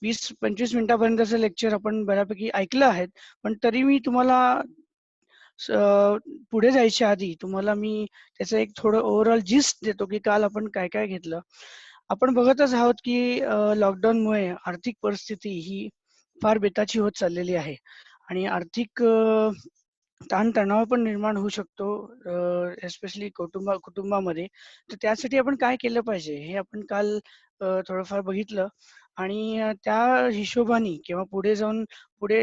20-25 मिनिटापर्यंतचं lecture आपण बऱ्यापैकी ऐकलं आहेत. पण तरी मी तुम्हाला पुढे जायच्या आधी तुम्हाला मी त्याचं एक थोडं ओव्हरऑल जिस्ट देतो, की काल आपण काय-काय घेतलं. आपण बघतच आहोत, की लॉकडाऊनमुळे आर्थिक परिस्थिती ही फार बेताची होत चाललेली आहे आणि आर्थिक ताणतणाव पण निर्माण होऊ शकतो, एस्पेशली कुटुंबामध्ये. तर त्यासाठी आपण काय केलं पाहिजे हे आपण काल थोडंफार बघितलं आणि त्या हिशोबाने किंवा पुढे जाऊन पुढे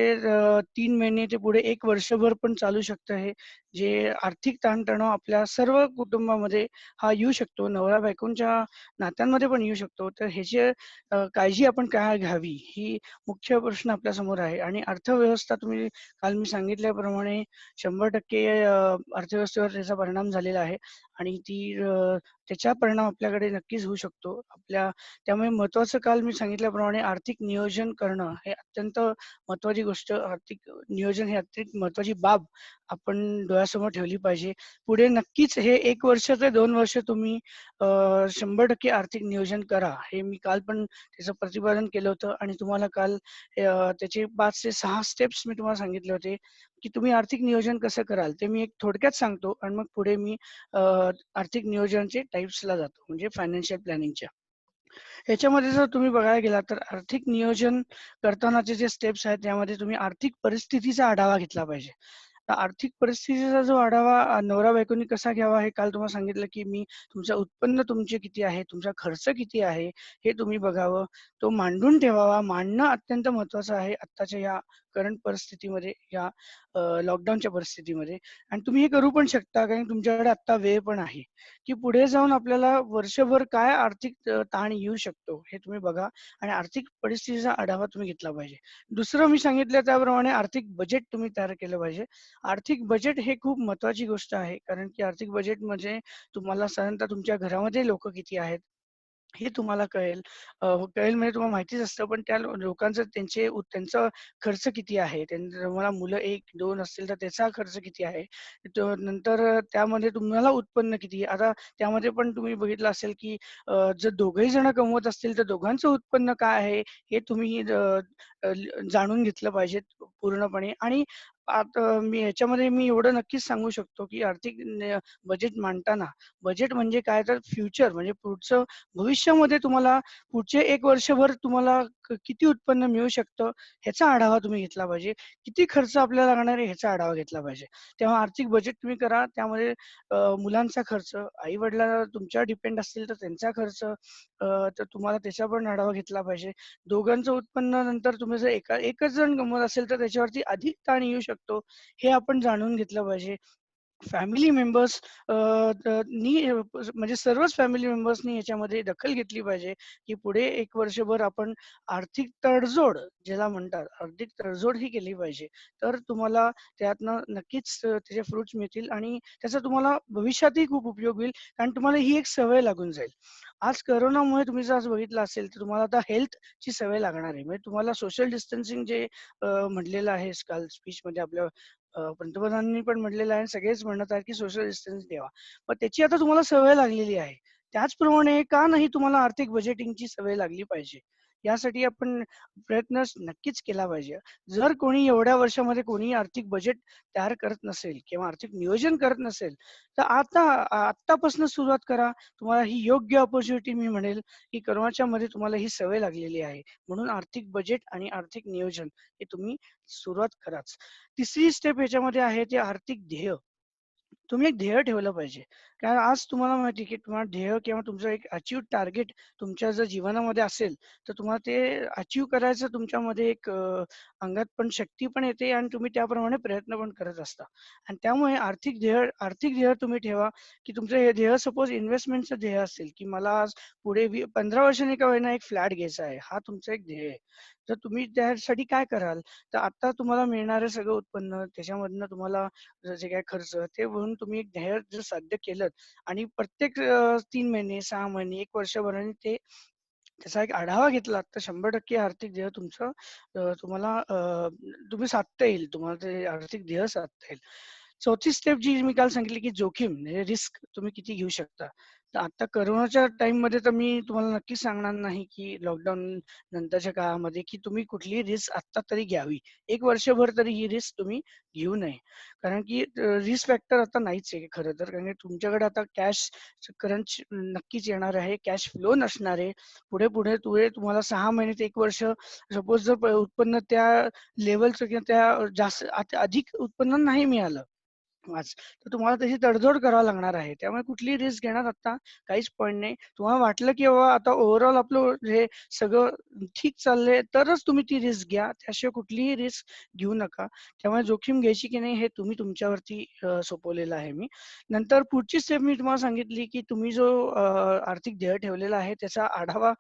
3 महिने ते पुढे 1 वर्षभर पण चालू शकतं हे. जे आर्थिक ताणतणाव आपल्या सर्व कुटुंबामध्ये हा येऊ शकतो. नवरा-बायकोंच्या नात्यांमध्ये पण येऊ शकतो. तर ह्याची काळजी आपण काय घ्यावी ही मुख्य प्रश्न आपल्यासमोर आहे आणि अर्थव्यवस्था तुम्ही काल मी सांगितल्याप्रमाणे 100% अर्थव्यवस्थेवर त्याचा परिणाम झालेला आहे आणि त्याचा परिणाम आपल्याकडे नक्कीच होऊ शकतो. त्यामुळे महत्त्वाचं काल मी सांगितल्याप्रमाणे आर्थिक नियोजन करणं हे अत्यंत महत्त्वाची गोष्ट, आर्थिक नियोजन ही अत्यंत महत्त्वाची बाब आपण डोळ्यासमोर ठेवली पाहिजे. पुढे नक्कीच हे 1 वर्ष ते 2 वर्ष तुम्ही 100% आर्थिक नियोजन करा. हे मी काल पण त्याचं प्रतिपादन केलं होतं आणि तुम्हाला काल त्याचे 5 ते 6 स्टेप्स मी तुम्हाला सांगितले होते, की तुम्ही आर्थिक नियोजन कसं कराल? ते मी एक थोडक्यात सांगतो आणि मग पुढे मी अ, आर्थिक नियोजनाचे टाइप्सला जातो, म्हणजे फायनान्शियल प्लॅनिंगच्या. ह्याच्यामध्ये जर तुम्ही बघायला गेलात तर आर्थिक नियोजन करतानाचे जे स्टेप्स आहेत त्यामध्ये तुम्ही आर्थिक परिस्थितीचा आढावा घेतला पाहिजे. तर आर्थिक परिस्थितीचा जो आढावा नवरा-बायकोनी कसा घ्यावा हे काल तुम्हाला सांगितलं, की मी तुमचं उत्पन्न तुमचे किती आहे, तुमचा खर्च किती आहे, हे तुम्ही बघावं. तो मांडून ठेवावा. मांडणं अत्यंत महत्त्वाचं आहे आत्ताच्या या करंट परिस्थितीमध्ये, या लॉकडाऊनच्या परिस्थितीमध्ये आणि तुम्ही हे करू पण शकता कारण तुमच्याकडे आत्ता वेळ पण आहे. की पुढे जाऊन आपल्याला वर्षभर काय आर्थिक ताण येऊ शकतो, हे तुम्ही बघा आणि आर्थिक परिस्थितीचा आढावा तुम्ही घेतला पाहिजे. दुसरं मी सांगितलं त्याप्रमाणे आर्थिक बजेट तुम्ही तयार केलं पाहिजे. आर्थिक बजेट हे खूप महत्त्वाची गोष्ट आहे. कारण की आर्थिक बजेट म्हणजे तुम्हाला साधारणतः तुमच्या घरामध्ये लोकं किती आहेत, हे तुम्हाला कळेल. कळेल म्हणजे तुम्हाला माहितीच असतं, पण त्या लोकांचं त्यांचा खर्च किती आहे? तुम्हाला मुलं 1-2 असतील तर त्याचा खर्च किती आहे? नंतर त्यामध्ये तुम्हाला उत्पन्न किती आहे? आता त्यामध्ये पण तुम्ही बघितलं असेल, की जर दोघंही जण कमवत असतील, तर दोघांचं उत्पन्न काय आहे? हे तुम्ही जाणून घेतलं पाहिजे पूर्णपणे आणि आता मी एवढं नक्कीच सांगू शकतो, की आर्थिक बजेट मांडताना बजेट म्हणजे काय तर फ्युचर म्हणजे पुढचं भविष्यामध्ये तुम्हाला पुढचे 1 वर्षभर तुम्हाला किती उत्पन्न मिळू शकतं, ह्याचा आढावा तुम्ही घेतला पाहिजे. किती खर्च आपल्याला लागणार आहे, ह्याचा आढावा घेतला पाहिजे. तेव्हा आर्थिक बजेट तुम्ही करा. त्यामध्ये मुलांचा खर्च, आई-वडिलांवर तुमच्यावर डिपेंड असतील तर त्यांचा खर्च, तर तुम्हाला त्याचा पण आढावा घेतला पाहिजे. दोघांचं उत्पन्न नंतर तुम्ही जर एकच जण कमवत असेल, तर त्याच्यावरती अधिक ताण येऊ शकतो, हे आपण जाणून घेतलं पाहिजे. फॅमिली मेंबर्स म्हणजे सर्वच फॅमिली मेंबर्सनी याच्यामध्ये दखल घेतली पाहिजे, की पुढे 1 वर्षभर आपण आर्थिक तडजोड ज्याला म्हणतात, आर्थिक तडजोड ही केली पाहिजे. तर तुम्हाला त्यातनं नक्कीच त्याचे फ्रुट्स मिळतील आणि त्याचा तुम्हाला भविष्यातही खूप उपयोग होईल. कारण तुम्हाला ही एक सवय लागून जाईल. आज कोरोनामुळे तुम्ही जर आज बघितलं असेल, तर तुम्हाला आता हेल्थची सवय लागणार आहे. म्हणजे तुम्हाला सोशल डिस्टन्सिंग जे म्हटलेलं आहे काल स्पीचमध्ये आपल्या पंतप्रधानांनी पण म्हटलेलं आहे आणि सगळेच म्हणत आहेत, की सोशल डिस्टन्स ठेवा. मग त्याची आता तुम्हाला सवय लागलेली आहे. त्याचप्रमाणे का नाही तुम्हाला आर्थिक बजेटिंगची सवय लागली पाहिजे. यासाठी आपण प्रयत्न नक्कीच केला पाहिजे. जर कोणी एवढ्या वर्षामध्ये कोणी आर्थिक बजेट तयार करत नसेल किंवा आर्थिक नियोजन करत नसेल, तर आत्तापासून सुरुवात करा. तुम्हाला ही योग्य अपॉर्च्युनिटी मी म्हणेल, की कोरोनाच्यामध्ये तुम्हाला ही सवय लागलेली आहे. म्हणून आर्थिक बजेट आणि आर्थिक नियोजन हे तुम्ही सुरुवात कराच. तिसरी स्टेप ह्याच्यामध्ये आहे ते आर्थिक ध्येय. तुम्ही एक ध्येय ठेवलं पाहिजे. कारण आज तुम्हाला माहिती आहे, की तुम्हाला ध्येय किंवा तुमचं एक अचीव्ह टार्गेट तुमच्या जर जीवनामध्ये असेल, तर तुम्हाला ते अचीव्ह करायचं तुमच्यामध्ये एक अंगात पण शक्ती पण येते आणि तुम्ही त्याप्रमाणे प्रयत्न पण करत असता. आणि त्यामुळे आर्थिक ध्येय तुम्ही ठेवा, की तुमचं हे ध्येय सपोज इन्व्हेस्टमेंटचं ध्येय असेल, की मला आज पुढे 15 वर्षांनी का होईना एक फ्लॅट घ्यायचा आहे. हा तुमचा एक ध्येय आहे. तर तुम्ही त्यासाठी काय कराल? तर आता तुम्हाला मिळणारं सगळं उत्पन्न त्याच्यामधनं तुम्हाला जे काही खर्च ते म्हणून तुम्ही एक ध्येय जर साध्य केलंत आणि प्रत्येक 3 महिने, 6 महिने, 1 वर्षभराने त्याचा एक आढावा घेतलात, तर 100% आर्थिक ध्येय तुमचं तुम्हाला तुम्ही साधता येईल. तुम्हाला ते आर्थिक ध्येय साधता येईल. चौथी स्टेप जी मी काल सांगितली, की जोखीम म्हणजे रिस्क तुम्ही किती घेऊ शकता. तर आता कोरोनाच्या टाईममध्ये तर मी तुम्हाला नक्कीच सांगणार नाही, की लॉकडाऊन नंतरच्या काळामध्ये, की तुम्ही कुठलीही रिस्क आत्ता तरी घ्यावी. 1 वर्षभर तरी ही रिस्क तुम्ही घेऊ नये. कारण की रिस्क फॅक्टर आता नाहीच आहे खरं तर. कारण की तुमच्याकडे आता कॅश क्रंच नक्कीच येणार आहे. कॅश फ्लो नसणार आहे. पुढे तुम्हाला 6 महिने ते 1 वर्ष सपोज जर उत्पन्न त्या लेव्हलचं किंवा त्या जास्त अधिक उत्पन्न नाही मिळालं आज, तर तुम्हाला त्याची तडजोड करावी लागणार आहे. त्यामुळे कुठलीही रिस्क घेण्यात आता काहीच पॉइंट नाही. तुम्हाला वाटलं की बाबा आता ओव्हरऑल आपलं हे सगळं ठीक चाललंय, तरच तुम्ही ती रिस्क घ्या. त्याशिवाय कुठलीही रिस्क घेऊ नका. त्यामुळे जोखीम घ्यायची की नाही हे तुम्ही तुमच्यावरती सोपवलेलं आहे मी. नंतर पुढची स्टेप मी तुम्हाला सांगितली की तुम्ही जो आर्थिक ध्येय ठेवलेला आहे त्याचा आढावा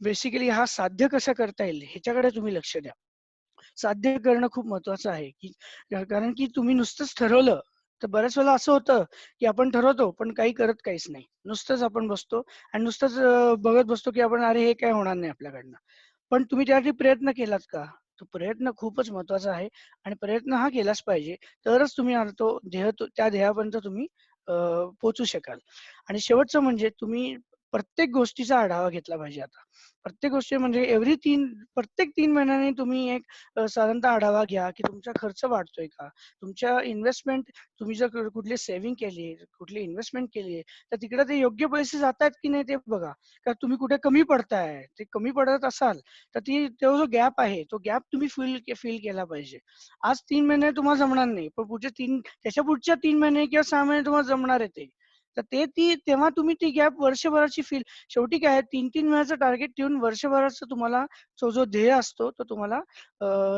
बेसिकली हा साध्य कसा करता येईल ह्याच्याकडे तुम्ही लक्ष द्या. साध्य करणं खूप महत्वाचं आहे, की कारण की तुम्ही नुसतंच ठरवलं, तर बऱ्याच वेळेला असं होतं, की आपण ठरवतो, पण काही करत काहीच नाही. नुसतंच आपण बसतो आणि नुसतंच बघत बसतो, की आपण अरे हे काय होणार नाही आपल्याकडनं. पण तुम्ही त्यासाठी प्रयत्न केलात का? तो प्रयत्न खूपच महत्वाचा आहे आणि प्रयत्न हा केलाच पाहिजे. तरच तुम्ही तो ध्येय त्या ध्येयापर्यंत तुम्ही पोहोचू शकाल. आणि शेवटचं म्हणजे तुम्ही प्रत्येक गोष्टीचा आढावा घेतला पाहिजे आता. प्रत्येक गोष्टी म्हणजे प्रत्येक 3 महिन्यांनी तुम्ही एक साधारणतः आढावा घ्या, की तुमचा खर्च वाढतोय का? तुमच्या इन्व्हेस्टमेंट तुम्ही जर कुठली सेव्हिंग केली, कुठली इन्व्हेस्टमेंट केली तर तिकडे ते योग्य पैसे जातायत की नाही ते बघा. का तुम्ही कुठे कमी पडताय, ते कमी पडत असाल, तर तो जो गॅप आहे, तो गॅप तुम्ही फिल केला पाहिजे. आज 3 महिने तुम्हाला जमणार नाही, पण त्याच्या पुढच्या 3 महिने किंवा 6 महिने तुम्हाला जमणार आहे ते. तर तेव्हा तुम्ही ती गॅप वर्षभराची शेवटी काय आहे 3-3 महिन्याचं टार्गेट ठेवून वर्षभराचं तुम्हाला जो ध्येय असतो, तो तुम्हाला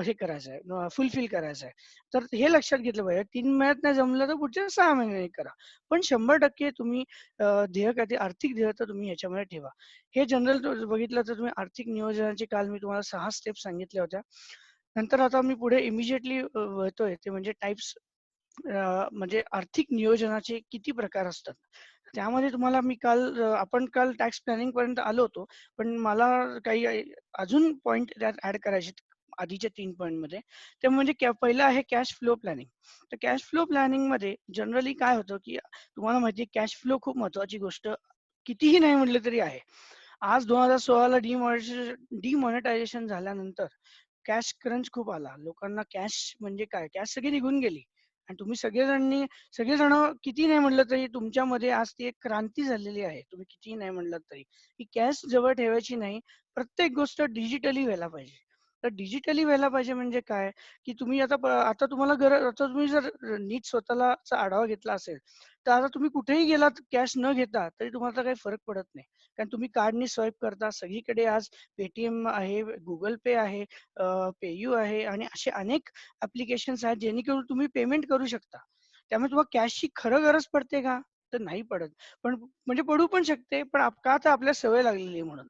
हे करायचा आहे, फुलफिल करायचा आहे. तर हे लक्षात घेतलं पाहिजे. 3 महिन्यात नाही जमलं तर पुढच्या 6 महिन्यांनी करा. पण 100% तुम्ही ध्येय काय ते आर्थिक ध्येय तर तुम्ही ह्याच्यामध्ये ठेवा. हे जनरल बघितलं तर तुम्ही आर्थिक नियोजनाचे काल मी तुम्हाला 6 स्टेप्स सांगितल्या होत्या. नंतर आता मी पुढे इमिडिएटली वळतोय ते म्हणजे टाइप्स म्हणजे आर्थिक नियोजनाचे किती प्रकार असतात. त्यामध्ये तुम्हाला मी आपण काल टॅक्स प्लॅनिंग पर्यंत आलो होतो. पण मला काही अजून पॉइंट त्यात ॲड करायचे आधीच्या 3 पॉइंटमध्ये. ते म्हणजे पहिलं आहे कॅश फ्लो प्लॅनिंग. तर कॅश फ्लो प्लॅनिंगमध्ये जनरली काय होतं, की तुम्हाला माहिती आहे कॅश फ्लो खूप महत्त्वाची गोष्ट कितीही नाही म्हटलं तरी आहे. आज 2016ला डिमॉनिटायझेशन झाल्यानंतर कॅश क्रंच खूप आला. लोकांना कॅश म्हणजे काय? कॅश सगळी निघून गेली आणि तुम्ही सगळेजण किती नाही म्हटलं तरी तुमच्यामध्ये आज ती एक क्रांती झालेली आहे. तुम्ही कितीही नाही म्हटलात तरी, की कॅश जवळ ठेवायची नाही. प्रत्येक गोष्ट डिजिटली व्हायला पाहिजे. तर डिजिटली व्हायला पाहिजे म्हणजे काय? की तुम्ही आता तुम्हाला आता तुम्ही जर नीट स्वतःचा आढावा घेतला असेल, तर आता तुम्ही कुठेही गेलात कॅश न घेता तरी तुम्हाला काही फरक पडत नाही. कारण तुम्ही कार्डनी स्वाईप करता. सगळीकडे आज पेटीएम आहे, Google पे आहे, पेयू आहे आणि असे अनेक ॲप्लिकेशन्स आहेत जेणेकरून तुम्ही पेमेंट करू शकता. त्यामुळे तुम्हाला कॅशची खरं गरज पडते का? तर नाही पडत. पण म्हणजे पडू पण शकते, पण का तर आपल्याला सवय लागलेली आहे म्हणून.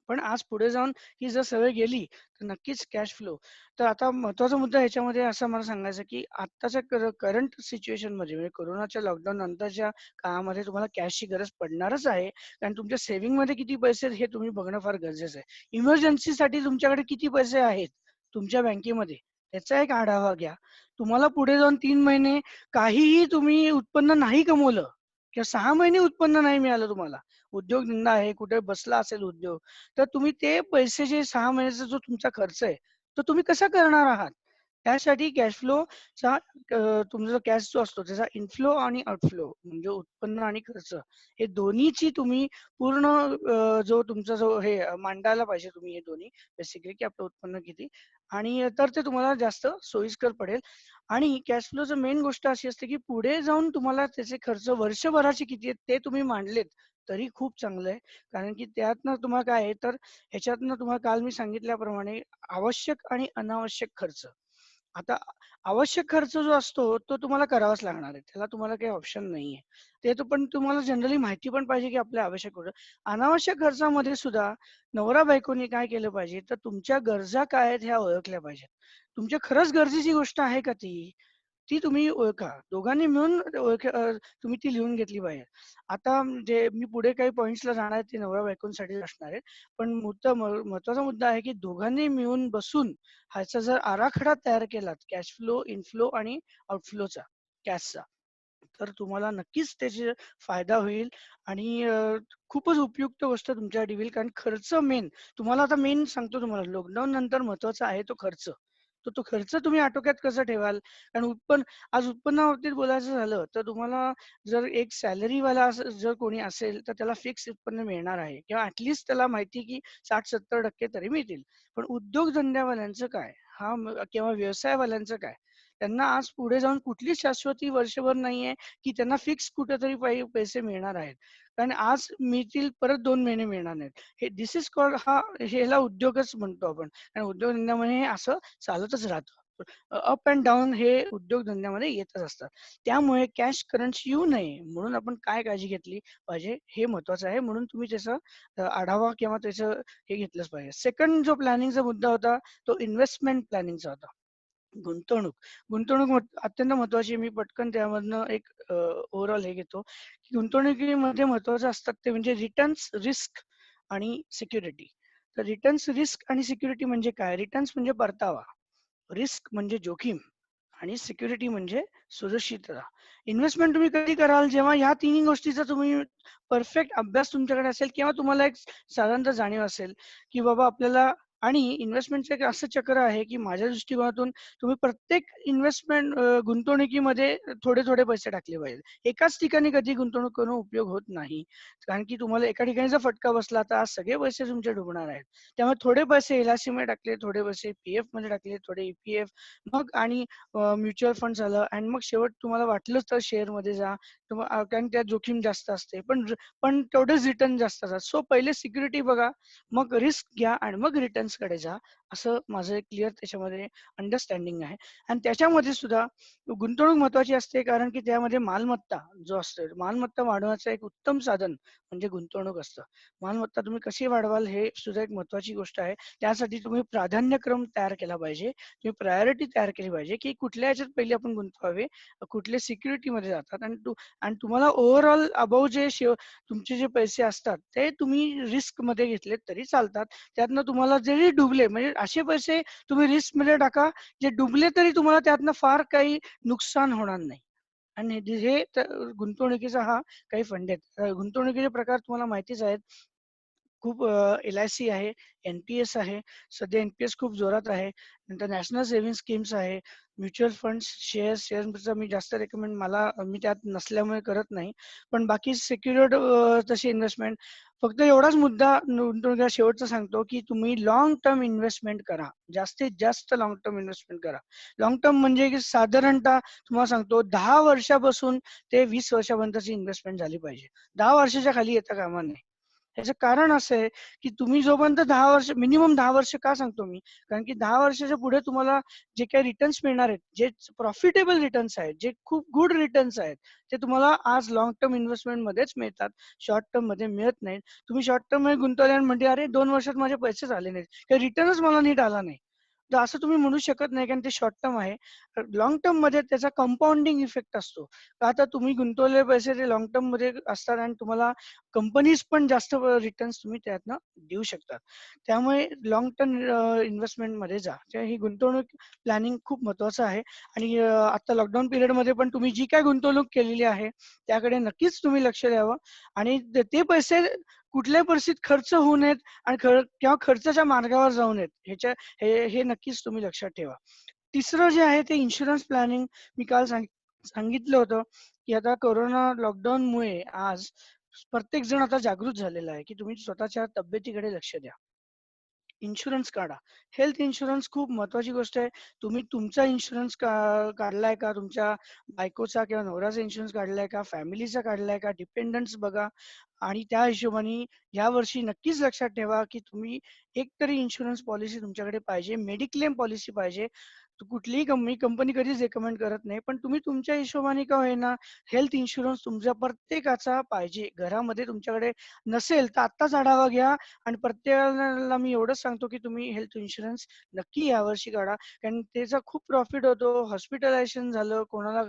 पण आज पुढे जाऊन ही जर सवय गेली, तर नक्कीच कॅश फ्लो. तर आता महत्त्वाचा मुद्दा ह्याच्यामध्ये असा मला सांगायचा आहे, की आत्ताच्या करंट सिच्युएशनमध्ये म्हणजे कोरोनाच्या लॉकडाऊन नंतरच्या काळामध्ये तुम्हाला कॅशची गरज पडणारच आहे. कारण तुमच्या सेव्हिंगमध्ये किती पैसे आहेत हे तुम्ही बघणं फार गरजेचं आहे. इमर्जन्सीसाठी तुमच्याकडे किती पैसे आहेत तुमच्या बँकेमध्ये, त्याचा एक आढावा घ्या. तुम्हाला पुढे जाऊन 3 महिने काहीही तुम्ही उत्पन्न नाही कमवलं किंवा 6 महिने उत्पन्न नाही मिळालं तुम्हाला, उद्योगधंदा आहे, कुठे बसला असेल उद्योग, तर तुम्ही ते पैसे जे 6 महिन्याचा जो तुमचा खर्च आहे, तो तुम्ही कसा करणार आहात? त्यासाठी कॅश फ्लोचा तुमचा जो कॅश जो असतो त्याचा इनफ्लो आणि आउटफ्लो म्हणजे उत्पन्न आणि खर्च हे दोन्हीची तुम्ही पूर्ण जो तुमचा जो हे मांडायला पाहिजे तुम्ही हे दोन्ही बेसिकली की आपलं उत्पन्न किती आणि तर ते तुम्हाला जास्त सोयीस्कर पडेल आणि कॅश फ्लोचं मेन गोष्ट अशी असते की पुढे जाऊन तुम्हाला त्याचे खर्च वर्षभराचे किती आहेत ते तुम्ही मांडलेत तरी खूप चांगलं आहे. कारण की त्यातनं तुम्हाला काय आहे तर ह्याच्यातनं तुम्हाला काल मी सांगितल्याप्रमाणे आवश्यक आणि अनावश्यक खर्च. आता आवश्यक खर्च जो असतो तो तुम्हाला करावाच लागणार आहे. त्याला तुम्हाला काही ऑप्शन नाहीये. पण तुम्हाला जनरली माहिती पण पाहिजे की आपल्या आवश्यक खर्च. अनावश्यक खर्चामध्ये सुद्धा नवरा-बायकोनी काय केलं पाहिजे तर तुमच्या गरजा काय आहेत ह्या ओळखल्या पाहिजेत. तुमच्या खरंच गरजेची गोष्ट आहे का ती? ती तुम्ही ओळखा. दोघांनी मिळून तुम्ही ती लिहून घेतली पाहिजे. आता जे मी पुढे काही पॉइंट्सला जाणार आहे ते नवरा-बायकोंसाठी असणार आहे. पण महत्त्वाचा मुद्दा आहे की दोघांनी मिळून बसून ह्याचा जर आराखडा तयार केलात कॅश फ्लो, इनफ्लो आणि आउटफ्लोचा, कॅशचा, तर तुम्हाला नक्कीच त्याचे फायदा होईल आणि खूपच उपयुक्त गोष्ट तुमच्यासाठी होईल. कारण खर्च मेन तुम्हाला आता मेन सांगतो तुम्हाला लॉकडाऊन नंतर महत्वाचा आहे तो खर्च. तो खर्च तुम्ही आटोक्यात कसं ठेवाल? कारण आज उत्पन्नाबाबतीत बोलायचं झालं तर तुम्हाला जर एक सॅलरीवाला जर कोणी असेल तर त्याला फिक्स उत्पन्न मिळणार आहे किंवा ॲटलीस्ट त्याला माहिती की 60-70% तरी मिळतील. पण उद्योगधंद्यावाल्यांचं काय? किंवा व्यवसायवाल्यांचं काय? त्यांना आज पुढे जाऊन कुठलीच शाश्वती वर्षभर नाहीये, की त्यांना फिक्स कुठेतरी पैसे मिळणार आहेत. कारण आज मिळतील, परत 2 महिने मिळणार नाहीत. हे धिस इज कॉल्ड ह्याला उद्योगच म्हणतो आपण. आणि उद्योगधंद्यामध्ये हे असं चालतच राहतं. अप अँड डाउन हे उद्योगधंद्यामध्ये येतच असतात. त्यामुळे कॅश क्रंच येऊ नये म्हणून आपण काय काळजी घेतली पाहिजे हे महत्वाचं आहे. म्हणून तुम्ही त्याचा आढावा किंवा त्याचं हे घेतलंच पाहिजे. सेकंड जो प्लॅनिंगचा मुद्दा होता, तो इन्व्हेस्टमेंट प्लॅनिंगचा होता. गुंतवणूक. अत्यंत महत्त्वाची. मी पटकन त्यामधनं एक ओव्हरऑल हे घेतो, की गुंतवणुकीमध्ये महत्त्वाचं असतात ते म्हणजे रिटर्न्स, रिस्क आणि सिक्युरिटी. तर रिटर्न्स, रिस्क आणि सिक्युरिटी म्हणजे काय? रिटर्न्स म्हणजे परतावा, रिस्क म्हणजे जोखीम आणि सिक्युरिटी म्हणजे सुरक्षितता. इन्व्हेस्टमेंट तुम्ही कधी कराल जेव्हा ह्या तिन्ही गोष्टीचा तुम्ही परफेक्ट अभ्यास तुमच्याकडे असेल किंवा तुम्हाला एक साधारणतः जाणीव असेल, की बाबा आपल्याला आणि इन्व्हेस्टमेंटचं एक असं चक्र आहे, की माझ्या दृष्टिकोनातून तुम्ही प्रत्येक गुंतवणुकीमध्ये थोडे-थोडे पैसे टाकले पाहिजेत. एकाच ठिकाणी कधी गुंतवणूक करून उपयोग होत नाही. कारण की तुम्हाला एका ठिकाणी जर फटका बसला तर आज सगळे पैसे तुमचे डुबणार आहेत. त्यामुळे थोडे पैसे एल-आय-सीमध्ये टाकले, थोडे पैसे पी-एफमध्ये टाकले, थोडे ई-पी-एफ मग आणि म्युच्युअल फंड झालं आणि मग शेवट तुम्हाला वाटलंच तर शेअरमध्ये जा. कारण त्यात जोखीम जास्त असते. पण तेवढेच रिटर्न जास्त असतात. सो पहिले सिक्युरिटी बघा, मग रिस्क घ्या आणि मग रिटर्न्सकडे जा. असं माझं क्लिअर त्याच्यामध्ये अंडरस्टँडिंग आहे. आणि त्याच्यामध्ये सुद्धा गुंतवणूक महत्त्वाची असते कारण की त्यामध्ये मालमत्ता जो असतो, मालमत्ता वाढवण्याचं एक उत्तम साधन म्हणजे गुंतवणूक असतं. मालमत्ता तुम्ही कशी वाढवाल हे सुद्धा एक महत्त्वाची गोष्ट आहे. त्यासाठी तुम्ही प्राधान्यक्रम तयार केला पाहिजे. तुम्ही प्रायोरिटी तयार केली पाहिजे, की कुठल्या ह्याच्यात पहिले आपण गुंतवावे, कुठले सिक्युरिटीमध्ये जातात आणि तुम्हाला ओव्हरऑल अबाव तुमचे जे पैसे असतात, ते तुम्ही रिस्कमध्ये घेतलेत तरी चालतात. त्यातनं तुम्हाला जरी डुबले म्हणजे असे पैसे तुम्ही रिस्कमध्ये टाका, जे डुबले तरी तुम्हाला त्यातनं फार काही नुकसान होणार नाही. आणि गुंतवणुकीचा हा काही फंड आहेत. गुंतवणुकीचे प्रकार तुम्हाला माहितीच आहेत. खूप एल-आय-सी आहे, एन-पी-एस आहे. सध्या एन-पी-एस खूप जोरात आहे. नंतर नॅशनल सेव्हिंग स्कीम्स आहे. म्युच्युअल फंड्स, शेअर्सचं मी जास्त रेकमेंड मी त्यात नसल्यामुळे करत नाही. पण बाकी सिक्युर्ड तशी इन्व्हेस्टमेंट फक्त एवढाच मुद्दा गुंतवणुकीचा शेवटचा सांगतो, की तुम्ही लाँग टर्म इन्व्हेस्टमेंट करा. जास्तीत जास्त लाँग टर्म इन्व्हेस्टमेंट करा. लाँग टर्म म्हणजे की साधारणतः तुम्हाला सांगतो 10 वर्षापासून ते 20 वर्षापर्यंतची इन्व्हेस्टमेंट झाली पाहिजे. 10 वर्षाच्या खाली येता कामा नये. ह्याचं कारण असं आहे, की तुम्ही जोपर्यंत 10 वर्ष मिनिमम 10 वर्ष का सांगतो मी? कारण की 10 वर्षाच्या पुढे तुम्हाला जे काही रिटर्न्स मिळणार आहेत, जे प्रॉफिटेबल रिटर्न्स आहेत, जे खूप गुड रिटर्न्स आहेत, ते तुम्हाला आज लाँग टर्म इन्व्हेस्टमेंटमध्येच मिळतात. शॉर्ट टर्ममध्ये मिळत नाहीत. तुम्ही शॉर्ट टर्ममध्ये गुंतवले आणि म्हणले, "अरे 2 वर्षात माझे पैसेच आले नाहीत. काही रिटर्नच मला नीट आला नाही." तर असं तुम्ही म्हणू शकत नाही कारण ते शॉर्ट टर्म आहे. लाँग टर्ममध्ये त्याचा कंपाउंडिंग इफेक्ट असतो. का तर तुम्ही गुंतवलेले पैसे ते लाँग टर्ममध्ये असतात आणि तुम्हाला कंपनीज पण जास्त रिटर्न्स तुम्ही त्यातनं देऊ शकतात. त्यामुळे लाँग टर्म इन्व्हेस्टमेंटमध्ये जा. तर ही गुंतवणूक प्लॅनिंग खूप महत्त्वाचं आहे आणि आता लॉकडाऊन पिरियडमध्ये पण तुम्ही जी काही गुंतवणूक केलेली आहे, त्याकडे नक्कीच तुम्ही लक्ष द्यावं आणि ते पैसे कुठल्याही परिस्थितीत खर्च होऊ नयेत आणि किंवा खर्चाच्या मार्गावर जाऊ नयेत. हे नक्कीच तुम्ही लक्षात ठेवा. तिसरं जे आहे ते इन्शुरन्स प्लॅनिंग. मी काल सांगितलं होतं, की आता कोरोना लॉकडाऊनमुळे आज प्रत्येक जण आता जागृत झालेला आहे, की तुम्ही स्वतःच्या तब्येतीकडे लक्ष द्या. इन्शुरन्स काढा. हेल्थ इन्शुरन्स खूप महत्त्वाची गोष्ट आहे. तुम्ही तुमचा इन्शुरन्स काढलाय का? तुमच्या बायकोचा किंवा नवऱ्याचा इन्शुरन्स काढलाय का? फॅमिलीचा काढलाय का? डिपेंडन्स बघा आणि त्या हिशोबाने यावर्षी नक्कीच लक्षात ठेवा, की तुम्ही एक तरी इन्शुरन्स पॉलिसी तुमच्याकडे पाहिजे. मेडिक्लेम पॉलिसी पाहिजे. कुठलीही कंपनी कधीच रेकमेंड करत नाही. पण तुम्ही तुमच्या हिशोबाने का होईना हेल्थ इन्शुरन्स तुमच्या प्रत्येकाचा पाहिजे. घरामध्ये तुमच्याकडे नसेल तर आत्ताच आढावा घ्या आणि प्रत्येकाला मी एवढंच सांगतो, की तुम्ही हेल्थ इन्शुरन्स नक्की यावर्षी काढा. कारण त्याचा खूप प्रॉफिट होतो. हॉस्पिटलायझेशन झालं, कोणाला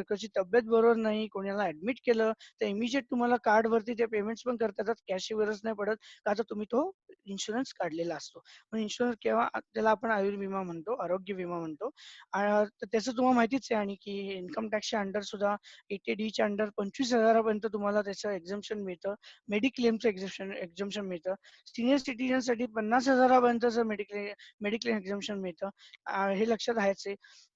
कशी तब्येत बरोबर नाही, कोणाला ॲडमिट केलं, तर इमिजिएट तुम्हाला कार्डवरती ते पेमेंट्स पण करता येतात. कॅशची गरज नाही पडत. का तर तुम्ही तो इन्शुरन्स काढलेला असतो. पण इन्शुरन्स केव्हा त्याला आपण आयुर्विमा म्हणतो, आरोग्य विमा म्हणतो. तर त्याचं तुम्हाला माहितीच आहे आणि की इन्कम टॅक्सच्या अंडर सुद्धा 80D अंडर 25,000 तुम्हाला त्याचं एक्झम्पशन मिळतं. मेडिक्लेमचं एक्झम्पशन मिळतं. सीनियर सिटीझनसाठी 50,000 मेडिक्लेम एक्झम्पशन मिळतं. हे लक्षात राहायचं आहे.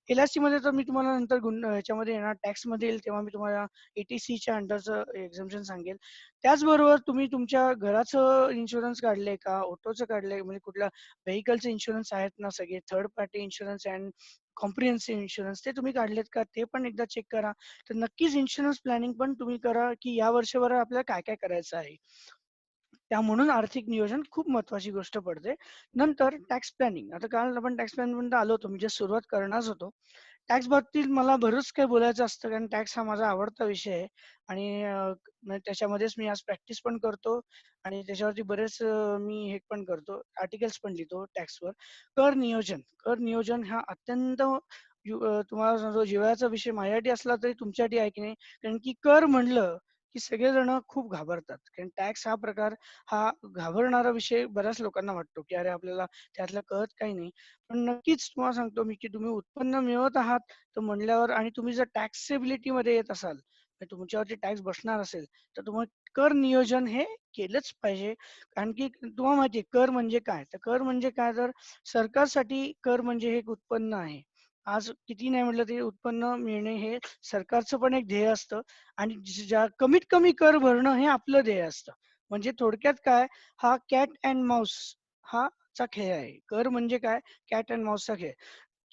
LIC मध्ये तर मी तुम्हाला नंतर ह्याच्यामध्ये येणार टॅक्समध्ये येईल तेव्हा मी तुम्हाला ATCच्या अंडरचं एक्झम्पशन सांगेल. त्याचबरोबर तुम्ही तुमच्या घराचं इन्शुरन्स काढलंय का? ऑटोचं काढलंय म्हणजे कुठल्या व्हेइकलचे इन्शुरन्स आहेत ना सगळे third party insurance and comprehensive insurance ते तुम्ही काढलेत का? ते पण एकदा चेक करा. तर नक्कीच इन्शुरन्स प्लॅनिंग पण तुम्ही करा, की या वर्षभरात आपल्याला काय-काय करायचं आहे. त्या म्हणून आर्थिक नियोजन खूप महत्वाची गोष्ट पडते. नंतर टॅक्स प्लॅनिंग. आता काल आपण टॅक्स प्लॅनिंग पर्यंत आलो होतो. म्हणजे सुरुवात करणारच होतो. टॅक्स बाबतीत मला बरंच काही बोलायचं असतं कारण टॅक्स हा माझा आवडता विषय आहे आणि म्हणजे त्याच्यामध्येच मी आज प्रॅक्टिस पण करतो आणि त्याच्यावरती बरेच मी हे पण करतो, आर्टिकल्स पण लिहितो टॅक्सवर. कर नियोजन हा अत्यंत तुम्हाला सांगतो जिव्हाळ्याचा विषय माझ्यासाठी असला तरी तुमच्यासाठी आहे की नाही. कारण की कर म्हणलं की सगळेजण खूप घाबरतात. कारण टॅक्स हा प्रकार हा घाबरणारा विषय बऱ्याच लोकांना वाटतो, की अरे आपल्याला त्यातलं कळत काही नाही. पण नक्कीच तुम्हाला सांगतो मी, की तुम्ही उत्पन्न मिळवत आहात, तर म्हणल्यावर आणि तुम्ही जर टॅक्सेबिलिटीमध्ये येत असाल, तर तुमच्यावरती टॅक्स बसणार असेल, तर तुम्ही कर नियोजन हे केलंच पाहिजे. कारण की तुम्हाला माहिती आहे कर म्हणजे काय? तर कर म्हणजे काय तर सरकारसाठी कर म्हणजे हे एक उत्पन्न आहे. आज किती नाही म्हटलं तरी उत्पन्न मिळणे हे सरकारचं पण एक ध्येय असतं आणि ज्या कमीत कमी कर भरणं हे आपलं ध्येय असतं. म्हणजे थोडक्यात काय हा कॅट अँड माऊस हा चा खेळ आहे. कर म्हणजे काय? कॅट अँड माऊसचा खेळ.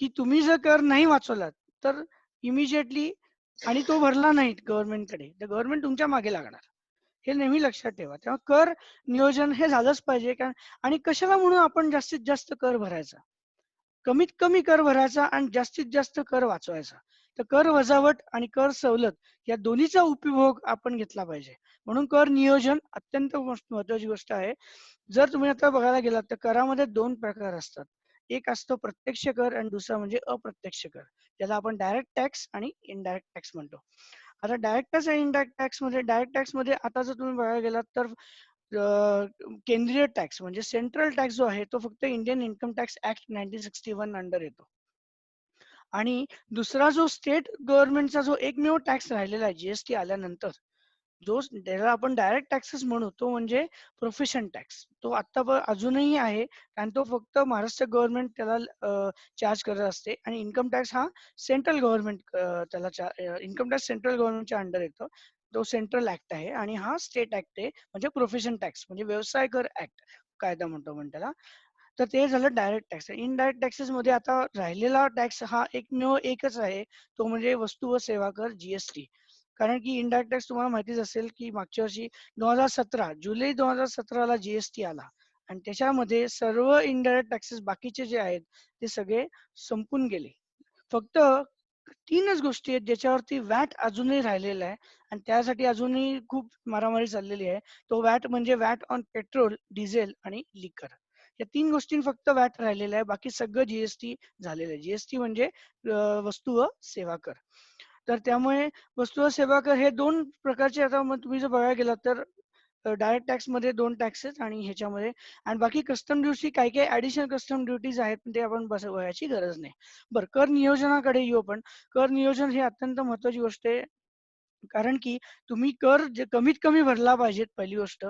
की तुम्ही जर कर नाही वाचवलात, तर इमिजिएटली आणि तो भरला नाही गव्हर्नमेंटकडे, तर गव्हर्नमेंट तुमच्या मागे लागणार. हे नेहमी लक्षात ठेवा. तेव्हा कर नियोजन हे झालंच पाहिजे कारण आणि कशाला म्हणून आपण जास्तीत जास्त कर भरायचा. कमीत कमी कर भरायचा आणि जास्तीत जास्त कर वाचवायचा. तर कर वजावट आणि कर सवलत या दोन्हीचा उपभोग आपण घेतला पाहिजे. म्हणून कर नियोजन अत्यंत महत्वाची गोष्ट आहे. जर तुम्ही आता बघायला गेलात तर करामध्ये 2 प्रकार असतात. एक असतो प्रत्यक्ष कर आणि दुसरा म्हणजे अप्रत्यक्ष कर. ज्याला आपण डायरेक्ट टॅक्स आणि इनडायरेक्ट टॅक्स म्हणतो. आता डायरेक्ट टॅक्स आणि डायरेक्ट टॅक्समध्ये आता जर तुम्ही बघायला गेलात तर केंद्रीय टॅक्स म्हणजे सेंट्रल टॅक्स जो आहे तो फक्त Indian income tax act 1961 under येतो. आणि दुसरा जो स्टेट गव्हर्नमेंटचा जो एकमेव टॅक्स राहिलेला आहे जी आल्यानंतर ज्याला आपण डायरेक्ट टॅक्सेस म्हणू तो म्हणजे प्रोफेशन टॅक्स. तो आता अजूनही आहे आणि तो फक्त महाराष्ट्र गव्हर्नमेंट त्याला चार्ज करत असते आणि इन्कम टॅक्स हा central government income tax central गव्हर्नमेंटच्या अंडर येतो. तो सेंट्रल ऍक्ट आहे आणि हा स्टेट ऍक्ट आहे म्हणजे प्रोफेशन टॅक्स म्हणजे व्यवसाय कर ऍक्ट कायदा म्हणतो आपण त्याला. तर ते झालं डायरेक्ट टॅक्स. इनडायरेक्ट टॅक्सेस मध्ये आता राहिलेला टॅक्स हा एकमेव एकच आहे. तो म्हणजे वस्तू व सेवा कर जी. कारण की इनडायरेक्ट टॅक्स तुम्हाला माहितीच असेल की मागच्या वर्षी 2017 जुलै 2017ला जी आला आणि त्याच्यामध्ये सर्व इनडायरेक्ट टॅक्सेस बाकीचे जे आहेत ते सगळे संपून गेले. फक्त 3च गोष्टी आहेत ज्याच्यावरती व्हॅट अजूनही राहिलेला आहे आणि त्यासाठी अजूनही खूप मारामारी चाललेली आहे. तो व्हॅट म्हणजे व्हॅट ऑन पेट्रोल, डिझेल आणि लिकर. या 3 गोष्टी फक्त व्हॅट राहिलेलं आहे. बाकी सगळं जी झालेलं आहे. जी म्हणजे वस्तू व सेवा कर. तर त्यामुळे वस्तू व सेवा कर हे 2 प्रकारचे आता मग तुम्ही जर बघायला गेलात तर डायरेक्ट टॅक्समध्ये 2 टॅक्सेस आणि ह्याच्यामध्ये आणि बाकी कस्टम ड्युटी काही-काही ॲडिशनल कस्टम ड्युटीज आहेत, ते आपण बसवायची गरज नाही. बरं कर नियोजनाकडे येऊ आपण. कर नियोजन ही अत्यंत महत्त्वाची गोष्ट आहे. कारण की तुम्ही कर जे कमीत कमी भरला पाहिजेत पहिली गोष्ट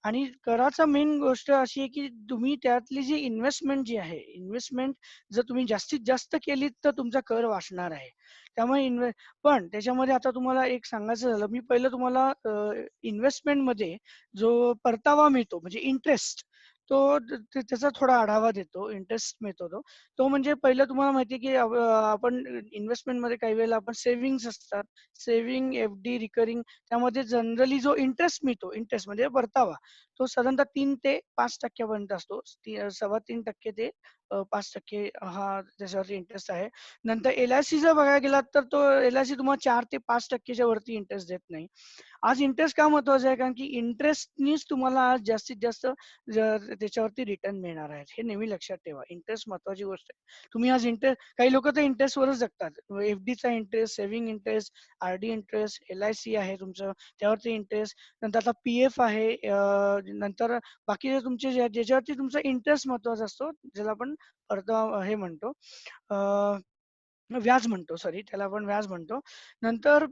आणि कराचा मेन गोष्ट अशी आहे की तुम्ही त्यातली जी इन्व्हेस्टमेंट जी आहे, इन्व्हेस्टमेंट जर तुम्ही जास्तीत जास्त केलीत तर तुमचा कर वाचणार आहे. त्यामुळे पण त्याच्यामध्ये आता तुम्हाला एक सांगायचं झालं, मी पहिलं तुम्हाला इन्व्हेस्टमेंटमध्ये जो परतावा मिळतो म्हणजे इंटरेस्ट तो त्याचा थोडा आढावा देतो. इंटरेस्ट मिळतो तो. तो म्हणजे पहिलं तुम्हाला माहिती आहे की आपण इन्व्हेस्टमेंटमध्ये काही वेळेला आपण सेव्हिंग्ज असतात. सेव्हिंग, एफ-डी, रिकरिंग त्यामध्ये जनरली जो इंटरेस्ट मिळतो, इंटरेस्ट म्हणजे परतावा, तो साधारणतः 3 ते 5% पर्यंत असतो. 3.25% ते 5% हा त्याच्यावरती इंटरेस्ट आहे. नंतर एल-आय-सी जर बघायला गेलात तर तो एल-आय-सी तुम्हाला 4 ते 5% च्या वरती इंटरेस्ट देत नाही. आज इंटरेस्ट का महत्वाचा आहे? कारण की इंटरेस्टनीच तुम्हाला आज जास्तीत जास्त त्याच्यावरती रिटर्न मिळणार आहेत. हे नेहमी लक्षात ठेवा. इंटरेस्ट महत्वाची गोष्ट आहे. तुम्ही आज काही लोक तर इंटरेस्टवरच जगतात. एफडीचा interest, saving interest, RD interest, LIC आहे तुमचं, त्यावरती इंटरेस्ट. नंतर आता पीएफ आहे. नंतर बाकीचे तुमचे ज्याच्यावरती तुमचा इंटरेस्ट महत्वाचा असतो, ज्याला आपण हे म्हणतो, व्याज म्हणतो, सॉरी, त्याला आपण व्याज म्हणतो. नंतर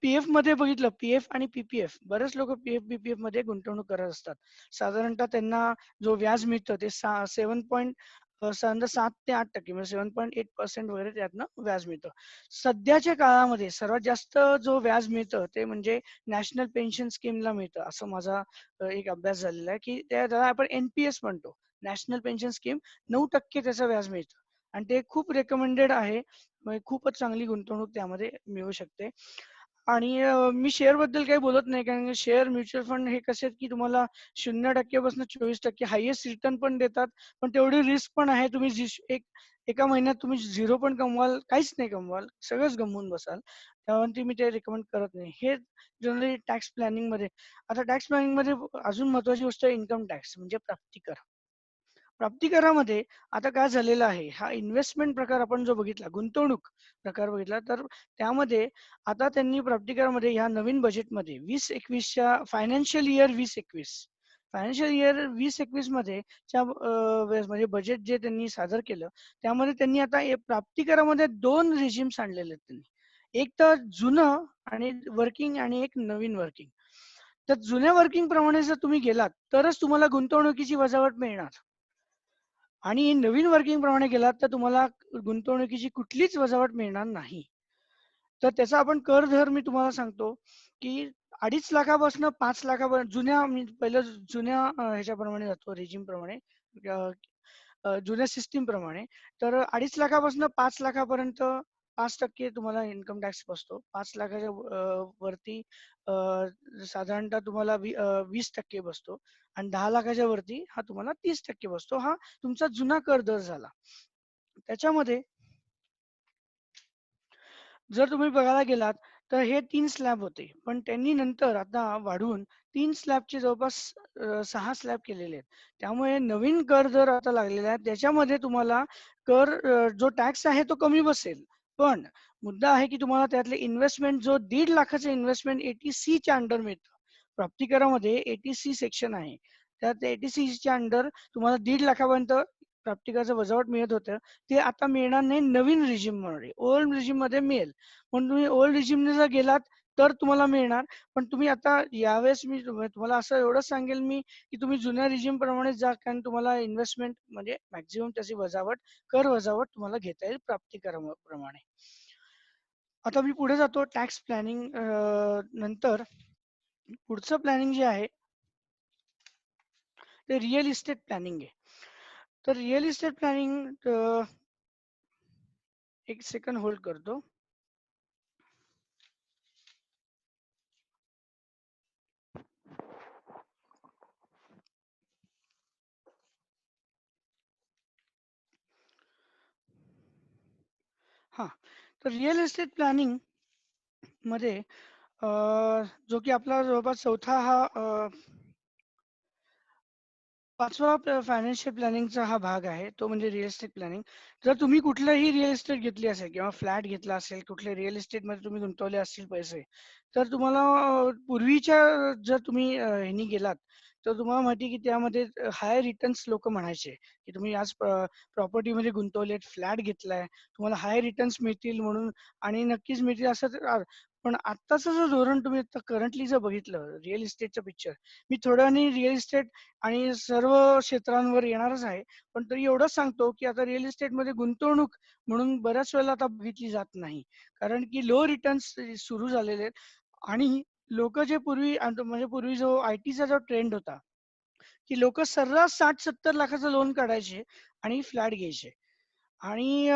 पीएफ मध्ये बघितलं, पीएफ आणि पीपीएफ, बरेच लोक पीएफ बीपीएफ मध्ये गुंतवणूक करत असतात. साधारणतः त्यांना जो व्याज मिळतं ते 7 ते 8% म्हणजे 7.8% वगैरे त्यातनं व्याज मिळतं. सध्याच्या काळामध्ये सर्वात जास्त जो व्याज मिळतं ते म्हणजे नॅशनल पेन्शन स्कीमला मिळतं, असं माझा एक अभ्यास झालेला आहे, की त्याला आपण एनपीएस म्हणतो, नॅशनल पेन्शन स्कीम. 9% त्याचं व्याज मिळतं आणि ते खूप रेकमेंडेड आहे. म्हणजे खूपच चांगली गुंतवणूक त्यामध्ये मिळू शकते. आणि मी शेअर बद्दल काही बोलत नाही, कारण शेअर म्युच्युअल फंड हे कसे आहेत की तुम्हाला 0% पासून 24% हायएस्ट रिटर्न पण देतात, पण तेवढी रिस्क पण आहे. तुम्ही एका महिन्यात तुम्ही झिरो पण कमवाल, काहीच नाही कमवाल, सगळंच गमवून बसाल. त्यावरती मी ते रिकमेंड करत नाही. हे जनरली टॅक्स प्लॅनिंग मध्ये. आता टॅक्स प्लॅनिंग मध्ये अजून महत्वाची गोष्ट आहे इन्कम टॅक्स, म्हणजे प्राप्तिकर. प्राप्तिकरामध्ये आता काय झालेलं आहे, हा इन्व्हेस्टमेंट प्रकार आपण जो बघितला, गुंतवणूक प्रकार बघितला, तर त्यामध्ये आता त्यांनी प्राप्तिकरामध्ये ह्या नवीन बजेटमध्ये 2021च्या फायनान्शियल इयर 2021 मध्ये म्हणजे बजेट जे त्यांनी सादर केलं, त्यामध्ये त्यांनी आता प्राप्तिकरामध्ये 2 रेजिम्स आणलेले आहेत त्यांनी. एक तर जुनं आणि वर्किंग, आणि एक नवीन वर्किंग. तर जुन्या वर्किंग प्रमाणे जर तुम्ही गेलात तरच तुम्हाला गुंतवणुकीची वजावट मिळणार, आणि नवीन वर्किंग प्रमाणे गेलात तर तुम्हाला गुंतवणुकीची कुठलीच वजावट मिळणार नाही. तर त्याचा आपण कर दर मी तुम्हाला सांगतो, की 2.5 लाखापासून 5 लाखापर्यंत, पहिलं जुन्या ह्याच्याप्रमाणे जातो, रेजिम प्रमाणे, अ, जुन्या सिस्टीम प्रमाणे. तर 2.5 लाखापासून 5 लाखापर्यंत 5% तुम्हाला इन्कम टॅक्स बसतो. 5 लाखाच्या वरती साधारणतः तुम्हाला 20% बसतो, आणि 10 लाखाच्या वरती हा तुम्हाला 30% बसतो. हा तुमचा जुना कर दर झाला. त्याच्यामध्ये जर तुम्ही बघायला गेलात तर हे 3 स्लॅब होते, पण त्यांनी नंतर आता वाढवून 3 स्लॅबचे जवळपास 6 स्लॅब केलेले आहेत. त्यामुळे नवीन कर दर आता लागलेला आहे. त्याच्यामध्ये तुम्हाला जो टॅक्स आहे तो कमी बसेल, पण मुद्दा आहे की तुम्हाला त्यातले इन्व्हेस्टमेंट, जो 1.5 लाखाचं इन्व्हेस्टमेंट एटीसी च्या अंडर मिळतं. प्राप्तिकरामध्ये एटीसी सेक्शन आहे, त्यात एटीसी च्या अंडर तुम्हाला 1.5 लाखापर्यंत प्राप्तिकराचं वजावट मिळत होतं. ते आता मिळणार नाही नवीन रिजिम मध्ये. ओल्ड रिजिम मध्ये मिळेल, पण तुम्ही ओल्ड रिजिमने जर गेलात तर तुम्हाला मिळणार. पण तुम्ही आता यावेळेस मी तुम्हाला असं एवढंच सांगेल मी, की तुम्ही जुन्या रिजिम प्रमाणे जा, कारण तुम्हाला इन्व्हेस्टमेंट म्हणजे मॅक्झिमम त्याची कर वजावट तुम्हाला घेता येईल प्राप्तिकराप्रमाणे. आता मी पुढे जातो टॅक्स प्लॅनिंग नंतर. पुढचं प्लॅनिंग जे आहे ते रिअल इस्टेट प्लॅनिंग आहे. तर रिअल इस्टेट प्लॅनिंग, एक सेकंड होल्ड करतो. हा, तर रिअल इस्टेट प्लॅनिंग मध्ये जो की आपला जवळपास चौथा हा 5वा फायनान्शियल प्लॅनिंगचा हा भाग आहे, तो म्हणजे रिअल इस्टेट प्लॅनिंग. जर तुम्ही कुठलंही रिअल इस्टेट घेतली असेल किंवा फ्लॅट घेतला असेल, कुठल्या रिअल इस्टेटमध्ये तुम्ही गुंतवले असतील पैसे, तर तुम्हाला पूर्वीच्या जर तुम्ही ह्यानी गेलात तर तुम्हाला माहिती की त्यामध्ये हाय रिटर्न्स लोक म्हणायचे, की तुम्ही आज प्रॉपर्टीमध्ये गुंतवलेत, फ्लॅट घेतलाय, तुम्हाला हाय रिटर्न्स मिळतील म्हणून, आणि नक्कीच मिळतील असं पण आत्ताचं जर धोरण तुम्ही आता करंटली जर बघितलं रिअल इस्टेटचं पिक्चर, मी थोडं आणि रिअल इस्टेट आणि सर्व क्षेत्रांवर येणारच आहे, पण तरी एवढंच सांगतो की आता रिअल इस्टेटमध्ये गुंतवणूक म्हणून बऱ्याच वेळेला आता बघितली जात नाही, कारण की लो रिटर्न्स सुरू झालेले आहेत. आणि लोक जे म्हणजे पूर्वी जो आयटीचा जो ट्रेंड होता, की लोक सर्रास 60-70 लाखाचं लोन काढायचे आणि फ्लॅट घ्यायचे, आणि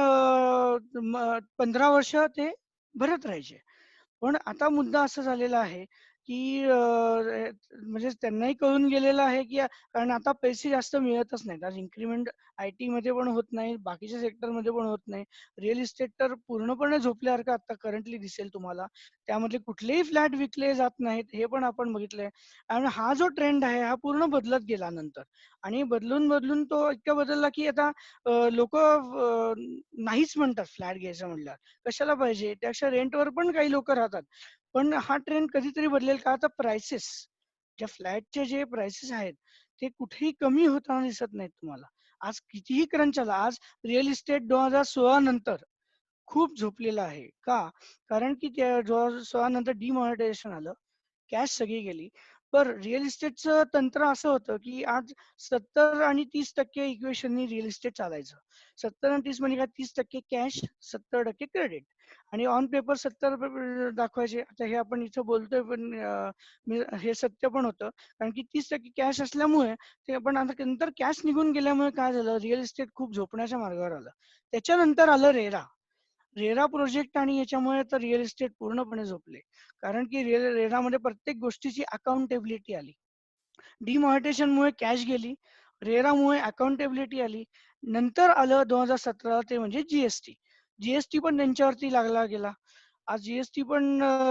15 वर्ष ते भरत राहायचे. पण आता मुद्दा असा झालेला आहे की म्हणजे त्यांनाही कळून गेलेलं आहे, की कारण आता पैसे जास्त मिळतच नाहीत. आज इन्क्रिमेंट आय-टीमध्ये पण होत नाही, बाकीच्या सेक्टरमध्ये पण होत नाही. रिअल इस्टेट तर पूर्णपणे झोपल्यासारखं आता करंटली दिसेल तुम्हाला. त्यामधले कुठलेही फ्लॅट विकले जात नाहीत, हे पण आपण बघितलंय. आणि हा जो ट्रेंड आहे, हा पूर्ण बदलत गेला नंतर आणि बदलून तो इतका बदलला, की आता नाहीच म्हणतात फ्लॅट घ्यायचं म्हटल्यावर. कशाला पाहिजे? त्यापेक्षा रेंटवर पण काही लोकं राहतात. पण हा ट्रेंड कधीतरी बदलेल का? आता प्राइसेस ज्या फ्लॅटचे जे प्राइसेस आहेत, ते कुठेही कमी होताना दिसत नाहीत तुम्हाला. आज कितीही क्रंच आला, आज रिअल इस्टेट 2016 नंतर खूप झोपलेलं आहे. का? कारण की त्या 2016 नंतर डिमॉनिटायझेशन आलं. कॅश सगळी गेली. पण रिअल इस्टेटचं तंत्र असं होतं, की आज 70 आणि 30% इक्वेशननी रिअल इस्टेट चालायचं. 70 आणि 30 म्हणजे काय 30% कॅश, 70% क्रेडिट आणि ऑन पेपर 70 दाखवायचे. आता हे आपण इथं बोलतोय पण हे सत्य पण होतं. कारण की 30% कॅश असल्यामुळे ते पण आता नंतर कॅश निघून गेल्यामुळे काय झालं, रिअल इस्टेट खूप झोपण्याच्या मार्गावर आलं. त्याच्यानंतर आलं रेरा. रेरा प्रोजेक्ट आणि याच्यामुळे तर रिअल इस्टेट पूर्णपणे झोपले. कारण की रेरामध्ये प्रत्येक गोष्टीची अकाउंटेबिलिटी आली. डिमॉनिटायझेशनमुळे कॅश गेली. रेरामुळे अकाउंटेबिलिटी आली. नंतर आलं 2017 ते म्हणजे जी-एस-टी. जी पण त्यांच्यावरती लागला गेला. आज जी पण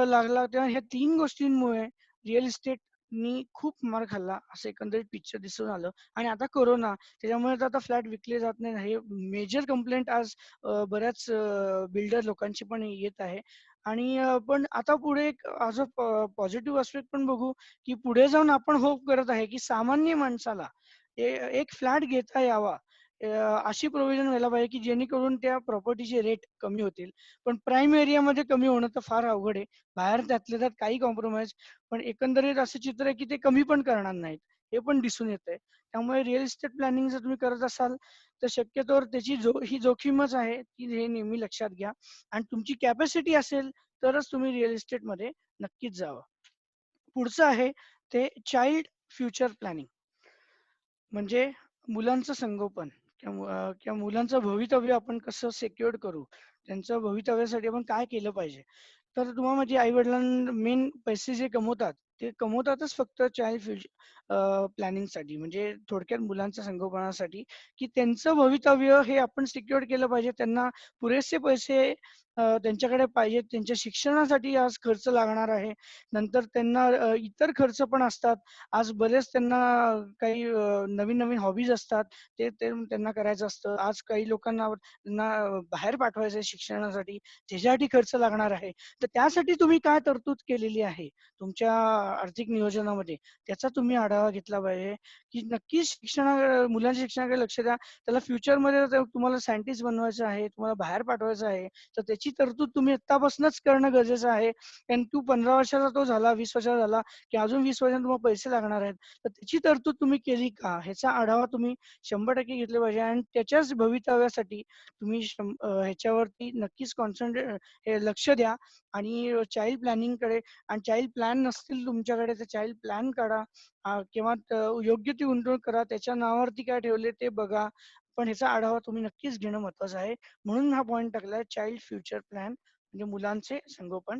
लागला तेव्हा ह्या 3 गोष्टींमुळे रिअल इस्टेटनी खूप मार खाल्ला असं एकंदरीत पिक्चर दिसून आलं. आणि आता कोरोना त्याच्यामुळे तर आता फ्लॅट विकले जात नाही. हे मेजर कंप्लेंट आज बऱ्याच बिल्डर लोकांची पण येत आहे. आणि पण आता पुढे एक ॲज अ पॉझिटिव्ह एस्पेक्ट पण बघू, की पुढे जाऊन आपण होप करत आहे, की सामान्य माणसाला एक फ्लॅट घेता यावा. अ, अशी प्रोव्हिजन व्हायला पाहिजे, की जेणेकरून त्या प्रॉपर्टीचे रेट कमी होतील. पण प्राईम एरियामध्ये कमी होणं तर फार अवघड आहे. बाहेर त्यातल्या त्यात काही कॉम्प्रोमाईज पण एकंदरीत असं चित्र आहे, की ते कमी पण करणार नाहीत. हे पण दिसून येतंय. त्यामुळे रिअल इस्टेट प्लॅनिंग जर तुम्ही करत असाल, तर शक्यतोवर त्याची ही जोखीमच आहे, की हे नेहमी लक्षात घ्या. आणि तुमची कॅपॅसिटी असेल, तरच तुम्ही रिअल इस्टेटमध्ये नक्कीच जावं. पुढचं आहे ते चाइल्ड फ्युचर प्लॅनिंग म्हणजे मुलांचं संगोपन किंवा मुलांचं भवितव्य आपण कसं सिक्युअर्ड करू, त्यांच्या भवितव्यासाठी आपण काय केलं पाहिजे. तर तुम्हाला माझे आई-वडिलांना मेन पैसे जे कमवतात, ते कमवतातच फक्त चाइल्ड प्लॅनिंगसाठी म्हणजे थोडक्यात मुलांच्या संगोपनासाठी, की त्यांचं भवितव्य हे आपण सिक्युअर्ड केलं पाहिजे. त्यांना पुरेसे पैसे त्यांच्याकडे पाहिजेत. त्यांच्या शिक्षणासाठी आज खर्च लागणार आहे. नंतर त्यांना इतर खर्च पण असतात. आज बरेच त्यांना काही नवीन-नवीन हॉबीज असतात. ते ते त्यांना करायचं असतं. आज काही लोकांना त्यांना बाहेर पाठवायचं आहे शिक्षणासाठी, त्याच्यासाठी खर्च लागणार आहे. तर त्यासाठी तुम्ही काय तरतूद केलेली आहे तुमच्या आर्थिक नियोजनामध्ये, त्याचा तुम्ही आढावा घेतला पाहिजे, की नक्कीच मुलांच्या शिक्षणाकडे लक्ष द्या. त्याला फ्युचरमध्ये जर तुम्हाला सायंटिस्ट बनवायचं आहे, तुम्हाला बाहेर पाठवायचं आहे, तर त्याची तरतूद तुम्ही आत्तापासूनच करणं गरजेचं आहे. कारण तू 15 वर्षाचा तो झाला, 20 वर्षाचा झाला, की अजून 20 वर्षांनी तुम्हाला पैसे लागणार आहेत. तर त्याची तरतूद तुम्ही केली का? ह्याचा आढावा तुम्ही 100% घेतला पाहिजे आणि त्याच्याच भवितव्यासाठी तुम्ही ह्याच्यावरती नक्कीच हे लक्ष द्या आणि चाइल्ड प्लॅनिंगकडे आणि चाइल्ड प्लॅन नसतील तुमच्याकडे तर चाइल्ड प्लॅन काढा किंवा योग्य ती गुंतवणूक करा. त्याच्या नावावरती काय ठेवले ते बघा. पण ह्याचा आढावा तुम्ही नक्कीच घेणं महत्त्वाचं आहे. म्हणून हा पॉइंट टाकलाय चाइल्ड फ्युचर प्लॅन म्हणजे मुलांचे संगोपन.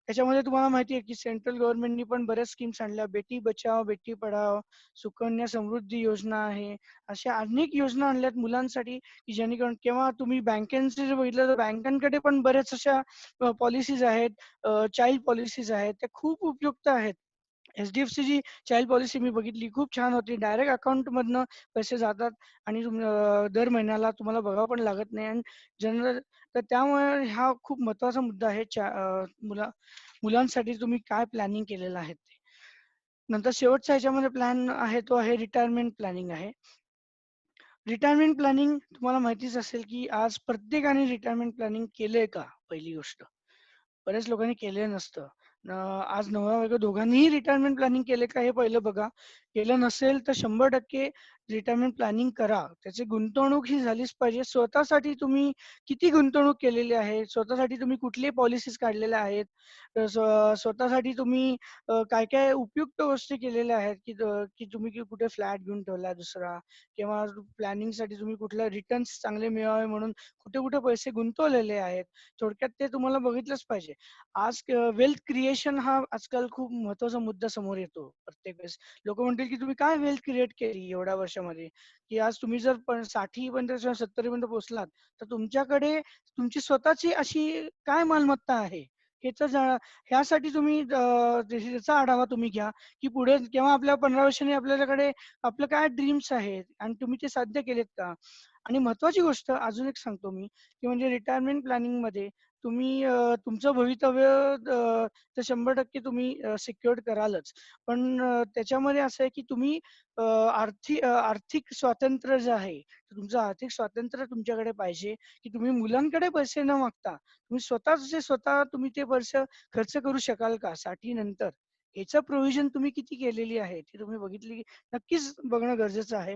त्याच्यामध्ये तुम्हाला माहिती आहे, की सेंट्रल गव्हर्नमेंटनी पण बऱ्याच स्कीम्स आणल्या. बेटी बचाओ, बेटी पढाओ, सुकन्या समृद्धी योजना आहे. अशा अनेक योजना आणल्यात मुलांसाठी, की जेणेकरून किंवा तुम्ही बँकांचे जर बघितलं तर बँकांकडे पण बऱ्याच अशा पॉलिसीज आहेत, चाइल्ड पॉलिसीज आहेत. त्या खूप उपयुक्त आहेत. एच-डी-एफ-सीची चाइल्ड पॉलिसी मी बघितली, खूप छान होती. डायरेक्ट अकाउंटमधनं पैसे जातात आणि दर महिन्याला तुम्हाला बघावं पण लागत नाही आणि जनरल तर त्यामुळे हा खूप महत्त्वाचा मुद्दा आहे. मुलांसाठी तुम्ही काय प्लॅनिंग केलेलं आहे ते. नंतर शेवटचा ह्याच्यामध्ये प्लॅन आहे तो आहे रिटायरमेंट प्लॅनिंग आहे. रिटायरमेंट प्लॅनिंग तुम्हाला माहितीच असेल, की आज प्रत्येकाने रिटायरमेंट प्लॅनिंग केलंय का? पहिली गोष्ट. बऱ्याच लोकांनी केलेलं नसतं. आज नवरा-बायको दोघांनीही रिटायरमेंट प्लॅनिंग केले का हे पहिलं बघा, केलं नसेल तर 100% रिटायरमेंट प्लॅनिंग करा. त्याची गुंतवणूक ही झालीच पाहिजे. स्वतःसाठी तुम्ही किती गुंतवणूक केलेली आहे? स्वतःसाठी तुम्ही कुठले पॉलिसीज काढलेल्या आहेत? स्वतःसाठी तुम्ही काय-काय उपयुक्त गोष्टी केलेल्या आहेत, की तुम्ही कुठे फ्लॅट घेऊन ठेवला दुसरा किंवा प्लॅनिंगसाठी तुम्ही कुठल्या रिटर्न्स चांगले मिळावे म्हणून कुठे-कुठे पैसे गुंतवलेले आहेत. थोडक्यात ते तुम्हाला बघितलंच पाहिजे. आज वेल्थ क्रिएशन हा आजकाल खूप महत्त्वाचा मुद्दा समोर येतो प्रत्येक वेळेस. लोकं म्हणतील, की तुम्ही काय वेल्थ क्रिएट केली एवढ्या वर्षामध्ये? की आज तुम्ही जर 60 पर्यंत किंवा 70 पर्यंत पोहोचलात, तर तुमच्याकडे तुमची स्वतःची अशी काय मालमत्ता आहे? ह्याचं ह्यासाठी तुम्ही त्याचा आढावा तुम्ही घ्या, की पुढे केव्हा आपल्या 15 वर्षांनी आपल्याकडे आपलं काय ड्रीम्स आहेत आणि तुम्ही ते साध्य केलेत का? आणि महत्त्वाची गोष्ट अजून एक सांगतो मी, की म्हणजे रिटायरमेंट प्लॅनिंगमध्ये तुम्ही तुमचं भवितव्य तर 100% तुम्ही सिक्युअर्ड करालच. पण त्याच्यामध्ये असं आहे, की तुम्ही आर्थिक स्वातंत्र्य जे आहे, तुमचं आर्थिक स्वातंत्र्य तुमच्याकडे पाहिजे, की तुम्ही मुलांकडे पैसे न मागता तुम्ही स्वतःचे स्वतः तुम्ही ते पैसे खर्च करू शकाल का 60 नंतर? याचं प्रोव्हिजन तुम्ही किती केलेली आहे, ती तुम्ही बघितली की नक्कीच बघणं गरजेचं आहे.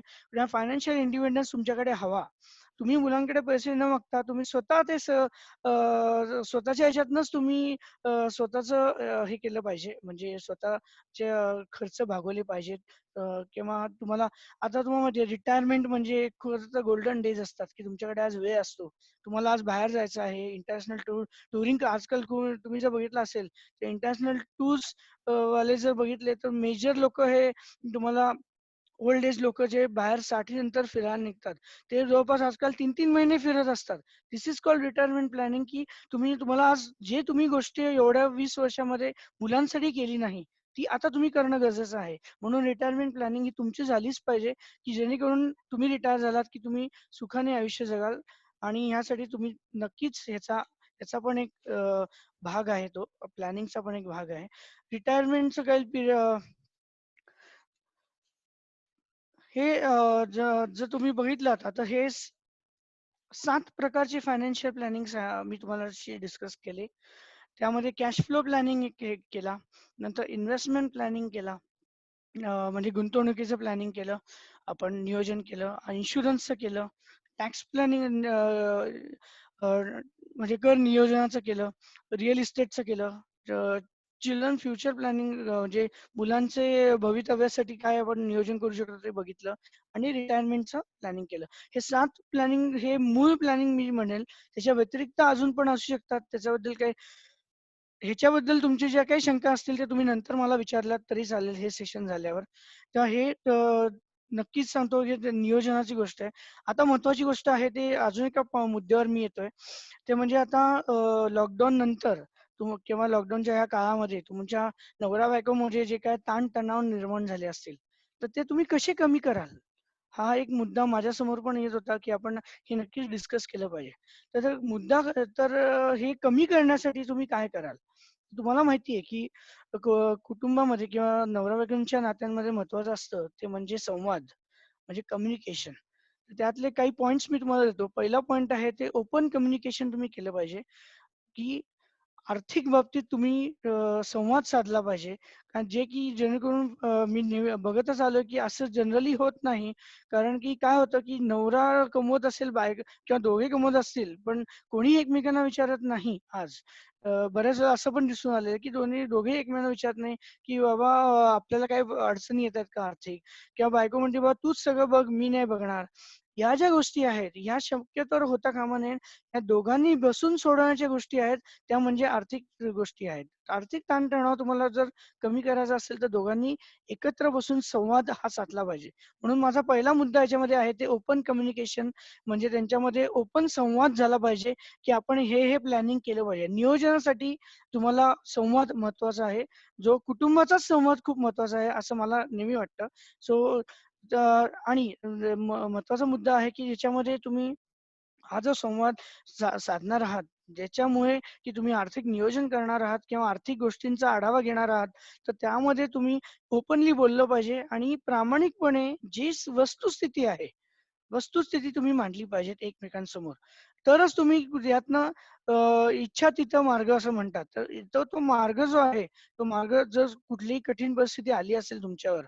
फायनान्शियल इंडिपेंडन्स तुमच्याकडे हवा. तुम्ही मुलांकडे पैसे न मागता तुम्ही स्वतः ते स्वतःच्या ह्याच्यातनंच तुम्ही स्वतःचं हे केलं पाहिजे म्हणजे स्वतःचे खर्च भागवले पाहिजेत. किंवा तुम्हाला आता तुम्हाला माहिती आहे रिटायरमेंट म्हणजे खरं तर गोल्डन डेज असतात, की तुमच्याकडे आज वेळ असतो. तुम्हाला आज बाहेर जायचं आहे. इंटरनॅशनल टूरिंग आजकाल तुम्ही जर बघितलं असेल, तर इंटरनॅशनल टूर्स वाले जर बघितले तर मेजर लोकं हे तुम्हाला ओल्ड एज लोकं जे बाहेर 60 नंतर फिरायला निघतात. ते जवळपास आजकाल 3-3 महिने फिरत असतात. This is called retirement planning, की तुम्हाला आज जे तुम्ही गोष्टी एवढ्या 20 वर्षामध्ये मुलांसाठी केली नाही, ती आता तुम्ही करणं गरजेचं आहे. म्हणून रिटायरमेंट प्लॅनिंग ही तुमची झालीच पाहिजे, की जेणेकरून तुम्ही रिटायर झालात, की तुम्ही सुखाने आयुष्य जगाल आणि ह्यासाठी तुम्ही नक्कीच ह्याचा पण एक भाग आहे तो प्लॅनिंगचा पण एक भाग आहे. रिटायरमेंटचं काही हे जर तुम्ही बघितलात आता हे 7 प्रकारचे फायनान्शियल प्लॅनिंग्स मी तुम्हाला डिस्कस केले. त्यामध्ये कॅश फ्लो प्लॅनिंग एक केला. नंतर इन्व्हेस्टमेंट प्लॅनिंग केला. म्हणजे गुंतवणुकीचं प्लॅनिंग केलं. आपण नियोजन केलं. इन्शुरन्सचं केलं. टॅक्स प्लॅनिंग म्हणजे कर नियोजनाचं केलं. रिअल इस्टेटचं केलं. चिल्ड्रन फ्युचर प्लॅनिंग म्हणजे मुलांचे भवितव्यासाठी काय आपण नियोजन करू शकतो ते बघितलं आणि रिटायरमेंटचं प्लॅनिंग केलं. हे 7 प्लॅनिंग हे मूळ प्लॅनिंग मी म्हणेल. त्याच्या व्यतिरिक्त अजून पण असू शकतात. त्याच्याबद्दल काही ह्याच्याबद्दल तुमच्या ज्या काही शंका असतील त्या तुम्ही नंतर मला विचारलात तरी चालेल हे सेशन झाल्यावर. तर हे नक्कीच सांगतो की ते नियोजनाची गोष्ट आहे. आता महत्त्वाची गोष्ट आहे ते अजून एका मुद्द्यावर मी येतोय. ते म्हणजे आता लॉकडाऊन नंतर किंवा लॉकडाऊनच्या ह्या काळामध्ये तुमच्या नवरा-बायकोमध्ये जे काही ताण निर्माण झाले असतील, तर ते तुम्ही कसे कमी कराल? हा एक मुद्दा माझ्यासमोर पण येत होता, की आपण हे नक्कीच डिस्कस केलं पाहिजे. हे कमी करण्यासाठी तुम्ही काय कराल? तुम्हाला माहिती आहे, की कुटुंबामध्ये किंवा नवरा-बायकोंच्या नात्यांमध्ये महत्त्वाचं असतं ते म्हणजे संवाद, म्हणजे कम्युनिकेशन. त्यातले काही पॉइंट्स मी तुम्हाला देतो. पहिला पॉइंट आहे ते ओपन कम्युनिकेशन तुम्ही केलं पाहिजे, की आर्थिक बाबतीत तुम्ही संवाद साधला पाहिजे. कारण जेणेकरून मी बघतच आलोय, की असं जनरली होत नाही. कारण की काय होतं, की नवरा कमवत असेल, किंवा दोघे कमवत असतील, पण कोणी एकमेकांना विचारत नाही आज. बऱ्याच वेळा असं पण दिसून आलेलं, की दोघे एकमेकांना विचारत नाही, की "बाबा आपल्याला काही अडचणी येतायत का आर्थिक?" किंवा बायको म्हणते, "बाबा तूच सगळं बघ, मी नाही बघणार." ह्या ज्या गोष्टी आहेत, ह्या शक्यतोवर होता कामा नये. या दोघांनी बसून सोडवण्याच्या गोष्टी आहेत. त्या म्हणजे आर्थिक गोष्टी आहेत. आर्थिक ताणतणाव तुम्हाला जर कमी करायचा असेल, तर दोघांनी एकत्र बसून संवाद हा साधला पाहिजे. म्हणून माझा पहिला मुद्दा याच्यामध्ये आहे ते ओपन कम्युनिकेशन म्हणजे त्यांच्यामध्ये ओपन संवाद झाला पाहिजे, की आपण हे प्लॅनिंग केलं पाहिजे. नियोजनासाठी तुम्हाला संवाद महत्त्वाचा आहे. जो कुटुंबाचाच संवाद खूप महत्त्वाचा आहे, असं मला नेहमी वाटतं. सो आणि महत्त्वाचा मुद्दा आहे, की ज्याच्यामध्ये तुम्ही हा जो संवाद साधणार आहात, ज्याच्यामुळे की तुम्ही आर्थिक नियोजन करणार आहात किंवा आर्थिक गोष्टींचा आढावा घेणार आहात, तर त्यामध्ये तुम्ही ओपनली बोललं पाहिजे आणि प्रामाणिकपणे जी वस्तुस्थिती आहे, वस्तुस्थिती तुम्ही मांडली पाहिजेत एकमेकांसमोर. तरच तुम्ही यातनं इच्छा तिथं मार्ग असं म्हणतात. तर तो तो मार्ग जो आहे, तो मार्ग जर कुठलीही कठीण परिस्थिती आली असेल तुमच्यावर,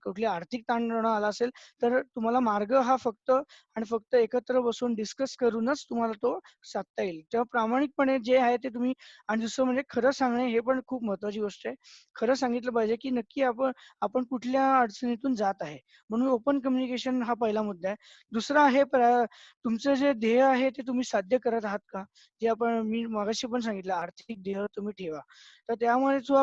कुठली आर्थिक ताणतणाव आला असेल, तर तुम्हाला मार्ग हा फक्त आणि फक्त एकत्र बसून डिस्कस करूनच तुम्हाला तो साधता येईल. तेव्हा प्रामाणिकपणे जे आहे ते तुम्ही, आणि दुसरं म्हणजे खरं सांगणे, हे पण खूप महत्त्वाची गोष्ट आहे. खरं सांगितलं पाहिजे, की नक्की आपण आपण कुठल्या अडचणीतून जात आहे. म्हणून ओपन कम्युनिकेशन हा पहिला मुद्दा आहे. दुसरा आहे तुमचं जे ध्येय आहे ते तुम्ही साध्य करत आहात का? जे मी मगाशी पण सांगितलं, आर्थिक ध्येय तुम्ही ठेवा. तर त्यामुळे जो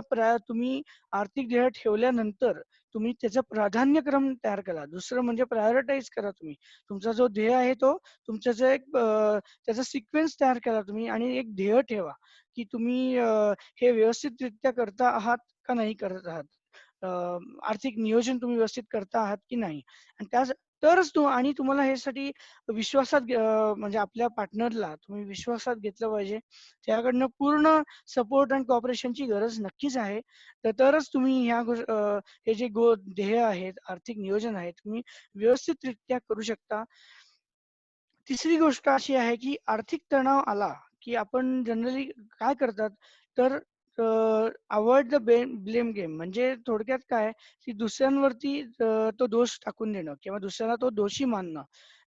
तुम्ही आर्थिक ध्येय ठेवल्यानंतर तुम्ही त्याचा प्राधान्यक्रम तयार करा. दुसरं म्हणजे प्रायोरिटाईज करा तुम्ही. तुमचा जो ध्येय आहे तो तुमचा जो त्याचा सिक्वेन्स तयार करा तुम्ही, आणि एक ध्येय ठेवा, की तुम्ही हे व्यवस्थितरित्या करता आहात का नाही करत आहात. अ, आर्थिक नियोजन तुम्ही व्यवस्थित करता आहात की नाही. आणि तरच आणि तुम्हाला ह्यासाठी म्हणजे आपल्या पार्टनरला तुम्ही विश्वासात घेतलं पाहिजे. त्याकडनं पूर्ण सपोर्ट आणि कॉपरेशनची गरज नक्कीच आहे. तरच तुम्ही हे जे ध्येय आहेत, आर्थिक नियोजन आहे, तुम्ही व्यवस्थितरित्या करू शकता. तिसरी गोष्ट अशी आहे, की आर्थिक तणाव आला, की आपण जनरली काय करतात, तर अव्हॉइड द ब्लेम गेम. म्हणजे थोडक्यात काय, की दुसऱ्यांवरती तो दोष टाकून देणं किंवा दुसऱ्याला तो दोषी मानणं.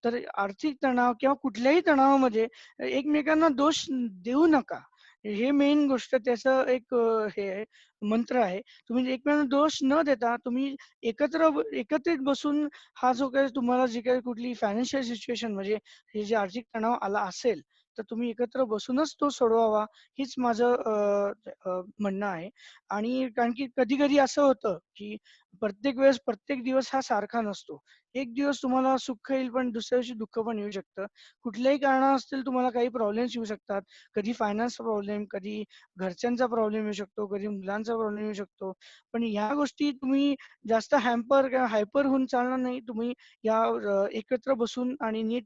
तर आर्थिक तणाव किंवा कुठल्याही तणावामध्ये एकमेकांना दोष देऊ नका. हे मेन गोष्ट, त्याचं एक हे आहे, मंत्र आहे. तुम्ही एकमेकांना दोष न देता तुम्ही एकत्रित बसून हा जो काही तुम्हाला जी काही कुठली फायनान्शियल सिच्युएशन, म्हणजे हे जे आर्थिक तणाव आला असेल, तर तुम्ही एकत्र बसूनच तो सोडवावा, हीच माझं म्हणणं आहे. आणि कारण की कधी-कधी असं होतं, की प्रत्येक वेळेस प्रत्येक दिवस हा सारखा नसतो. एक दिवस तुम्हाला सुख येईल, पण दुसऱ्या दिवशी दुःख पण येऊ शकतं. कुठल्याही कारणास्तव तुम्हाला काही प्रॉब्लेम्स येऊ शकतात. कधी फायनान्सचा प्रॉब्लेम, कधी घरच्यांचा प्रॉब्लेम येऊ शकतो, कधी मुलांचा प्रॉब्लेम येऊ शकतो. पण ह्या गोष्टी तुम्ही जास्त किंवा हायपर होऊन चालणार नाही. तुम्ही एकत्र बसून आणि नीट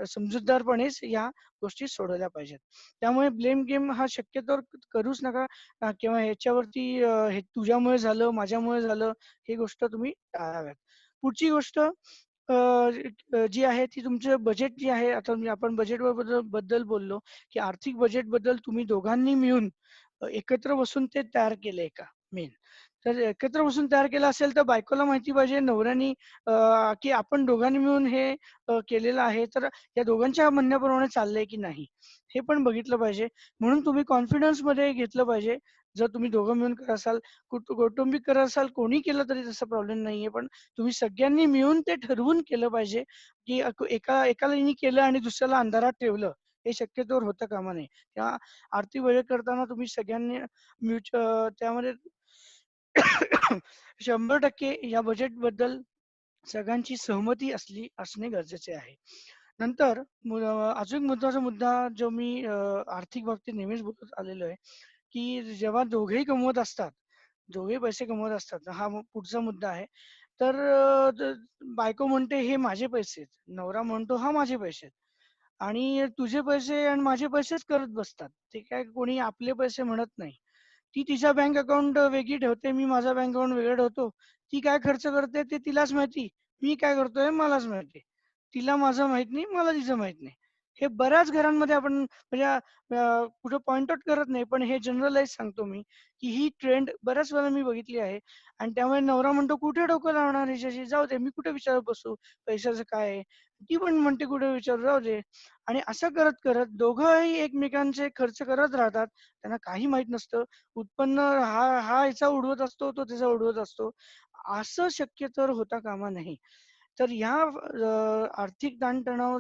समजूतदारपणेच या गोष्टी सोडवल्या पाहिजेत. त्यामुळे ब्लेम गेम हा शक्यतोवर करूच नका. किंवा ह्याच्यावरती हे तुझ्यामुळे झालं, माझ्यामुळे झालं, ही गोष्ट तुम्ही टाळाव्यात. पुढची गोष्ट जी आहे ती तुमचं बजेट जे आहे. आता आपण बद्दल बोललो, की आर्थिक बजेटबद्दल तुम्ही दोघांनी मिळून एकत्र बसून ते तयार केलंय का मेन. तर एकत्र बसून तयार केलं असेल तर बायकोला माहिती पाहिजे, नवऱ्यानी की आपण दोघांनी मिळून हे केलेलं आहे, तर या दोघांच्या म्हणण्याप्रमाणे चाललंय की नाही, हे पण बघितलं पाहिजे. म्हणून तुम्ही कॉन्फिडन्समध्ये घेतलं पाहिजे. जर तुम्ही दोघं मिळून करत असाल, कौटुंबिक करत असाल, कोणी केलं तरी तसा प्रॉब्लेम नाहीये. पण तुम्ही सगळ्यांनी मिळून ते ठरवून केलं पाहिजे, की एकाला केलं आणि दुसऱ्याला अंधारात ठेवलं, हे शक्यतोवर होता कामा नये. त्या आर्थिक बजेट करताना तुम्ही सगळ्यांनी त्यामध्ये 100% या बजेटबद्दल सगळ्यांची सहमती असणे गरजेचे आहे. नंतर अजून महत्त्वाचा मुद्दा जो मी आर्थिक बाबतीत नेहमीच बोलत आलेलो आहे, की जेव्हा दोघेही कमवत असतात, दोघेही पैसे कमवत असतात, हा पुढचा मुद्दा आहे. तर बायको म्हणते हे माझे पैसे आहेत. नवरा म्हणतो हा माझे पैसे आहेत. आणि तुझे पैसे आणि माझे पैसेच करत बसतात. ते काय कोणी आपले पैसे म्हणत नाही. ती तिचा बँक अकाउंट वेगळी ठेवते, मी माझा बँक अकाउंट वेगळा ठेवतो. ती काय खर्च करते ते तिलाच माहिती. मी काय करतोय मलाच माहिती. तिला माझं माहित नाही, मला तिचं माहित नाही. हे बऱ्याच घरांमध्ये आपण म्हणजे कुठं पॉइंट आउट करत नाही, पण हे जनरलाइज सांगतो मी, की ही ट्रेंड बऱ्याच वेळा मी बघितली आहे. आणि त्यामुळे नवरा म्हणतो, "कुठे डोकं लावणार हिच्याशी? जाऊ दे, मी कुठे विचारत बसू? पैशाचं काय आहे?" ती पण म्हणते, "कुठे विचारू? जाऊ दे." आणि असं करत-करत दोघंही एकमेकांचे खर्च करत राहतात. त्यांना काही माहीत नसतं. उत्पन्न हा हा ह्याचा उडवत असतो, तो त्याचा उडवत असतो. असं शक्यतोवर होता कामा नये. तर आर्थिक ताणतणाव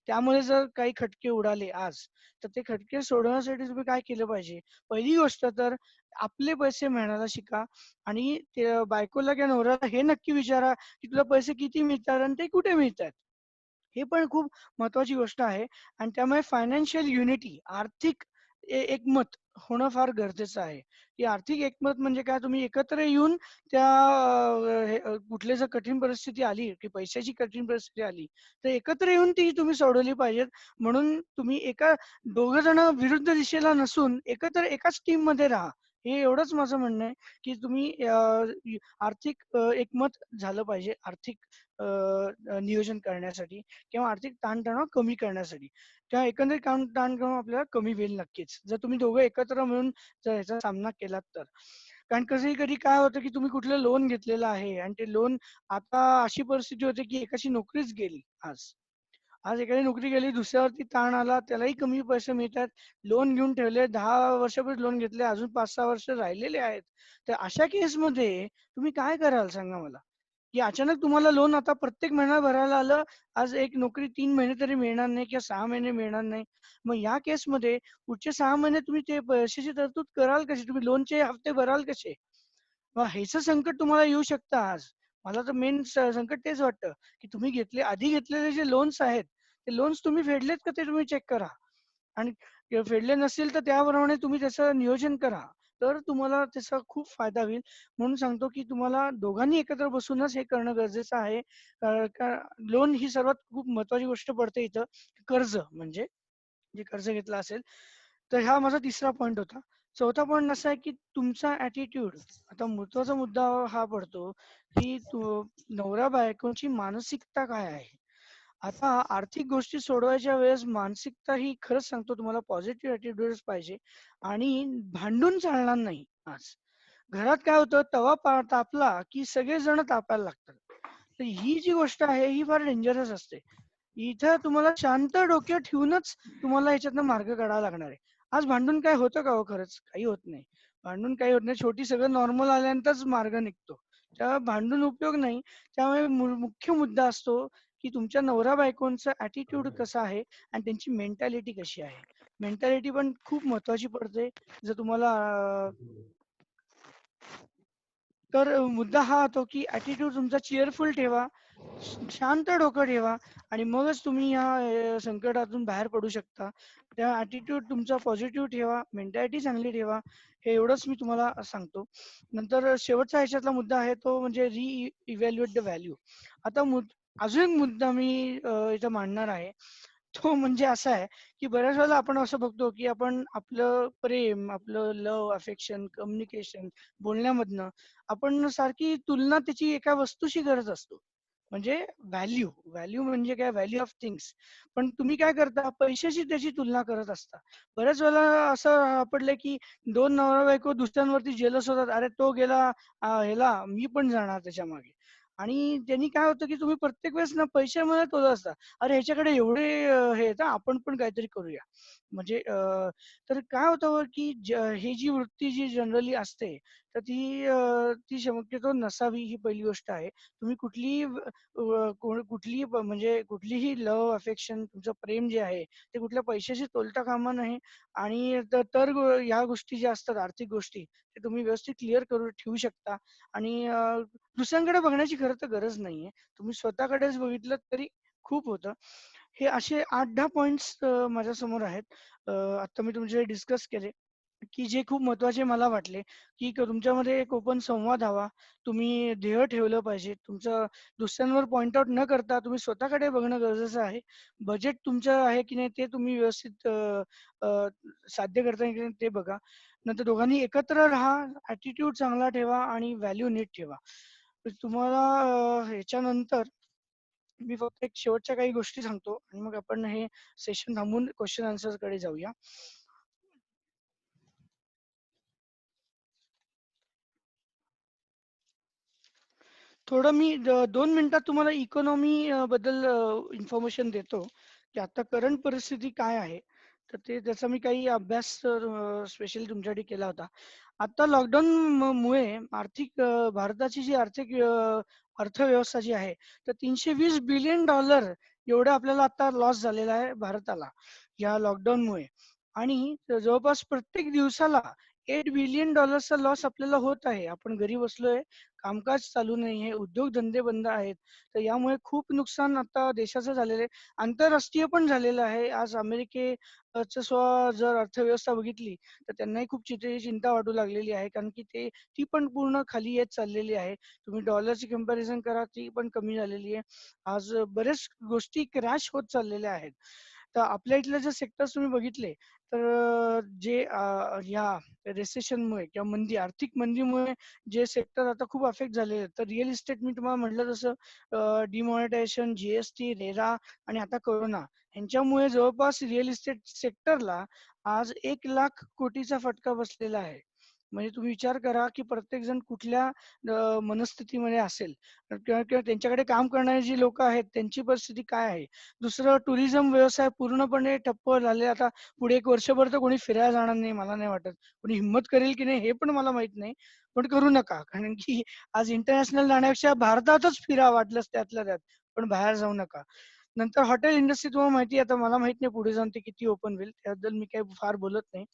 त्यामुळे जर काही खटके उडाले आज, तर ते खटके सोडवण्यासाठी तुम्ही काय केलं पाहिजे? पहिली गोष्ट तर आपले पैसे मिळवायला शिका. आणि ते बायकोला किंवा नवऱ्याला हे नक्की विचारा, की तुला पैसे किती मिळतात आणि ते कुठे मिळतात? हे पण खूप महत्वाची गोष्ट आहे. आणि त्यामुळे फायनान्शियल युनिटी, आर्थिक एकमत होणं फार गरजेचं आहे. की आर्थिक एकमत म्हणजे काय, तुम्ही एकत्र येऊन कुठली जर कठीण परिस्थिती आली, की पैशाची कठीण परिस्थिती आली, तर एकत्र येऊन ती तुम्ही सोडवली पाहिजेत. म्हणून तुम्ही दोघं जण विरुद्ध दिशेला नसून एकत्र एकाच टीममध्ये राहा. हे एवढंच माझं म्हणणं आहे, की तुम्ही आर्थिक एकमत झालं पाहिजे, आर्थिक नियोजन करण्यासाठी किंवा आर्थिक ताणतणाव कमी करण्यासाठी. त्या एकंदरीत ताणतणाव आपल्याला कमी होईल नक्कीच. जर तुम्ही दोघं एकत्र मिळून जर ह्याचा सामना केलात तर. कारण कधी कधी काय होतं की तुम्ही कुठलं लोन घेतलेलं आहे आणि ते लोन, आता अशी परिस्थिती होते की एकाची नोकरीच गेली आज. आज एखादी नोकरी गेली, दुसऱ्यावरती ताण आला, त्यालाही कमी पैसे मिळतात. लोन घेऊन ठेवले, 10 वर्षापूर्वी लोन घेतले, अजून 5-6 वर्ष राहिलेले आहेत. तर अशा केसमध्ये तुम्ही काय कराल सांगा मला? की अचानक तुम्हाला लोन आता प्रत्येक महिना भरायला आलं, आज एक नोकरी 3 महिने तरी मिळणार नाही किंवा 6 महिने मिळणार नाही. मग या केसमध्ये पुढचे 6 महिने तुम्ही ते पैशाची तरतूद कराल कशी? तुम्ही लोनचे हप्ते भराल कसे? मग ह्याचं संकट तुम्हाला येऊ शकतं आज. मला तर मेन संकट तेच वाटतं, की तुम्ही आधी घेतलेले जे लोन्स आहेत, ते लोन्स तुम्ही फेडलेत का ते तुम्ही चेक करा. आणि फेडले नसतील तर त्याप्रमाणे तुम्ही त्याचं नियोजन करा. तर तुम्हाला त्याचा खूप फायदा होईल. म्हणून सांगतो, की तुम्हाला दोघांनी एकत्र बसूनच हे करणं गरजेचं आहे. का लोन ही सर्वात खूप महत्त्वाची गोष्ट पडते इथं. कर्ज म्हणजे जे कर्ज घेतलं असेल, तर हा माझा तिसरा पॉइंट होता. चौथा पॉइंट असा आहे, की तुमचा ॲटिट्यूड. आता महत्त्वाचा मुद्दा हा पडतो, की नवरा-बायकोची मानसिकता काय आहे? आता आर्थिक गोष्टी सोडवायच्या वेळेस मानसिकता ही खरंच सांगतो तुम्हाला पॉझिटिव्ह ॲटिट्यूडच पाहिजे आणि भांडून चालणार नाही आज. घरात काय होतं, तवा तापला, की सगळेजण तापायला लागतात. तर ही जी गोष्ट आहे, ही फार डेंजरस असते. इथं तुम्हाला शांत डोक्यात ठेवूनच तुम्हाला ह्याच्यातनं मार्ग काढावा लागणार आहे. आज भांडून काय होतं का हो खरंच? काही होत नाही. भांडून काही होत नाही. शेवटी सगळं नॉर्मल आल्यानंतरच मार्ग निघतो. तेव्हा भांडून उपयोग नाही. त्यामुळे मुख्य मुद्दा असतो, की तुमच्या नवरा-बायकोंचा ॲटिट्यूड कसा आहे आणि त्यांची मेंटॅलिटी कशी आहे. मेंटॅलिटी पण खूप महत्त्वाची पडते. जर तुम्हाला मुद्दा हा होतो, की ॲटिट्यूड तुमचा चीअरफुल ठेवा. शांत डोकं ठेवा आणि मगच तुम्ही या संकटातून बाहेर पडू शकता. त्या ॲटिट्यूड तुमचा पॉझिटिव्ह ठेवा, मेंटॅलिटी चांगली ठेवा. हे एवढंच मी तुम्हाला सांगतो. नंतर शेवटचा ह्याच्यातला मुद्दा आहे तो म्हणजे इव्हॅल्युएट द व्हॅल्यू. आता अजून एक मुद्दा मी इथं मांडणार आहे. तो म्हणजे असा आहे, की बऱ्याच वेळेला आपण असं बघतो, की आपण आपलं प्रेम, आपलं लव्ह, अफेक्शन, कम्युनिकेशन बोलण्यामधनं आपण सारखी तुलना त्याची एका वस्तूशी करत असतो. म्हणजे व्हॅल्यू, व्हॅल्यू म्हणजे काय व्हॅल्यू ऑफ थिंग्स. पण तुम्ही काय करता पैशाशी त्याची तुलना करत असता. बऱ्याच वेळेला असं पडलंय की 2 नवरा-बायको दुसऱ्यांवरती जेलस होतात. अरे तो गेला ह्याला मी पण जाणार त्याच्या मागे. आणि त्यांनी काय होतं की तुम्ही प्रत्येक वेळेस ना पैशामध्ये तोलत असता. अरे ह्याच्याकडे एवढे हे आहेत आपण पण काहीतरी करूया. म्हणजे तर काय होतं की ही जी वृत्ती जी जनरली असते, तर ती शक्यतो नसावी ही पहिली गोष्ट आहे. तुम्ही म्हणजे कुठलीही लव्ह, अफेक्शन तुमचं प्रेम जे आहे, ते कुठल्या पैशाशी तोलता कामा नये आणि ह्या गोष्टी ज्या असतात आर्थिक गोष्टी, ते तुम्ही व्यवस्थित क्लिअर करून ठेवू शकता आणि दुसऱ्यांकडे बघण्याची खरं तर गरज नाहीये. तुम्ही स्वतःकडेच बघितलं तरी खूप होतं. हे असे 8-10 पॉइंट्स माझ्यासमोर आहेत. आता मी तुमचे डिस्कस केले. की जे खूप महत्त्वाचे मला वाटले, की तुमच्यामध्ये एक ओपन संवाद हवा. तुम्ही ध्येय ठेवलं पाहिजे. तुमचं दुसऱ्यांवर पॉइंट आउट न करता तुम्ही स्वतःकडे बघणं गरजेचं आहे. बजेट तुमचं आहे की नाही ते तुम्ही व्यवस्थित अ, साध्य करताय की नाही ते बघा. नंतर दोघांनी एकत्र राहा, ॲटिट्यूड चांगला ठेवा आणि व्हॅल्यू नीट ठेवा. तर तुम्हाला ह्याच्यानंतर मी फक्त एक शेवटच्या काही गोष्टी सांगतो आणि मग आपण हे सेशन थांबवून क्वेशन आन्सरकडे जाऊया. थोडं मी 2 मिनिटात तुम्हाला इकॉनॉमी बद्दल इन्फॉर्मेशन देतो, की आता करंट परिस्थिती काय आहे. तर त्याचा मी काही अभ्यास स्पेशली तुमच्यासाठी केला होता. आता लॉकडाऊन मुळे भारताची जी आर्थिक अर्थव्यवस्था जी आहे, तर $320 बिलियन एवढं आपल्याला आता लॉस झालेला आहे भारताला, या लॉकडाऊनमुळे. आणि जवळपास प्रत्येक दिवसाला $8 बिलियन चा लॉस आपल्याला होत आहे. आपण घरी बसलोय, कामकाज चालू नाहीये, उद्योगधंदे बंद आहेत. तर यामुळे खूप नुकसान आता देशाचं झालेलं आहे. आंतरराष्ट्रीय पण झालेलं आहे. आज जर अर्थव्यवस्था बघितली, तर त्यांनाही खूप चिंता वाटू लागलेली आहे. कारण की ती पण पूर्ण खाली येत चाललेली आहे. तुम्ही डॉलरची कंपॅरिझन करा, ती पण कमी झालेली आहे. आज बऱ्याच गोष्टी क्रॅश होत चाललेल्या आहेत. तर आपल्या इथले जे सेक्टर्स तुम्ही बघितले, तर ह्या रिसेशनमुळे किंवा आर्थिक मंदीमुळे जे सेक्टर आता खूप अफेक्ट झालेले आहेत. तर रिअल इस्टेट मी तुम्हाला म्हटलं तसं डिमॉनिटायझेशन, जी रेरा आणि आता कोरोना ह्यांच्यामुळे जवळपास रिअल इस्टेट सेक्टरला आज 1,00,000 कोटीचा फटका बसलेला आहे. म्हणजे तुम्ही विचार करा की प्रत्येक जण कुठल्या मनस्थितीमध्ये असेल, किंवा किंवा त्यांच्याकडे काम करणारे जी लोक आहेत त्यांची परिस्थिती काय आहे. दुसरं, टुरिझम व्यवसाय पूर्णपणे ठप्प झाले. आता पुढे एक वर्षभर तर कोणी फिरायला जाणार नाही, मला नाही वाटत. कोणी हिंमत करेल की नाही हे पण मला माहित नाही. पण करू नका, कारण की आज इंटरनॅशनल जाण्यापेक्षा भारतातच फिरा वाटलंच त्यातल्या त्यात, पण बाहेर जाऊ नका. नंतर हॉटेल इंडस्ट्री तुम्हाला माहिती आहे, आता मला माहित नाही पुढे जाऊन ते किती ओपन होईल, त्याबद्दल मी काही फार बोलत नाही.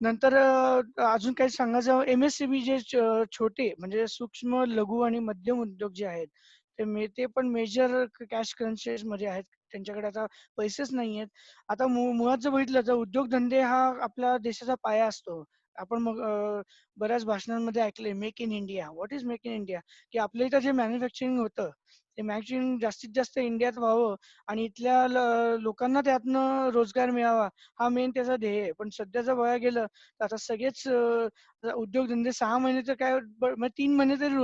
नंतर अजून काही सांगायचं, एमएसएमई जे छोटे म्हणजे सूक्ष्म लघु आणि मध्यम उद्योग जे आहेत, ते पण मेजर कॅश क्रंचेस मध्ये आहेत. त्यांच्याकडे आता पैसेच नाही आहेत. आता मुळात जर बघितलं तर उद्योगधंदे हा आपल्या देशाचा पाया असतो. आपण मग बऱ्याच भाषणांमध्ये ऐकले make in India. What is make in India? की आपल्या इथं जे मॅन्युफॅक्चरिंग होतं ते मॅन्युफॅक्चरिंग जास्तीत जास्त इंडियात व्हावं आणि इथल्या लोकांना त्यातनं रोजगार मिळावा, हा मेन त्याचा ध्येय आहे. पण सध्या जर बघायला गेलं तर आता सगळेच उद्योगधंदे 6 महिने तर काय, म्हणजे 3 महिने तरी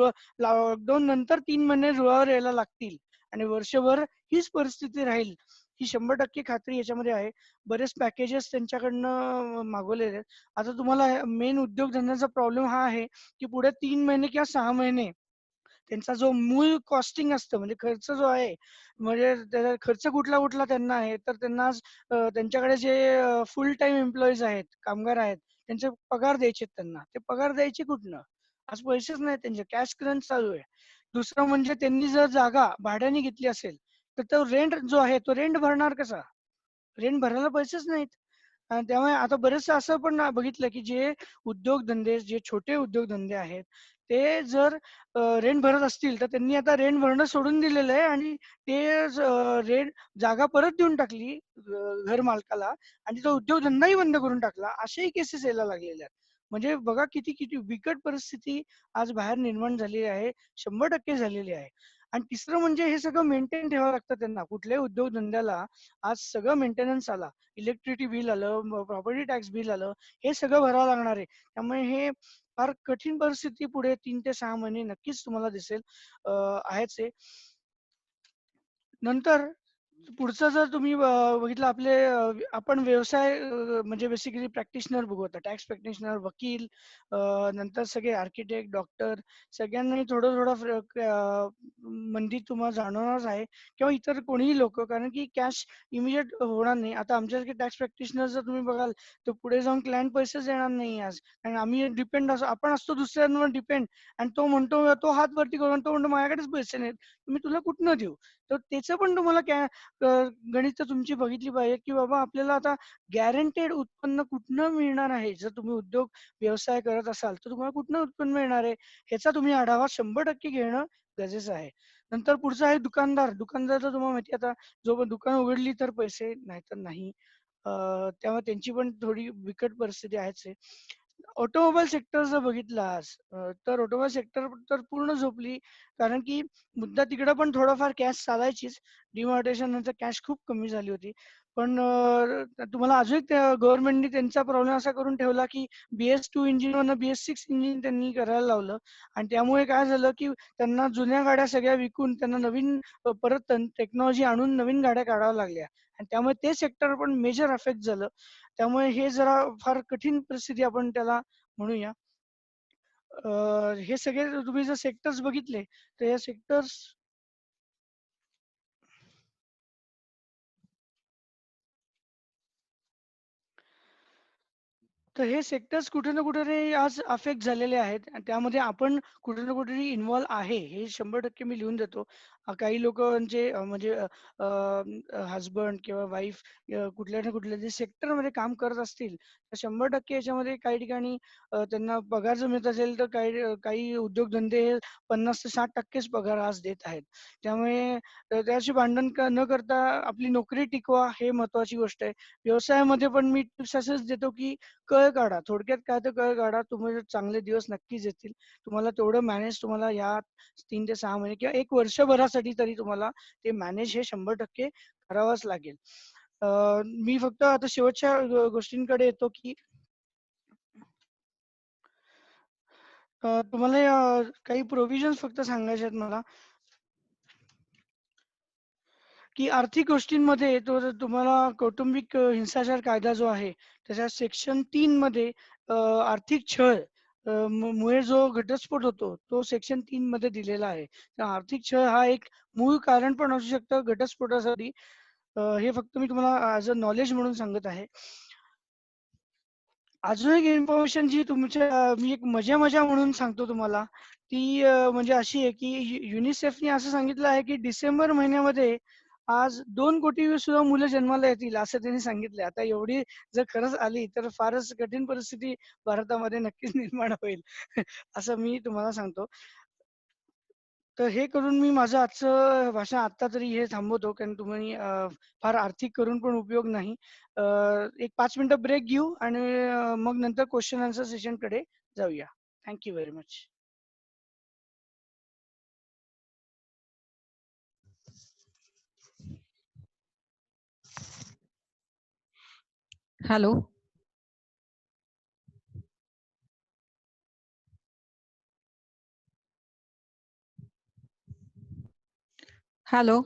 लॉकडाऊन नंतर 3 महिने रुळावर यायला लागतील आणि वर्षभर हीच परिस्थिती राहील, ही 100% खात्री याच्यामध्ये आहे. बरेच पॅकेजेस त्यांच्याकडनं मागवलेले आहेत. आता तुम्हाला मेन उद्योगधंद्याचा प्रॉब्लेम हा आहे की पुढे 3 महिने किंवा 6 महिने त्यांचा जो मूळ कॉस्टिंग असतं, म्हणजे खर्च जो आहे, म्हणजे त्याचा खर्च कुठला कुठला त्यांना आहे, तर त्यांना आज, त्यांच्याकडे जे फुल टाइम एम्प्लॉईज आहेत, कामगार आहेत, त्यांचे पगार द्यायचे त्यांना, ते पगार द्यायचे कुठनं? आज पैसेच नाही, त्यांचे कॅश क्रंच चालू आहे. दुसरं म्हणजे त्यांनी जर जागा भाड्याने घेतली असेल तर तो रेंट जो आहे तो रेंट भरणार कसा? रेंट भरायला पैसेच नाहीत. आणि त्यामुळे आता बरेचसं असं पण बघितलं की जे उद्योगधंदे, जे छोटे उद्योगधंदे आहेत, ते जर रेंट भरत असतील तर त्यांनी आता रेंट भरणं सोडून दिलेलं आहे आणि ते रेंट, जागा परत देऊन टाकली घर मालकाला आणि तो उद्योगधंदाही बंद करून टाकला. अशाही केसेस यायला लागलेल्या आहेत. म्हणजे बघा किती किती बिकट परिस्थिती आज बाहेर निर्माण झालेली आहे, 100% झालेली आहे. आणि तिसरं म्हणजे हे सगळं मेंटेन ठेवावं लागतं त्यांना. कुठल्याही उद्योगधंद्याला आज सगळं मेंटेनन्स आला, इलेक्ट्रिसिटी बिल आलं, प्रॉपर्टी टॅक्स बिल आलं, हे सगळं भरावं लागणार आहे. त्यामुळे हे फार कठीण परिस्थिती पुढे 3 ते 6 महिने नक्कीच तुम्हाला दिसेल, आहेच आहे. नंतर पुढचं जर तुम्ही बघितलं, आपले आपण व्यवसाय, म्हणजे बेसिकली प्रॅक्टिशनर बघू, आता टॅक्स प्रॅक्टिशनर, वकील, नंतर सगळे आर्किटेक्ट, डॉक्टर, सगळ्यांनाही थोडं थोडं मंदी तुम्हाला जाणवणारच आहे, किंवा इतर कोणीही लोक, कारण की कॅश इमिजिएट होणार नाही. आता आमच्यासारखे टॅक्स प्रॅक्टिशनर जर तुम्ही बघाल तर पुढे जाऊन क्लायंट पैसेच देणार नाही आज, कारण आम्ही डिपेंड असतो, आपण असतो दुसऱ्यांवर डिपेंड. आणि तो म्हणतो, तो हात वरती करून तो म्हणतो माझ्याकडेच पैसे नाहीत, मी तुला कुठनं देऊ? तर त्याचं पण तुम्हाला गणित तुमची बघितली पाहिजे, की बाबा आपल्याला आता गॅरंटेड उत्पन्न कुठनं मिळणार आहे. जर तुम्ही उद्योग व्यवसाय करत असाल तर तुम्हाला कुठनं उत्पन्न मिळणार आहे, ह्याचा तुम्ही आढावा 100% घेणं गरजेचं आहे. नंतर पुढचं आहे दुकानदार. दुकानदार तर तुम्हाला माहिती आहे, आता जो पण दुकान उघडली तर पैसे, नाही तर नाही. त्यामुळे त्यांची पण थोडी बिकट परिस्थिती आहेच आहे. ऑटोमोबाईल सेक्टर जर बघितलं आज, तर ऑटोमोबाईल सेक्टर तर पूर्ण झोपली, कारण की मुद्दा तिकडं पण थोडंफार कॅश चालायचीच. डिमॉनिटायझेशन नंतर कॅश खूप कमी झाली होती. पण तुम्हाला अजून एक गव्हर्नमेंटने त्यांचा प्रॉब्लेम असा करून ठेवला की BS2 इंजिनवरनं BS6 इंजिन त्यांनी करायला लावलं. आणि त्यामुळे काय झालं की त्यांना जुन्या गाड्या सगळ्या विकून त्यांना नवीन, परत टेक्नॉलॉजी आणून नवीन गाड्या काढाव्या लागल्या आणि त्यामुळे ते सेक्टर पण मेजर अफेक्ट झालं. त्यामुळे हे जरा फार कठीण परिस्थिती आपण त्याला म्हणूया. हे सगळे तुम्ही जर सेक्टर्स बघितले तर या सेक्टर्स, तर हे सेक्टर्स कुठे ना कुठेतरी आज अफेक्ट झालेले आहेत आणि त्यामध्ये आपण कुठे ना कुठेतरी इन्व्हॉल्व आहे, हे 100% मी लिहून देतो. काही लोकांचे म्हणजे हजबंड किंवा वाईफ कुठल्या ना कुठल्या जे सेक्टरमध्ये काम करत असतील तर 100% याच्यामध्ये काही ठिकाणी त्यांना पगार जर मिळत असेल तर काही उद्योगधंदे हे 50 ते 60%च पगार आज देत आहेत. त्यामुळे त्याशी भांडण न करता आपली नोकरी टिकवा, हे महत्वाची गोष्ट आहे. व्यवसायामध्ये पण मी टिप्स असेच देतो की कळ काढा. थोडक्यात काय तर कळ काढा. तुम्हाला चांगले दिवस नक्कीच येतील. तुम्हाला तेवढं मॅनेज, तुम्हाला या 3 ते 6 महिने किंवा 1 वर्षभरासाठी तरी तुम्हाला ते मॅनेज हे 100% करावंच लागेल. मी फक्त आता शेवटच्या गोष्टींकडे येतो की तुम्हाला काही प्रोव्हिजन्स फक्त सांगायचे आहेत मला, की आर्थिक गोष्टींमध्ये तो जर तुम्हाला कौटुंबिक हिंसाचार कायदा जो आहे त्याच्या सेक्शन 3 मध्ये आर्थिक छळ मुळे जो घटस्फोट होतो तो सेक्शन 3 मध्ये दिलेला आहे. तर आर्थिक छळ हा एक मूळ कारण पण असू शकतं घटस्फोटासाठी. हे फक्त मी तुम्हाला ॲज अ नॉलेज म्हणून सांगत आहे. अजून एक इन्फॉर्मेशन जी मी एक मजा म्हणून सांगतो तुम्हाला. ती म्हणजे अशी आहे की युनिसेफने असं सांगितलं आहे की डिसेंबर महिन्यामध्ये आज 2 कोटी सुद्धा मुलं जन्माला येतील असं त्यांनी सांगितलंय. आता एवढी जर खरंच आली तर फारच कठीण परिस्थिती भारतामध्ये नक्कीच निर्माण होईल असं मी तुम्हाला सांगतो. तर हे करून मी माझं आजचं भाषण आत्ता तरी हे थांबवतो, कारण तुम्ही फार आर्थिक करून पण उपयोग नाही. अ, एक 5 मिनिटं ब्रेक घेऊ आणि मग नंतर क्वेशन आन्सर सेशनकडे जाऊया. Thank you very much. Hello. Hello.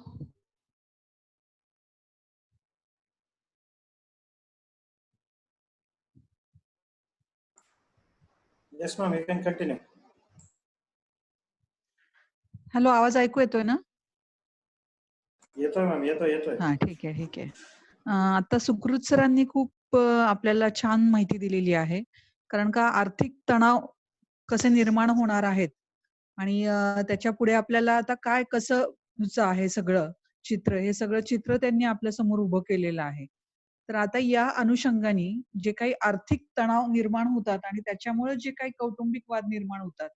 Yes, ma'am, you can continue. Hello, आवाज ऐकू येतोय ना? येतोय मॅम, येतोय. हा, ठीक आहे, ठीक आहे. आता सुकृत सरांनी खूप आपल्याला छान माहिती दिलेली आहे. कारण का आर्थिक तणाव कसे निर्माण होणार आहेत आणि त्याच्या पुढे आपल्याला आता काय कसं आहे सगळं चित्र, हे सगळं चित्र त्यांनी आपल्या समोर उभं केलेलं आहे. तर आता या अनुषंगाने जे काही आर्थिक तणाव निर्माण होतात आणि त्याच्यामुळे जे काही कौटुंबिक वाद निर्माण होतात,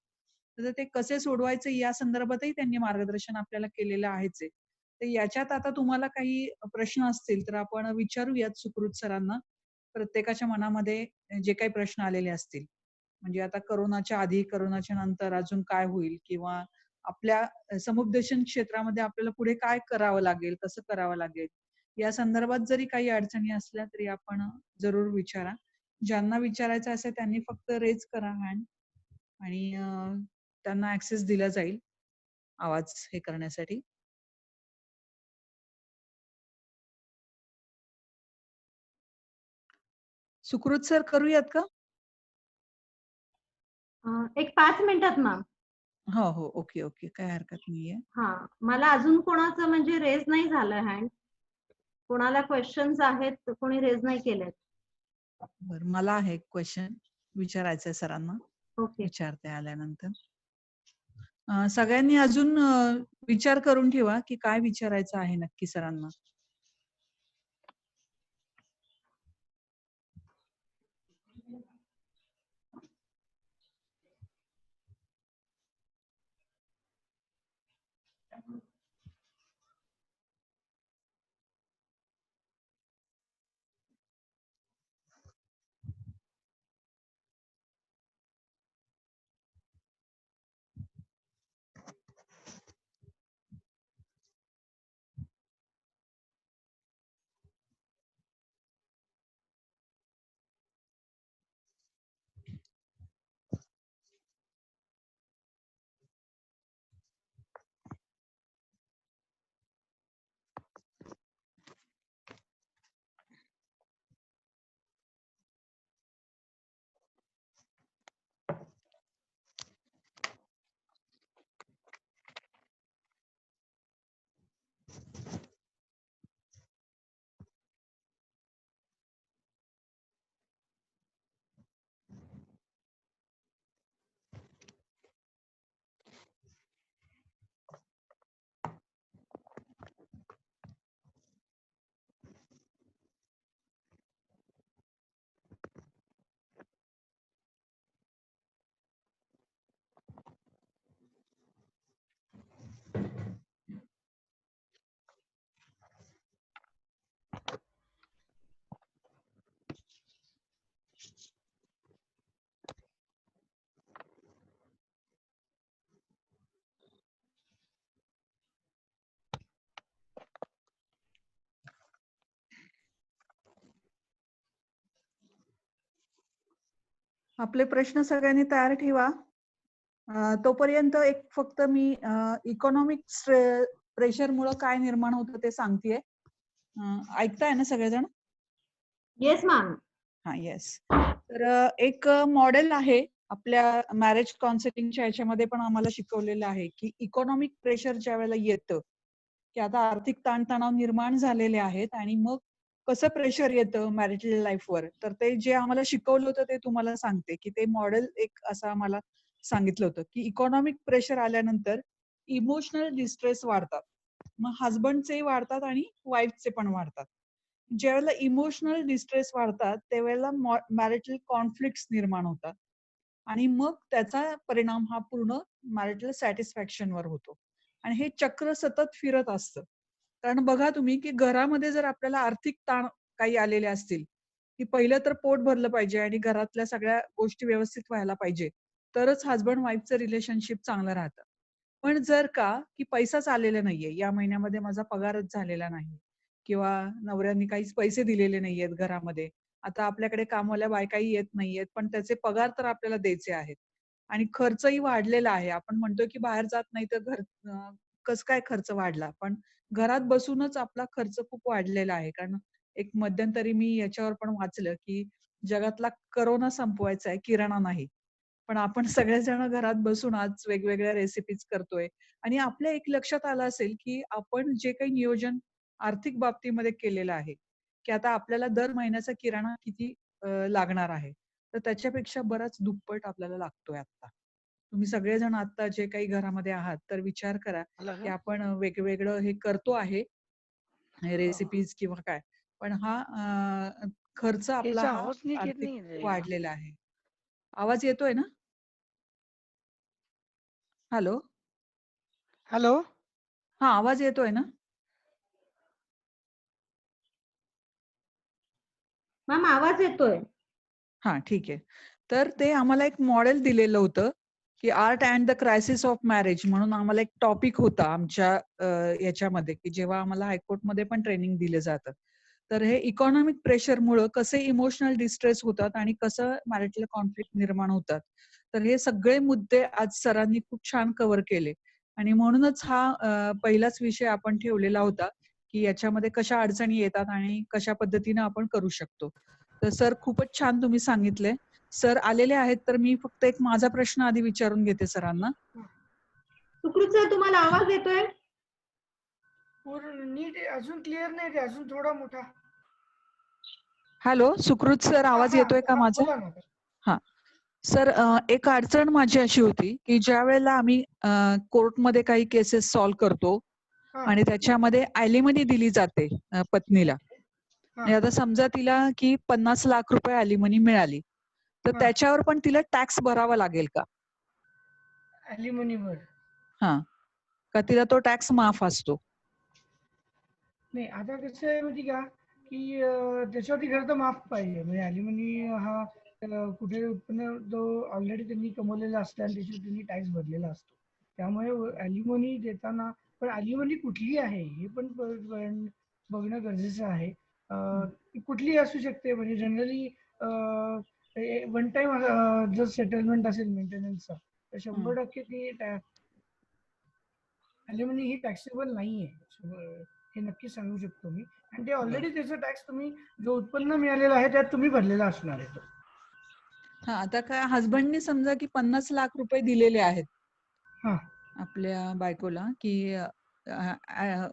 तर ते कसे सोडवायचे या संदर्भातही त्यांनी मार्गदर्शन आपल्याला केलेलं आहेच आहे. तर याच्यात आता तुम्हाला काही प्रश्न असतील तर आपण विचारूयात सुकृत सरांना. प्रत्येकाच्या मनामध्ये जे काही प्रश्न आलेले असतील, म्हणजे आता करोनाच्या आधी, करोनाच्या नंतर अजून काय होईल, किंवा आपल्या समुपदेशन क्षेत्रामध्ये आपल्याला पुढे काय करावं लागेल, कसं करावं लागेल, या संदर्भात जरी काही अडचणी असल्या तरी आपण जरूर विचारा. ज्यांना विचारायचं असेल त्यांनी फक्त रेज करा हँड आणि त्यांना ऍक्सेस दिला जाईल आवाज हे करण्यासाठी. सुकृत सर, करूयात का? एक 5 मिनिटात मॅम. हो हो, ओके ओके, काय हरकत नाहीये. हा, मला अजून कोणाचं म्हणजे रेज नाही झालं हँड. कोणाला क्वेश्चन्स आहेत, कोणी रेज नाही केलेत. बरं, मला आहे क्वेश्चन विचारायचंय सरांना. ओके. विचारते आल्यानंतर. सगळ्यांनी अजून विचार करून ठेवा की काय विचारायचं आहे नक्की सरांना. आपले प्रश्न सगळ्यांनी तयार ठेवा. तोपर्यंत एक फक्त मी इकॉनॉमिक प्रेशरमुळे काय निर्माण होतं ते सांगतेय. ऐकताय ना सगळेजण? Yes ma'am. हा, येस. तर एक मॉडेल आहे आपल्या मॅरेज काउन्सिलिंगच्या याच्यामध्ये पण आम्हाला शिकवलेलं आहे की इकॉनॉमिक प्रेशर ज्या वेळेला येतं की आता आर्थिक ताणतणाव निर्माण झालेले आहेत आणि मग कसं प्रेशर येतं मॅरिटल लाईफवर, तर ते जे आम्हाला शिकवलं होतं ते तुम्हाला सांगते की ते मॉडेल एक असं आम्हाला सांगितलं होतं की इकॉनॉमिक प्रेशर आल्यानंतर इमोशनल डिस्ट्रेस वाढतात. मग हस्बंडचे वाढतात आणि वाईफचे पण वाढतात. ज्यावेळेला इमोशनल डिस्ट्रेस वाढतात त्यावेळेला मॅरिटल कॉन्फ्लिक्ट निर्माण होतात आणि मग त्याचा परिणाम हा पूर्ण मॅरिटल सॅटिस्फॅक्शनवर होतो आणि हे चक्र सतत फिरत असतं. कारण बघा तुम्ही की घरामध्ये जर आपल्याला आर्थिक ताण काही आलेले असतील की पहिलं तर पोट भरलं पाहिजे आणि घरातल्या सगळ्या गोष्टी व्यवस्थित व्हायला पाहिजे, तरच हस्बंड वाईफचं रिलेशनशिप चांगलं राहतं. पण जर का की पैसाच आलेला नाहीये, या महिन्यामध्ये माझा पगारच झालेला नाही किंवा नवऱ्यांनी काहीच पैसे दिलेले नाहीयेत घरामध्ये, आता आपल्याकडे कामवाल्या बायकाही येत नाहीयेत, पण त्याचे पगार तर आपल्याला द्यायचे आहेत आणि खर्चही वाढलेला आहे. आपण म्हणतोय की बाहेर जात नाही तर कसं काय खर्च वाढला? पण घरात बसूनच आपला खर्च खूप वाढलेला आहे. कारण एक मध्यंतरी मी याच्यावर पण वाचलं की जगातला कोरोना संपवायचा आहे, किराणा नाही. पण आपण सगळेजण घरात बसून आज वेगवेगळ्या रेसिपीज करतोय आणि आपल्या एक लक्षात आलं असेल की आपण जे काही नियोजन आर्थिक बाबतीमध्ये केलेलं आहे की आता आपल्याला दर महिन्याचा किराणा किती लागणार आहे, तर त्याच्यापेक्षा बराच दुप्पट आपल्याला लागतोय आता. तुम्ही सगळेजण आता जे काही घरामध्ये आहात तर विचार करा आला की का? आपण वेगवेगळं हे करतो आहे अं, रेसिपीज किंवा काय, पण हा खर्च आपला याचा हा आवाज नीट येत आर्थिक नाही रे. वाढलेला आहे. आवाज येतोय ना? हॅलो? हॅलो. हा, आवाज येतोय ना? मॅम आवाज येतोय. हां, ठीक आहे. तर ते आम्हाला एक मॉडेल दिलेलं होतं, की art and the crisis of marriage म्हणून आम्हाला एक टॉपिक होता आमच्या याच्यामध्ये, की जेव्हा आम्हाला हायकोर्टमध्ये पण ट्रेनिंग दिलं जातं. तर हे इकॉनॉमिक प्रेशरमुळं कसे इमोशनल डिस्ट्रेस होतात आणि कसं मॅरिटल कॉन्फ्लिक्ट निर्माण होतात. तर हे सगळे मुद्दे आज सरांनी खूप छान कव्हर केले आणि म्हणूनच हा पहिलाच विषय आपण ठेवलेला होता, की याच्यामध्ये कशा अडचणी येतात आणि कशा पद्धतीनं आपण करू शकतो. तर सर खूपच छान तुम्ही सांगितले. सर आलेले आहेत, तर मी फक्त एक माझा प्रश्न आधी विचारून घेते सरांना. सुकृत सर तुम्हाला आवाज येतोय? पूर्ण नीट अजून क्लिअर नाही रे, अजून थोडा मोठा. हॅलो, सुकृत सर हा आवाज हा येतोय का हा, माझा? बोला ना. हां. सर एक अडचण माझी अशी होती, की ज्यावेळेला आम्ही कोर्टमध्ये काही केसेस सॉल्व्ह करतो हा आणि त्याच्यामध्ये ॲलिमनी दिली जाते पत्नीला. हा म्हणजे आता समजा तिला की 50 लाख रुपये ॲलिमनी मिळाली, तर हा. त्याच्यावर पण तिला टॅक्स भरावा लागेल का? अॅल्युमिनियमवर. हां. का तिला तो टॅक्स माफ असतो? नाही, आता कसं आहे माहिती का, की त्याच्यावरती खरं तर माफ पाहिजे. म्हणजे अॅल्युमिनी हा कुठे उत्पन्न जो ऑलरेडी त्यांनी कमवलेला असतो आणि त्याच्यावर त्यांनी टॅक्स भरलेला असतो. त्यामुळे अॅल्युमिनी देताना, पण अॅल्युमिनी कुठली आहे हे पण बघणं गरजेचं आहे. हं, ती कुठलीही असू शकते. म्हणजे जनरली वन टाइम जर सेटलमेंट असेल मेंटेनन्सचा, तर हं. 100% ती अॅल्युमिनी ही टॅक्सेबल नाही आहे. हे नक्की सांगू शकतो मी. आणि ते बरं. ऑलरेडी त्याचा टॅक्स तुम्ही जो उत्पन्न मिळालेला आहे त्यात तुम्ही भरलेला असणार आहे तो. हां, आता काय हसबंडनी समजा की 50 लाख रुपये दिलेले आहेत हां. आपल्या बायकोला, की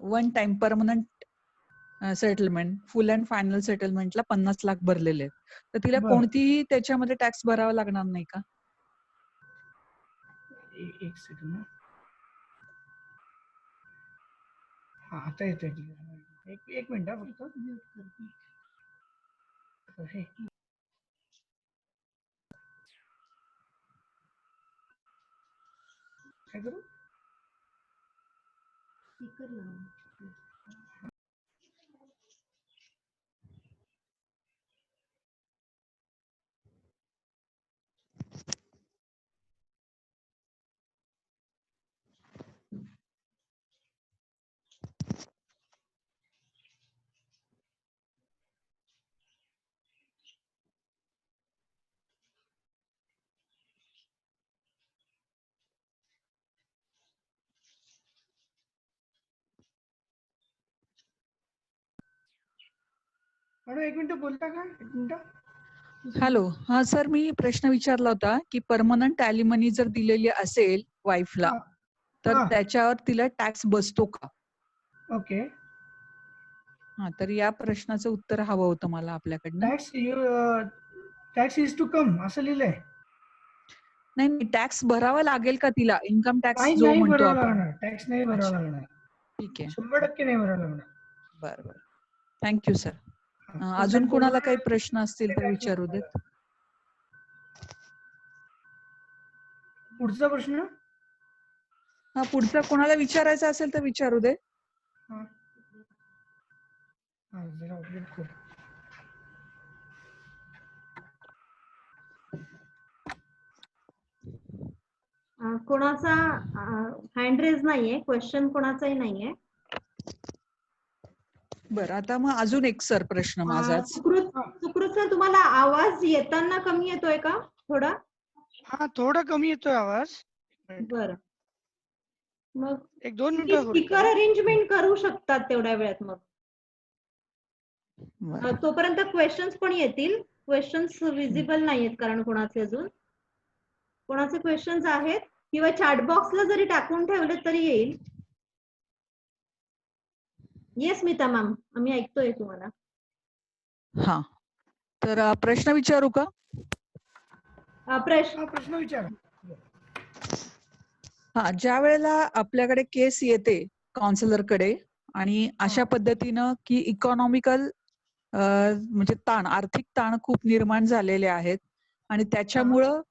one time permanent settlement, full and final सेटलमेंटला 50 लाख भरलेले आहेत. तर तिला बरं. कोणतीही त्याच्यामध्ये टॅक्स भरावा लागणार नाही का? एक सेकंड. हां, आता येतोय क्लिअर. एक एक मिनिट हां फक्त. हे काय करू? स्पीकर लावा. मॅडम एक मिनिट बोलता का? एक मिनिट. हॅलो. हा सर, मी प्रश्न विचारला होता की परमनंट अॅलिमनी जर दिलेली असेल वाईफला, हा तर हा त्याच्यावर तिला टॅक्स बसतो का? ओके. हा, तर या प्रश्नाचं उत्तर हवं होतं मला आपल्याकडनं. टॅक्स इज टू कम असं लिहिलंय. नाही नाही, टॅक्स भरावा लागेल का तिला? इन्कम टॅक्स नाही जो नाही म्हणतो भरावा आपण. लागणार, टॅक्स नाही भरावा अच्छा, लागणार, ठीक आहे. 100% नाही भरावा लागणार. बरं बरं, थँक्यू सर. हा, अजून consent कोणाला करून काही प्रश्न असतील तर tax विचारू भरावा देत. लागणार. पुढचा प्रश्न. हा, पुढचा कोणाला विचारायचा असेल तर विचारू दे. हा हा, जरा update करू. कोणाचा हँड रेज नाहीये, क्वेश्चन कोणाचाही नाहीये. बरं, आता मग अजून एक सर प्रश्न माझाच. सुकृत हा सुकृत सर, तुम्हाला आवाज येताना कमी येतोय का थोडा? हा, थोडा कमी येतोय आवाज. बरं, मग एक 2 तुम्ही मिनिटं होल्ड स्पीकर करा. अरेंजमेंट करू शकतात तेवढ्या वेळात. मग बरं. तोपर्यंत क्वेश्चन्स पण येतील. क्वेश्चन्स विजिबल नाहीयेत कारण कोणाचे अजून. कोणाचे क्वेश्चन्स आहेत किंवा चॅटबॉक्सला जरी टाकून ठेवले तरी येईल. येस स्मिता मॅम, आम्ही ऐकतोय तुम्हाला. हा, तर प्रश्न विचारू का? हा, प्रश्न विचारा. हा, ज्या वेळेला आपल्याकडे केस येते काउन्सिलरकडे आणि अशा पद्धतीनं की इकॉनॉमिकल म्हणजे ताण, आर्थिक ताण खूप निर्माण झालेले आहेत आणि त्याच्यामुळं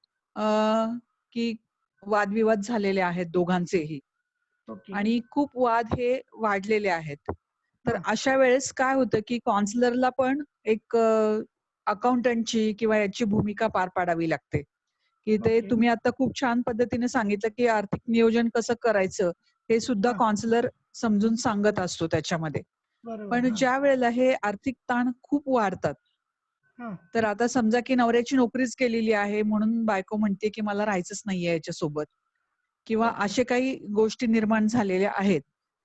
की वादविवाद झालेले आहेत दोघांचेही, ओके. आणि खूप वाद हे वाढलेले आहेत. तर हा. अशा वेळेस काय होतं की काउन्सिलरला पण एक अकाउंटंटची किंवा याची भूमिका पार पाडावी लागते. की ते ओके. तुम्ही आता खूप छान पद्धतीने सांगितलं की आर्थिक नियोजन कसं करायचं हे सुद्धा हा, काउन्सिलर समजून सांगत असतो त्याच्यामध्ये. बरोबर. पण हा ज्या वेळेला हे आर्थिक ताण खूप वाढतात, हा तर आता समजा की नवऱ्याची नोकरीच केलेली आहे म्हणून बायको म्हणते की मला राहायचंच नाहीये याच्यासोबत, किंवा ओके. असे काही गोष्टी निर्माण झालेल्या आहेत.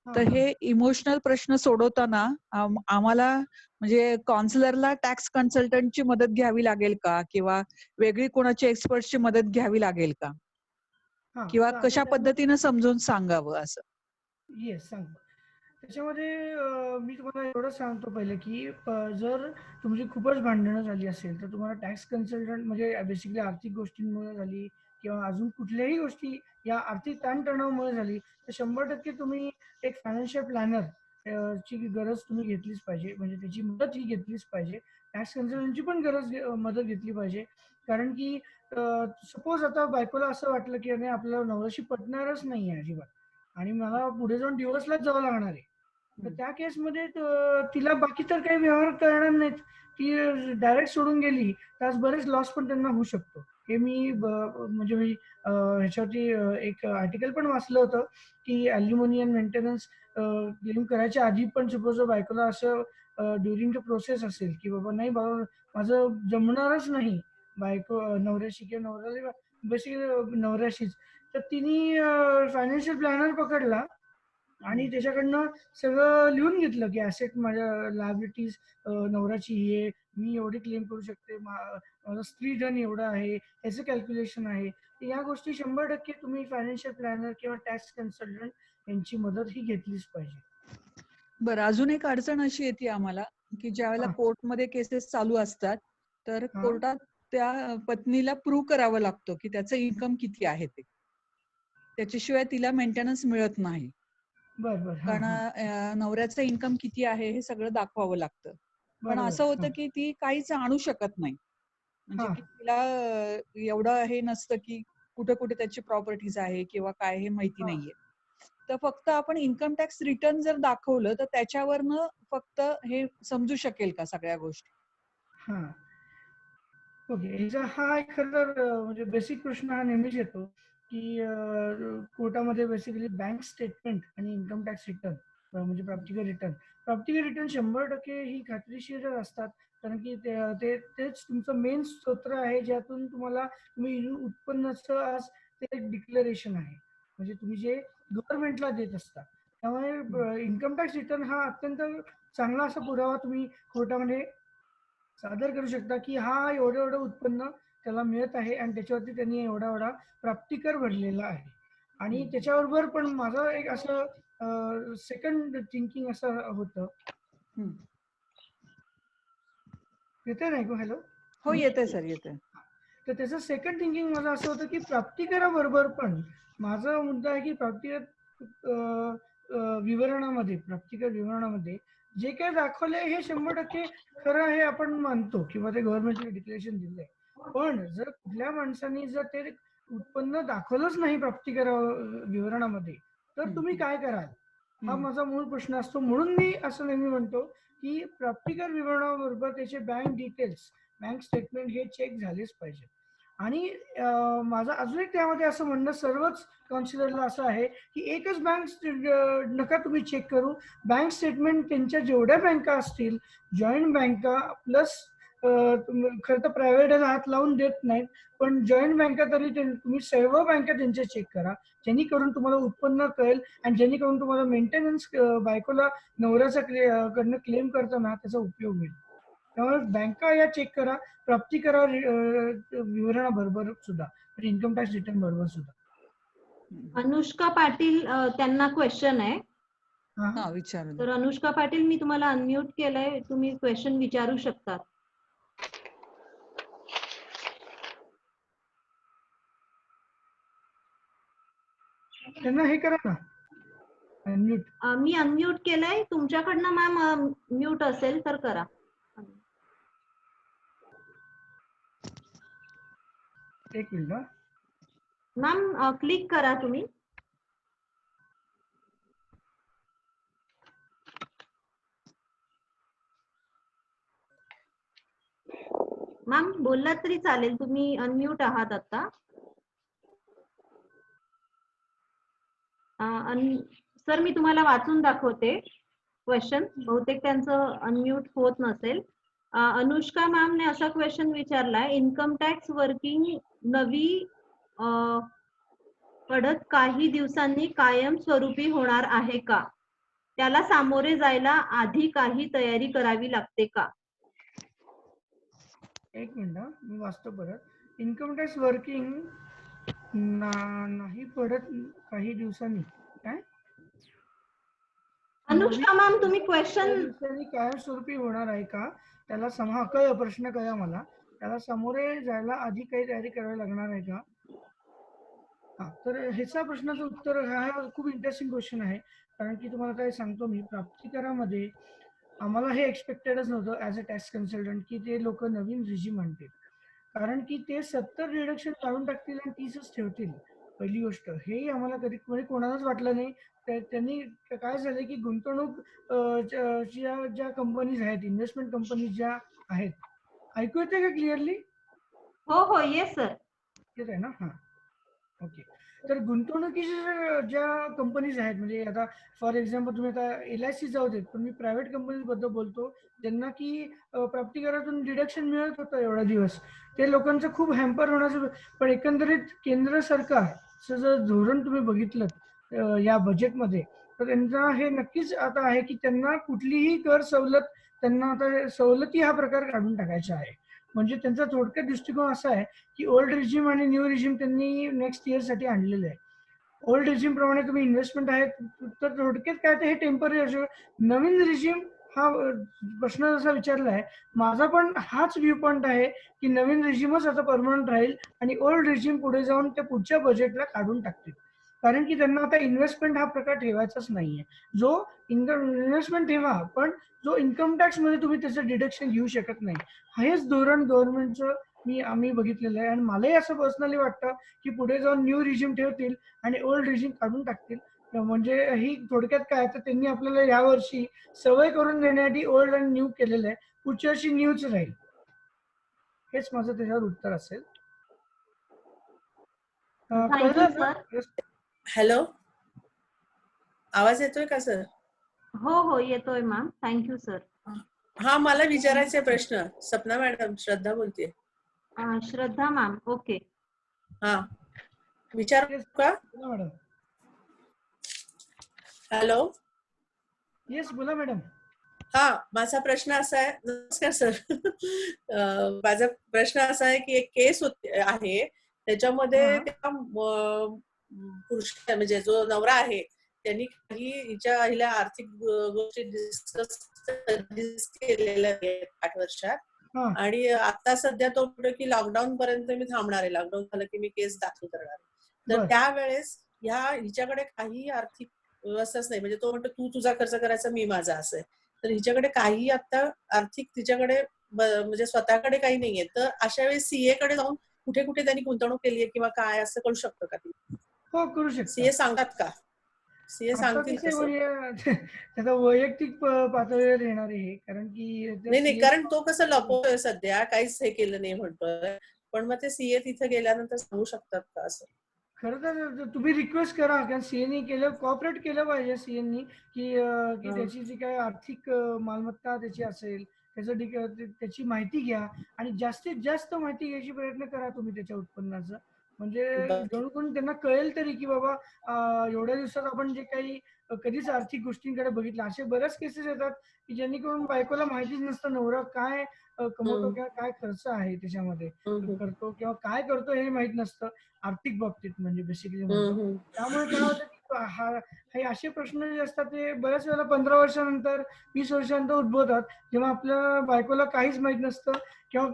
हा तर हा हे इमोशनल प्रश्न सोडवताना आम्हाला म्हणजे काउन्सिलरला टॅक्स कन्सल्टंटची मदत घ्यावी लागेल का, किंवा वेगळी कोणाची एक्सपर्टची मदत घ्यावी लागेल का, हा, किंवा तर आता कशा त्यामध्ये पद्धतीनं समजून सांगावं असं? येस सांगतो. त्याच्यामध्ये मी तुम्हाला एवढं सांगतो पहिले की जर तुमची खूपच भांडणं झाली असेल तर तुम्हाला टॅक्स कन्सल्टंट म्हणजे बेसिकली आर्थिक गोष्टींमुळे झाली किंवा अजून कुठल्याही गोष्टी या आर्थिक ताणतणावामुळे झाली, तर 100% तुम्ही एक फायनान्शियल प्लॅनर ची गरज तुम्ही घेतलीच पाहिजे, म्हणजे त्याची मदत ही घेतलीच पाहिजे. टॅक्स कन्सल्टंटची पण मदत घेतली पाहिजे. कारण की सपोज आता बायकोला असं वाटलं की नाही आपल्याला नवऱ्याशी पटणारच नाही आहे अजिबात आणि मला पुढे जाऊन डिव्होर्सलाच जावं लागणार आहे, तर त्या केसमध्ये तिला बाकी तर काही व्यवहार करणार नाहीत. ती डायरेक्ट सोडून गेली तर आज बरेच लॉस पण त्यांना होऊ शकतो. हे मी म्हणजे मी ह्याच्यावरती एक आर्टिकल पण वाचलं होतं की अॅल्युमिनियम मेंटेनन्स क्लेम करायच्या आधी पण सपोज बायकोला असं ड्युरिंग द प्रोसेस असेल की बाबा नाही बाबा माझं जमणारच नाही बायको नवऱ्याशी किंवा नवऱ्याला बेसिकली नवऱ्याशीच, तर तिने फायनान्शियल प्लॅनर पकडला आणि त्याच्याकडनं सगळं लिहून घेतलं की ॲसेट माझ्या लायबिलिटीज नवऱ्याची ही आहे, मी एवढी क्लेम करू शकते, माझं स्त्री धन एवढं आहे, ह्याचं कॅल्क्युलेशन आहे. तर या गोष्टी 100% तुम्ही फायनान्शियल प्लॅनर किंवा टॅक्स कन्सल्टंट यांची मदत ही घेतलीच पाहिजे. बरं, अजून एक अडचण अशी येते आम्हाला की ज्यावेळेला हा कोर्टमध्ये केसेस चालू असतात तर हा कोर्टात त्या पत्नीला प्रूव्ह करावं लागतं की त्याचं इन्कम किती आहे ते, त्याच्याशिवाय तिला मेंटेनन्स मिळत नाही. बर बर. हा कारण हा नवऱ्याचं इन्कम किती आहे हे सगळं दाखवावं लागतं. पण बरोबर. असं हा होतं की ती काहीच आणू शकत नाही, म्हणजे हा की तिला एवढं हे नसतं की कुठे कुठे त्याची प्रॉपर्टीज आहे किंवा काय हे माहिती हा नाहीये. तर फक्त आपण इन्कम टॅक्स रिटर्न जर दाखवलं तर त्याच्यावरनं फक्त हे समजू शकेल का सगळ्या गोष्टी? हा ओके. याचा हा एक खरं तर म्हणजे बेसिक प्रश्न हा नेहमीच येतो की कोर्टामध्ये बेसिकली बँक स्टेटमेंट आणि इन्कम टॅक्स रिटर्न म्हणजे प्राप्तिकर रिटर्न 100% ही खात्रीशीर असतात. कारण की तेच तुमचं मेन स्तोत्र आहे ज्यातून तुम्ही उत्पन्नाचं आज ते एक डिक्लेरेशन आहे, म्हणजे तुम्ही जे गव्हर्नमेंटला देत असता. त्यामुळे इन्कम टॅक्स रिटर्न हा अत्यंत चांगला असा पुरावा तुम्ही कोर्टामध्ये सादर करू शकता की हा एवढं एवढं उत्पन्न त्याला मिळत आहे आणि त्याच्यावरती त्यांनी एवढा एवढा प्राप्तिकर भरलेला आहे. आणि त्याच्याबरोबर पण माझं एक असं सेकंड थिंकिंग असं होतं. हम्म. येते नाही हॅलो? हो येतंय सर, येतंय. तर त्याचं सेकंड थिंकिंग माझं असं होतं की प्राप्तिकराबरोबर पण माझा मुद्दा आहे की प्राप्तिकर विवरणामध्ये जे काही दाखवलंय हे 100% खरं हे आपण मानतो किंवा ते गव्हर्नमेंटने डिक्लेरेशन दिलंय. पण जर कुठल्या माणसाने जर ते उत्पन्न दाखवलंच नाही प्राप्तिकर विवरणामध्ये तर तुम्ही काय कराल हा माझा मूळ प्रश्न असतो. म्हणून मी असं नेहमी म्हणतो की प्राप्तिकर विवरणाबरोबर त्याचे बँक डिटेल्स, बँक स्टेटमेंट हे चेक झालेच पाहिजे. आणि माझं अजून एक त्यामध्ये असं म्हणणं सर्वच काउन्सिलरला असं आहे की एकच बँक नका तुम्ही चेक करू. बँक स्टेटमेंट त्यांच्या जेवढ्या बँका असतील, जॉईंट बँका प्लस खरं तर प्रायव्हेटला हात लावून देत नाहीत, पण जॉईंट बँका तरी तुम्ही सर्व बँका त्यांच्या चेक करा, जेणेकरून तुम्हाला उत्पन्न कळेल आणि जेणेकरून तुम्हाला मेंटेनन्स बायकोला नवऱ्याचा कडनं क्लेम करताना त्याचा उपयोग होईल. त्यामुळे बँका या चेक करा, प्राप्ती करा विवरणाबरोबर सुद्धा, इन्कम टॅक्स रिटर्न बरोबर सुद्धा. अनुष्का पाटील त्यांना क्वेश्चन आहे. हा विचारू. तर अनुष्का पाटील मी तुम्हाला अनम्यूट केलंय, तुम्ही क्वेश्चन विचारू शकता. त्यांना हे करा ना अनम्यूट. मी अनम्यूट केलंय, तुमच्याकडनं मॅम म्यूट असेल तर करा. एक मिनिट मॅम क्लिक करा तुम्ही. मॅम बोललात तरी चालेल, तुम्ही अनम्यूट आहात आता. सर मी तुम्हाला वाचून दाखवते क्वेश्चन, बहुतेक त्यांचं अनम्यूट होत नसेल. अनुष्का मॅम ने असा क्वेश्चन विचारलाय, इन्कम टॅक्स वर्किंग नवी पडत काही दिवसांनी कायम स्वरूपी होणार आहे का? त्याला सामोरे जायला आधी काही तयारी करावी लागते का? एक मिनिट मी वाचतो परत. इन्कम टॅक्स वर्किंग नाही पडत काही दिवसांनी काय? अनुष्का मॅम तुम्ही क्वेश्चन कायमस्वरूपी होणार आहे का? त्याला प्रश्न कळला मला. त्याला सामोरे जायला आधी काही तयारी करावी लागणार आहे का? हा, तर ह्याचा प्रश्नाचं उत्तर हा खूप इंटरेस्टिंग क्वेश्चन आहे. कारण की तुम्हाला काय सांगतो मी, प्राप्तिकरामध्ये आम्हाला हे एक्सपेक्टेडच नव्हतं ऍज अ टॅक्स कन्सल्टंट की ते लोक नवीन रिजिम आणतील. कारण की ते 70 रिडक्शन काढून टाकतील आणि 30च ठेवतील. पहिली गोष्ट हे आम्हाला कधी कोणालाच वाटलं नाही. त्यांनी काय झालं की गुंतवणूक ज्या कंपनीज आहेत, इन्व्हेस्टमेंट कंपनीज ज्या आहेत, ऐकू येते का क्लिअरली? हो हो येस सर. येत आहे ना? हा ओके. तर गुंतवणुकीच्या ज्या कंपनीज आहेत, म्हणजे आता फॉर एक्झाम्पल तुम्ही आता LIC जाऊ देत, पण मी प्रायव्हेट कंपनीज बद्दल बोलतो ज्यांना की प्राप्तिकरातून डिडक्शन मिळत होतं एवढा दिवस, ते लोकांचं खूप हॅम्पर होण्याचं. पण एकंदरीत केंद्र सरकारचं जर धोरण तुम्ही बघितलं या बजेटमध्ये, तर त्यांचा हे नक्कीच आता आहे की त्यांना कुठलीही कर सवलत, त्यांना आता सवलती हा प्रकार काढून टाकायचा आहे. म्हणजे त्यांचा थोडक्यात दृष्टिकोन असा आहे की ओल्ड रिजिम आणि न्यू रिजिम त्यांनी नेक्स्ट इयर साठी आणलेलं आहे. ओल्ड रिजिम प्रमाणे तुम्ही इन्व्हेस्टमेंट आहे तर थोडक्यात काय ते हे टेम्पररी असो. नवीन रिजिम हा प्रश्न जसा विचारला आहे, माझा पण हाच व्ह्यू पॉइंट आहे की नवीन रिजिमच आता परमनंट राहील आणि ओल्ड रिजिम पुढे जाऊन त्या पुढच्या बजेटला काढून टाकतील. कारण की त्यांना आता इन्व्हेस्टमेंट हा प्रकार ठेवायचाच नाहीये. जो इन्व्हेस्टमेंट ठेवा, पण जो इन्कम टॅक्स मध्ये तुम्ही त्याचं डिडक्शन घेऊ शकत नाही, हेच धोरण गव्हर्नमेंटचं आम्ही बघितलेलं आहे. आणि मलाही असं पर्सनली वाटतं की पुढे जाऊन न्यू रिजिम ठेवतील आणि ओल्ड रिजिम काढून टाकतील. म्हणजे ही थोडक्यात काय, तर त्यांनी आपल्याला यावर्षी सवय करून देण्यासाठी ओल्ड आणि न्यू केलेलं आहे. पुढच्या वर्षी न्यूच राहील. हेच माझं त्याच्यावर उत्तर असेल. हॅलो, आवाज येतोय का सर? हो हो येतोय मॅम, थँक्यू सर. हा मला विचारायचा प्रश्न. सपना मॅडम, श्रद्धा बोलते. श्रद्धा मॅम, ओके. हा विचारू का हा, माझा प्रश्न असा आहे. नमस्कार सर. माझा प्रश्न असा आहे की एक केस आहे त्याच्यामध्ये त्या पुरुष म्हणजे जो नवरा आहे त्यांनी काही हिला आर्थिक गोष्टी डिस्कस केलेल्या आहेत 8 वर्षात आणि आता सध्या तो म्हणतो की लॉकडाऊन पर्यंत मी थांबणार आहे, लॉकडाऊन झालं की मी केस दाखल करणार आहे. तर त्यावेळेस हिच्याकडे काही आर्थिक व्यवस्थाच नाही, म्हणजे तो म्हणतो तू तुझा खर्च करायचा, मी माझा असं आहे. तर हिच्याकडे काही आता आर्थिक तिच्याकडे म्हणजे स्वतःकडे काही नाहीये. तर अशा वेळेस सीए कडे जाऊन कुठे कुठे त्यांनी गुंतवणूक केली आहे किंवा काय असं कळू शकतं का? हो, करू शकता. सीए सांगतात का? सीए सांगतील त्याचा वैयक्तिक पातळीवर येणार आहे, कारण की नाही, कारण तो कसं लपवतोय सध्या, काहीच हे केलं नाही म्हणतोय. पण मग ते सीए तिथे गेल्यानंतर सांगू शकतात का असं? खरं तर तुम्ही रिक्वेस्ट करा, कारण सीएनी केलं, कॉपरेट केलं पाहिजे सीएनी की त्याची जी काही आर्थिक मालमत्ता त्याची असेल त्याची माहिती घ्या आणि जास्तीत जास्त माहिती घ्यायची प्रयत्न करा तुम्ही त्याच्या उत्पन्नाचं. म्हणजे जणू त्यांना कळेल तरी की बाबा एवढ्या दिवसात आपण जे काही कधीच आर्थिक गोष्टींकडे बघितलं. असे बऱ्याच केसेस येतात की जेणेकरून बायकोला माहितीच नसतं नवरा काय कमवतो किंवा काय खर्च आहे त्याच्यामध्ये करतो किंवा काय करतो हे माहित नसतं आर्थिक बाबतीत, म्हणजे बेसिकली म्हणतो. त्यामुळे काय होतं की हे असे प्रश्न जे असतात ते बऱ्याच वेळेला 15 वर्षानंतर 20 वर्षानंतर उद्भवतात, जेव्हा आपल्या बायकोला काहीच माहित नसतं किंवा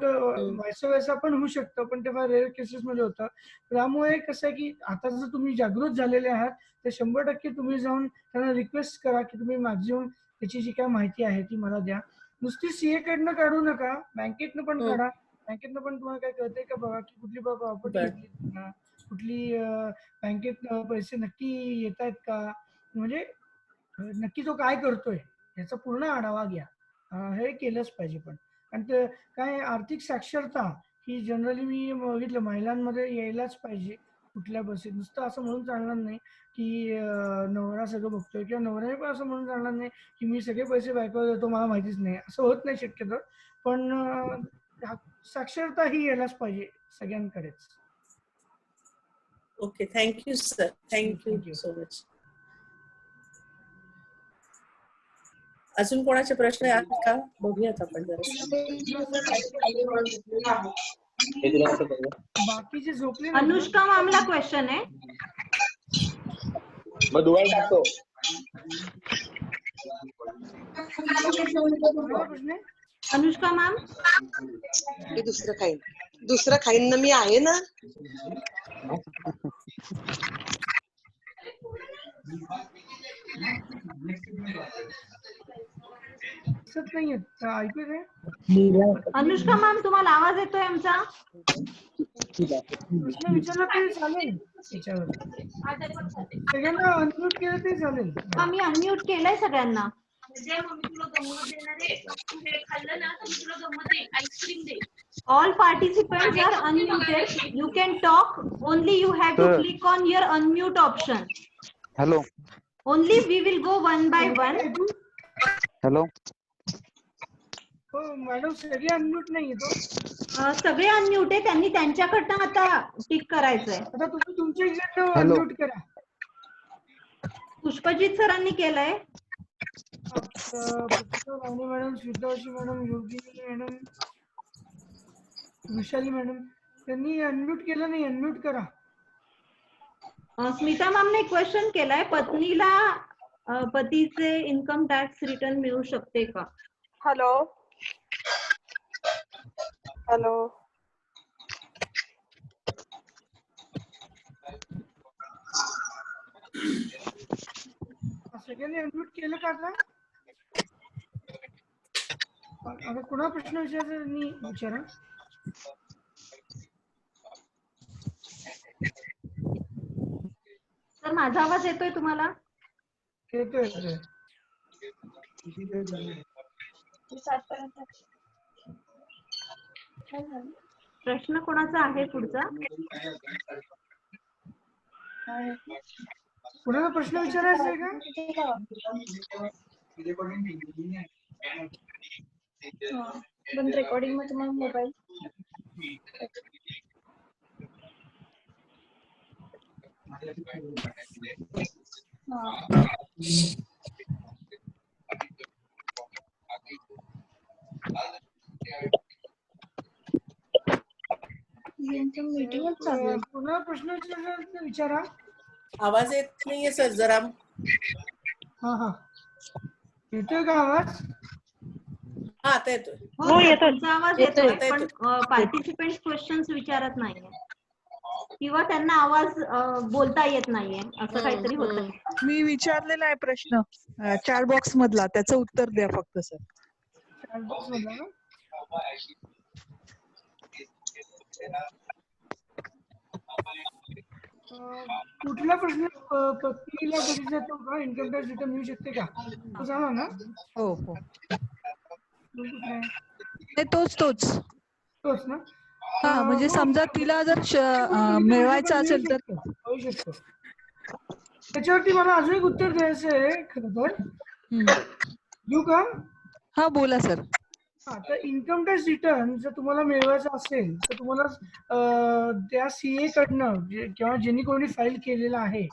वैसा पण होऊ शकतं, पण ते फार रेअर केसेस मध्ये होतं. त्यामुळे कसं आहे की आता जर तुम्ही जागृत झालेले आहात तर 100% तुम्ही जाऊन त्यांना रिक्वेस्ट करा की तुम्ही माझी येऊन त्याची जी काय माहिती आहे ती मला द्या. नुसती सीए कडनं काढू नका, बँकेतनं पण काढा. बँकेतनं पण तुम्हाला काय कळतंय का बघा की कुठली प्रॉपर्टी घेतली, कुठली बँकेत पैसे नक्की येत आहेत का, म्हणजे नक्की तो काय करतोय याचा पूर्ण आढावा घ्या. हे केलंच पाहिजे. पण आणि ते काय आर्थिक साक्षरता ही जनरली मी बघितलं महिलांमध्ये यायलाच पाहिजे कुठल्या बसीत. नुसतं असं म्हणून चालणार नाही की नवरा सगळं बघतोय किंवा नवऱ्याने पण असं म्हणून चालणार नाही की मी सगळे पैसे बायकोला देतो, मला माहितीच नाही. असं होत नाही शक्यतो, पण साक्षरता ही यायलाच पाहिजे सगळ्यांकडेच. Okay, thank you sir. Thank you so much. अजून कोणाचे प्रश्न आहेत का? बघूयात आपण जरा. बाकीचे झोपले. अनुष्का मॅमला क्वेश्चन आहे. अनुष्का मॅम, दुसरं खाईन ना मी, आहे ना. ऐकू दे. अनुष्का मॅम तुम्हाला आवाज येतोय आमचा? प्रश्न विचारला तरी चालेल, त्याच्यावर सगळ्यांना अनम्यूट केलं तरी चालेल. मी अनम्यूट केलंय सगळ्यांना. All participants are unmuted. You can talk. Only you have to click on your unmute option. Hello. Only we will go one by one. Hello. हो मॅडम, सगळे अनम्यूट नाही येतो. सगळे अनम्यूट आहे, त्यांनी त्यांच्याकडनं आता टिक करायचंय. आता तुम्ही तुमच्या इकडनं अनम्यूट करा. पुष्पजीत सरांनी केलंय. मॅडम, श्वेतावशी मॅडम, योगिनी मॅडम, वृषाली मॅडम, त्यांनी अनम्यूट केलं नाही. अनम्यूट करा. स्मिता मॅमने क्वेश्चन केलाय, पत्नीला पतीचे इन्कम टॅक्स रिटर्न मिळू शकते का? Hello hello. सगळ्यांनी अनम्यूट केलं का? आता कुणा प्रश्न विचारायचा विचारा. सर माझा आवाज येतोय तुम्हाला? येतोय. प्रश्न कोणाचा आहे पुढचा? कुणाला प्रश्न विचारायचा आहे का? पण रेकॉर्डिंग मध्ये तुम्हाला मोबाईल यांचं मीटिंगच चालू आहे. पुन्हा प्रश्न विचारा. आवाज येत नाहीये सर जरा. हा हा, येतोय का आवाज? हा आता येतोय. हो येतोय, तुमचा आवाज येतोय, आता पण येतोय. पार्टिसिपेंट क्वेश्चन्स विचारत नाहीये किंवा त्यांना आवाज बोलता येत नाहीये, असं काहीतरी होतंय. मी विचारलेला आहे प्रश्न चॅट बॉक्स मधला, त्याचं उत्तर द्या फक्त सर. चॅट बॉक्स मधला ना? कुठला प्रश्न पत्नीला बरी जातो का इन्कम टॅक्स रिटर्न मिळू शकते का, तो सांगा ना. हो हो, कुठला आहे? नाही तोच तोच ना. हा, म्हणजे समजा तिला जर मिळवायचं असेल तर. होऊ शकतो. त्याच्यावरती मला अजून एक उत्तर द्यायचं आहे खरं तर. देऊ का? हा बोला सर. हा, तर इन्कम टॅक्स रिटर्न जर तुम्हाला मिळवायचं असेल तर तुम्हाला त्या सीए कडनं किंवा ज्यांनी कोणी फाईल केलेला आहे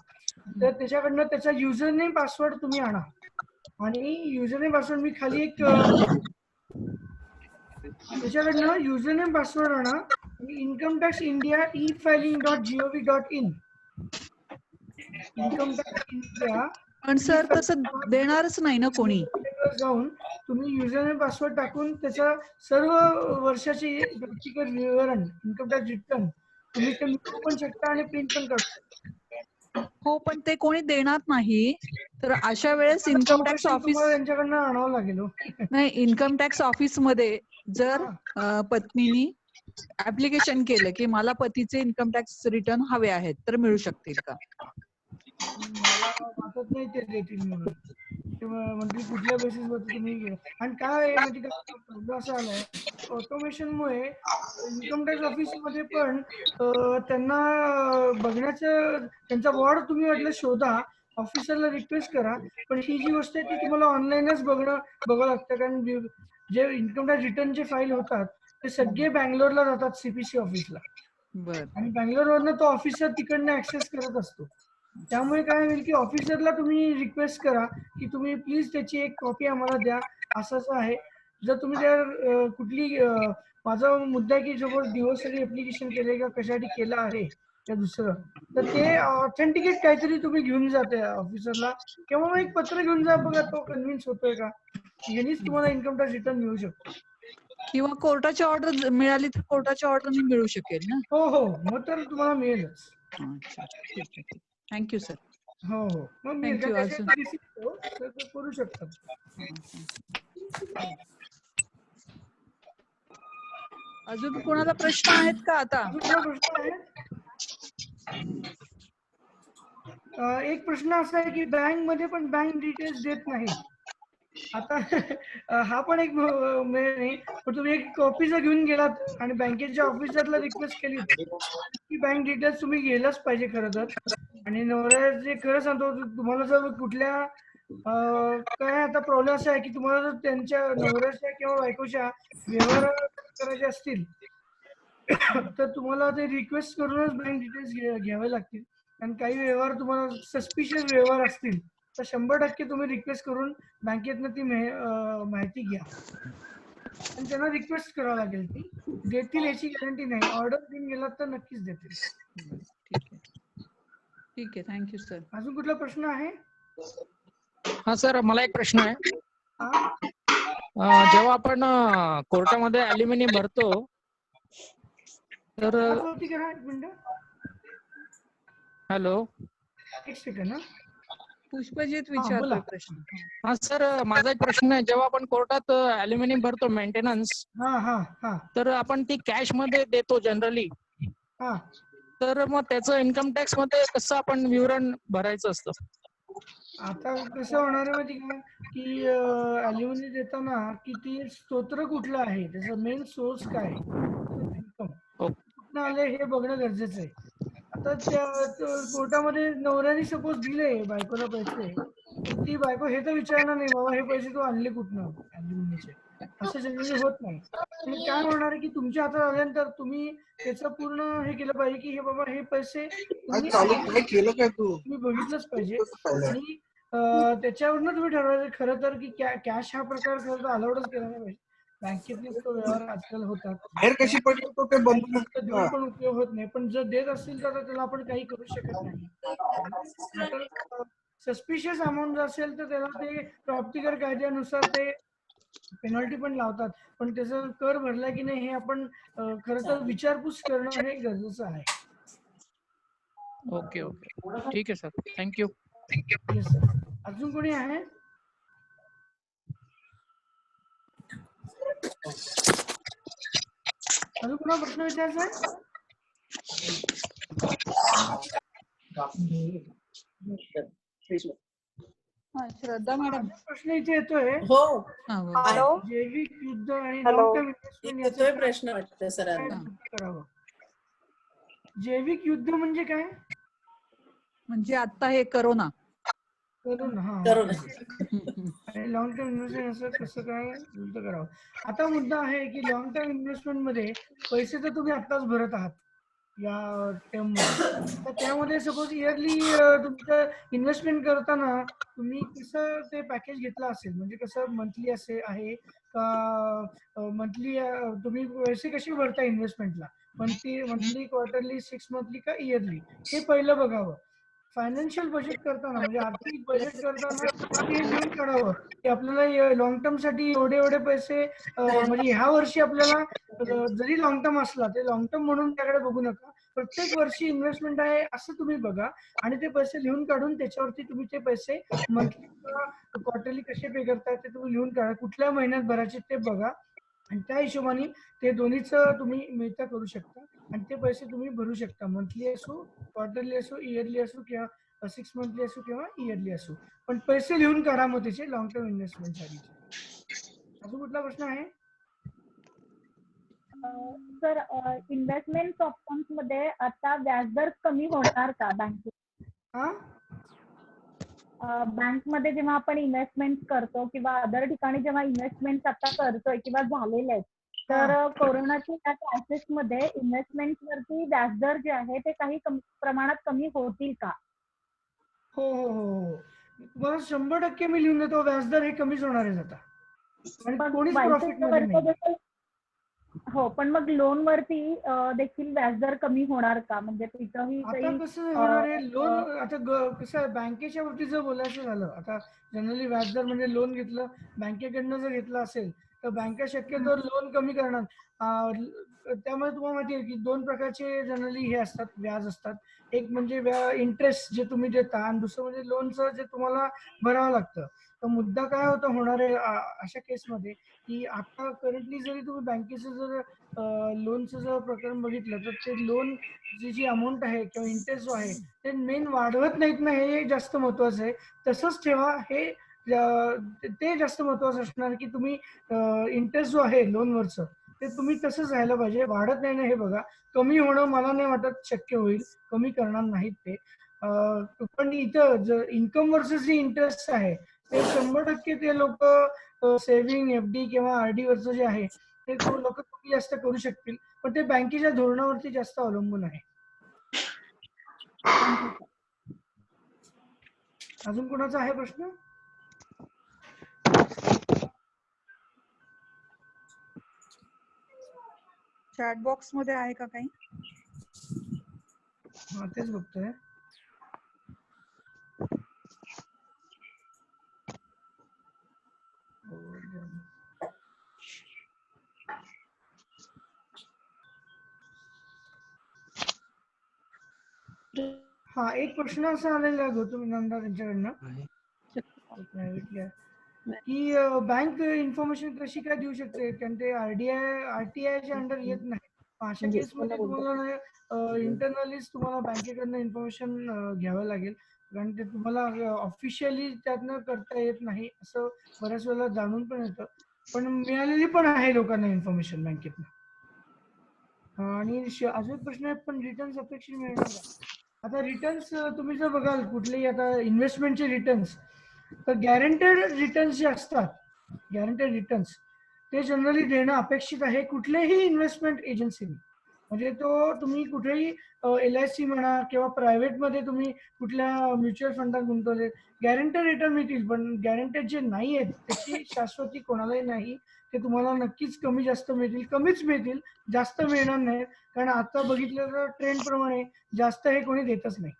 तर त्याच्याकडनं त्याचा युजर नेम पासवर्ड तुम्ही आणा. आणि युजर नेम पासवर्ड मी खाली एक त्याच्याकडनं युजर नेम पासवर्ड आणा. Income tax India e-filing.gov.in income tax India. पण सर तसं देणारच नाही ना कोणी. जाऊन तुम्ही युजर नेम पासवर्ड टाकून त्याचा सर्व वर्षाचे व्यक्तिगत विवरण इन्कम टॅक्स रिटर्न तुम्ही ते मिळवू पण शकता आणि प्रिंट पण करू शकता. हो, पण ते कोणी देणार नाही, तर अशा वेळेस इन्कम टॅक्स ऑफिस त्यांच्याकडनं आणावं लागेल. नाही, इन्कम टॅक्स ऑफिस मध्ये जर पत्नीनी ऍप्लिकेशन केलं की मला पतीचे इन्कम टॅक्स रिटर्न हवे आहेत, तर मिळू शकतील का? मला वाटत नाही ते देतील म्हणून. म्हणजे कुठल्या बेसिसवरती तुम्ही आणि काय म्हणजे असं आलंय ऑटोमेशनमुळे इन्कम टॅक्स ऑफिस मध्ये पण त्यांना बघण्याचं त्यांचा वॉर्ड तुम्ही वाटलं शोधा, ऑफिसरला रिक्वेस्ट करा. पण ही जी गोष्ट आहे ती तुम्हाला ऑनलाईनच बघावं लागतं. कारण जे इन्कम टॅक्स रिटर्नचे फाईल होतात ते सगळे बँगलोरला जातात सीपीसी ऑफिसला. आणि बँगलोरवरनं तो ऑफिसर तिकडनं ऍक्सेस करत असतो. त्यामुळे काय होईल की ऑफिसरला तुम्ही रिक्वेस्ट करा की तुम्ही प्लीज त्याची एक कॉपी आम्हाला द्या, असं आहे. जर तुम्ही त्या कुठली माझा मुद्दा आहे की सपोज डिवोर्ससाठी ऍप्लिकेशन केले किंवा कशासाठी केलं आहे त्या दुसरं, तर ते ऑथेंटिकेट काहीतरी तुम्ही घेऊन जाते ऑफिसरला किंवा मग एक पत्र घेऊन जा, बघा तो कन्व्हिन्स होतोय का, यांनीच तुम्हाला इन्कम टॅक्स रिटर्न मिळू शकतो. किंवा कोर्टाची ऑर्डर मिळाली तर कोर्टाच्या ऑर्डरने मिळू शकेल ना. हो हो, मग तर तुम्हाला मिळेलच. अच्छा, ठीक आहे. Thank you sir. हो हो, मग मी करू शकतात. अजून कोणाला प्रश्न आहेत का आता? प्रश्न आहे. एक प्रश्न असा आहे की बँक मध्ये पण बँक डिटेल्स देत नाही. आता हा पण एक नाही, पण तुम्ही एक कॉपी जर घेऊन गेलात आणि बँकेच्या ऑफिसरला रिक्वेस्ट केली की बँक डिटेल्स तुम्ही गेलाच पाहिजे खरं तर. आणि नवऱ्याचे खरं सांगतो, तुम्हाला जर कुठल्या काय आता प्रॉब्लेम असा आहे की तुम्हाला जर त्यांच्या नवऱ्याच्या किंवा बायकोच्या व्यवहार करायचे असतील तर तुम्हाला ते रिक्वेस्ट करूनच बँक डिटेल्स घ्यावे लागतील. कारण काही व्यवहार तुम्हाला सस्पिशियस व्यवहार असतील तर 100% तुम्ही रिक्वेस्ट करून बँकेतनं ती माहिती घ्या. आणि त्यांना रिक्वेस्ट करावं लागेल, ती देतील याची गॅरंटी नाही. ऑर्डर देऊन गेलात तर नक्कीच देतील. ठीक आहे, थँक्यू सर. अजून कुठला प्रश्न आहे? हा सर, मला एक प्रश्न आहे. जेव्हा आपण कोर्टामध्ये ॲल्युमिनी भरतो तर हॅलो, एक सेकंड. पुष्पजीत विचारतो प्रश्न. हा सर, माझा एक प्रश्न आहे. जेव्हा आपण कोर्टात ॲल्युमिनियम भरतो मेंटेनन्स, तर आपण ती कॅश मध्ये देतो जनरली, तर मग त्याचं इन्कम टॅक्स मध्ये कसं आपण विवरण भरायचं असतं? आता कसं होणार आहे माहिती का की ॲल्युमिनियम देताना की ती स्तोत्र कुठलं आहे, त्याचा मेन सोर्स काय इन्कम कुठनं आले हे बघणं गरजेचं आहे. आता त्या कोर्टामध्ये नवऱ्याने सपोज दिले बायकोला पैसे, ती बायको हे तर विचारणार नाही बाबा हे पैसे तू आणले कुठनं ॲल्युमिनियमचे, असं जनरली होत नाही. आणि काय होणार आहे की तुमच्या हातात आल्यानंतर तुम्ही त्याचं पूर्ण हे केलं पाहिजे की हे बाबा हे पैसे तुम्ही बघितलंच पाहिजे. आणि त्याच्यावरनं तुम्ही ठरवायचं खरं तर की कॅश हा प्रकार खरं तर अलाउडच केला नाही पाहिजे. बँकेतलेच तो व्यवहार आजकाल होतात. बाहेर कशी पडली तो ते बंद देऊन पण उपयोग होत नाही, पण जर देत असतील तर त्याला आपण काही करू शकत नाही. नाहीतर सस्पिशियस अमाऊंट असेल तर त्याला ते प्राप्तिकर कायद्यानुसार ते पेनल्टी पण लावतात. पण त्याचा कर भरला की नाही हे आपण खरं तर विचारपूस करणं हे गरजेचं आहे. ओके ओके ठीक आहे सर, थँक्यू. Yes, sir. अजून कोणी आहे? अजून कोणा प्रश्न विचारायचा आहे? श्रद्धा मॅडम. प्रश्न इथे येतोय. हो हॅलो जैविक युद्ध आणि हॅलो. लॉंग टर्म इन्व्हेस्टमेंट येतोय प्रश्न वाटतं सरांना. करावं. जैविक युद्ध म्हणजे काय? म्हणजे आता हे करोना. करून आणि लॉंग टर्म इन्व्हेस्टमेंट असं कसं काय युद्ध करावं. आता मुद्दा आहे की लॉंग टर्म इन्व्हेस्टमेंट मध्ये पैसे तर तुम्ही आत्ताच भरत आहात या टर्म मध्ये. तर त्यामध्ये सपोज इयरली तुमचं इन्व्हेस्टमेंट करताना तुम्ही कसं ते पॅकेज घेतलं असेल, म्हणजे कसं मंथली असे आहे का मंथली तुम्ही पैसे कसे भरता इन्व्हेस्टमेंटला, मंथली क्वार्टरली 6 मंथली का इयरली, हे पहिलं बघावं. फायनान्शियल बजेट करताना म्हणजे आर्थिक बजेट करताना ते लिहून काढावं की आपल्याला लॉंग टर्म साठी एवढे एवढे पैसे म्हणजे ह्या वर्षी आपल्याला जरी लॉंग टर्म असला ते लॉंग टर्म म्हणून त्याकडे बघू नका. प्रत्येक वर्षी इन्व्हेस्टमेंट आहे असं तुम्ही बघा आणि ते पैसे लिहून काढून त्याच्यावरती तुम्ही ते पैसे मंथली किंवा क्वार्टरली कसे पे करताय ते तुम्ही लिहून काढा. कुठल्या महिन्यात भरायचे ते बघा आणि त्या हिशोबाने ते दोन्हीच तुम्ही मिळता करू शकता आणि ते पैसे तुम्ही भरू शकता. मंथली असो, क्वार्टरली असो, इयरली असो किंवा 6 मंथली असो किंवा इयरली असो, पण पैसे लिहून काढा मग त्याचे लॉंग टर्म इन्व्हेस्टमेंट साठी. अजून कुठला प्रश्न आहे? सर इन्व्हेस्टमेंट ऑप्शन्स मध्ये आता व्याजदर कमी होणार का बँकेत? बँकमध्ये जेव्हा आपण इन्व्हेस्टमेंट करतो किंवा अदर ठिकाणी जेव्हा इन्व्हेस्टमेंट आता करतोय किंवा झालेले आहेत, तर कोरोनाच्या त्या क्रायसिस मध्ये इन्व्हेस्टमेंट वरती व्याजदर जे आहे ते काही प्रमाणात कमी होतील का? हो हो हो, तुम्हाला 100% मी लिहून देतो व्याजदर हे कमीच होणार आहे आता. कोणीच प्रॉफिट मध्ये नाही. हो, पण मग लोन वरती देखील व्याजदर कमी होणार का? म्हणजे तिथंही आता कसं होणार आहे लोन, आता कसं आहे बँकेच्या वरती जर बोलायचं झालं, आता जनरली व्याजदर म्हणजे लोन घेतलं बँकेकडनं जर घेतलं असेल तर बँका शक्यतो लोन कमी करणार. त्यामुळे तुम्हाला माहिती आहे की 2 प्रकारचे जनरली हे असतात, व्याज असतात. एक म्हणजे इंटरेस्ट जे तुम्ही देता आणि दुसरं म्हणजे लोनचं जे तुम्हाला भरावं लागतं. तर मुद्दा काय होणार आहे अशा केसमध्ये की आता करंटली जरी तुम्ही बँकेचं जर लोनचं जर प्रकरण बघितलं तर ते लोन जी अमाऊंट आहे किंवा इंटरेस्ट जो आहे ते मेन वाढवत नाहीत ना, हे जास्त महत्वाचं आहे. तसंच ठेवा, हे ते जास्त महत्वाचं असणार की तुम्ही इंटरेस्ट जो आहे लोनवरचं ते तुम्ही तसंच राहायला पाहिजे, वाढत नाही ना हे बघा. कमी होणं मला नाही वाटत शक्य होईल, कमी करणार नाहीत ते. पण इथं जर इन्कम वर्सेस जे इंटरेस्ट आहे ते 100% ते लोक सेव्हिंग एफडी किंवा आरडी वरचं जे आहे ते लोक कमी जास्त करू शकतील, पण ते बँकेच्या धोरणावरती जास्त अवलंबून आहे. अजून कोणाचा आहे प्रश्न? चॅट बॉक्स मध्ये आहे का काही? हा, तेच बघतोय. हा, एक प्रश्न असा आलेला आहे गौतम नंदा त्यांच्याकडनं की बँक इन्फॉर्मेशन कशी काय देऊ शकते, कारण ते आरटीआयच्या अंडर येत नाही. अशा केसमध्ये तुम्हाला इंटरनलीच तुम्हाला बँकेकडनं इन्फॉर्मेशन घ्यावं लागेल, कारण ते तुम्हाला ऑफिशियली त्यातनं करता येत नाही असं बऱ्याच वेळेला जाणून पण येतं, पण मिळालेली पण आहे लोकांना इन्फॉर्मेशन बँकेतनं. आणि अजून प्रश्न आहे, पण रिटर्न्स अपेक्षित मिळणार का? आता रिटर्न्स तुम्ही जर बघाल कुठलेही आता इन्व्हेस्टमेंटचे रिटर्न्स, तर गॅरंटेड रिटर्न्स जे असतात, गॅरंटेड रिटर्न्स ते जनरली देणं अपेक्षित आहे कुठल्याही इन्व्हेस्टमेंट एजन्सीने. म्हणजे तो तुम्ही कुठेही LIC म्हणा किंवा प्रायव्हेटमध्ये तुम्ही कुठल्या म्युच्युअल फंडात गुंतवले, गॅरंटेड रिटर्न मिळतील, पण गॅरंटेड जे नाही आहेत त्याची शाश्वती कोणालाही नाही. ते तुम्हाला नक्कीच कमी जास्त मिळतील, कमीच मिळतील, जास्त मिळणार नाही, कारण आता बघितलं तर ट्रेंड प्रमाणे जास्त हे कोणी देतच नाही.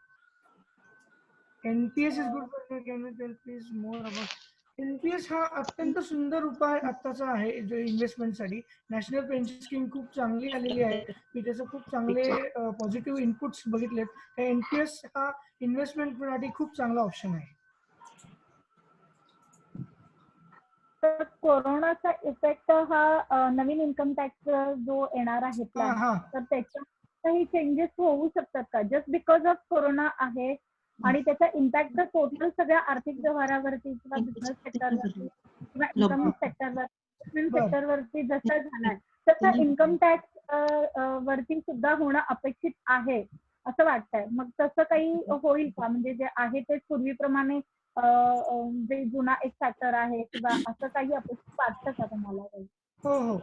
NPS is good for can you tell please more about NPS? हा अत्यंत सुंदर उपाय आत्ताचा आहे जो इन्व्हेस्टमेंटसाठी. नॅशनल पेन्शन स्कीम खूप चांगली आलेली आहे, मी त्याचे खूप चांगले पॉझिटिव्ह इनपुट्स बघितलेत. एनपीएस हा इन्व्हेस्टमेंटसाठी खूप चांगला ऑप्शन आहे. तर कोरोनाचा इफेक्ट हा नवीन इन्कम टॅक्स जो येणार आहे प्लॅन, तर त्याच्यात काही चेंजेस होऊ शकतात का जस्ट बिकॉज ऑफ कोरोना आहे आणि त्याचा इम्पॅक्ट टोटल सगळ्या आर्थिक व्यवहारावरती किंवा बिझनेस सेक्टरवरती किंवा इन्कम सेक्टरवरती जसा झालाय तसा इन्कम टॅक्स वरती सुद्धा होणं अपेक्षित आहे असं वाटतंय? मग तसं काही होईल का? म्हणजे जे आहे ते पूर्वीप्रमाणे जे जुना एक फॅक्टर आहे किंवा असं काही अपेक्षित वाटतं का तुम्हाला? हो हो,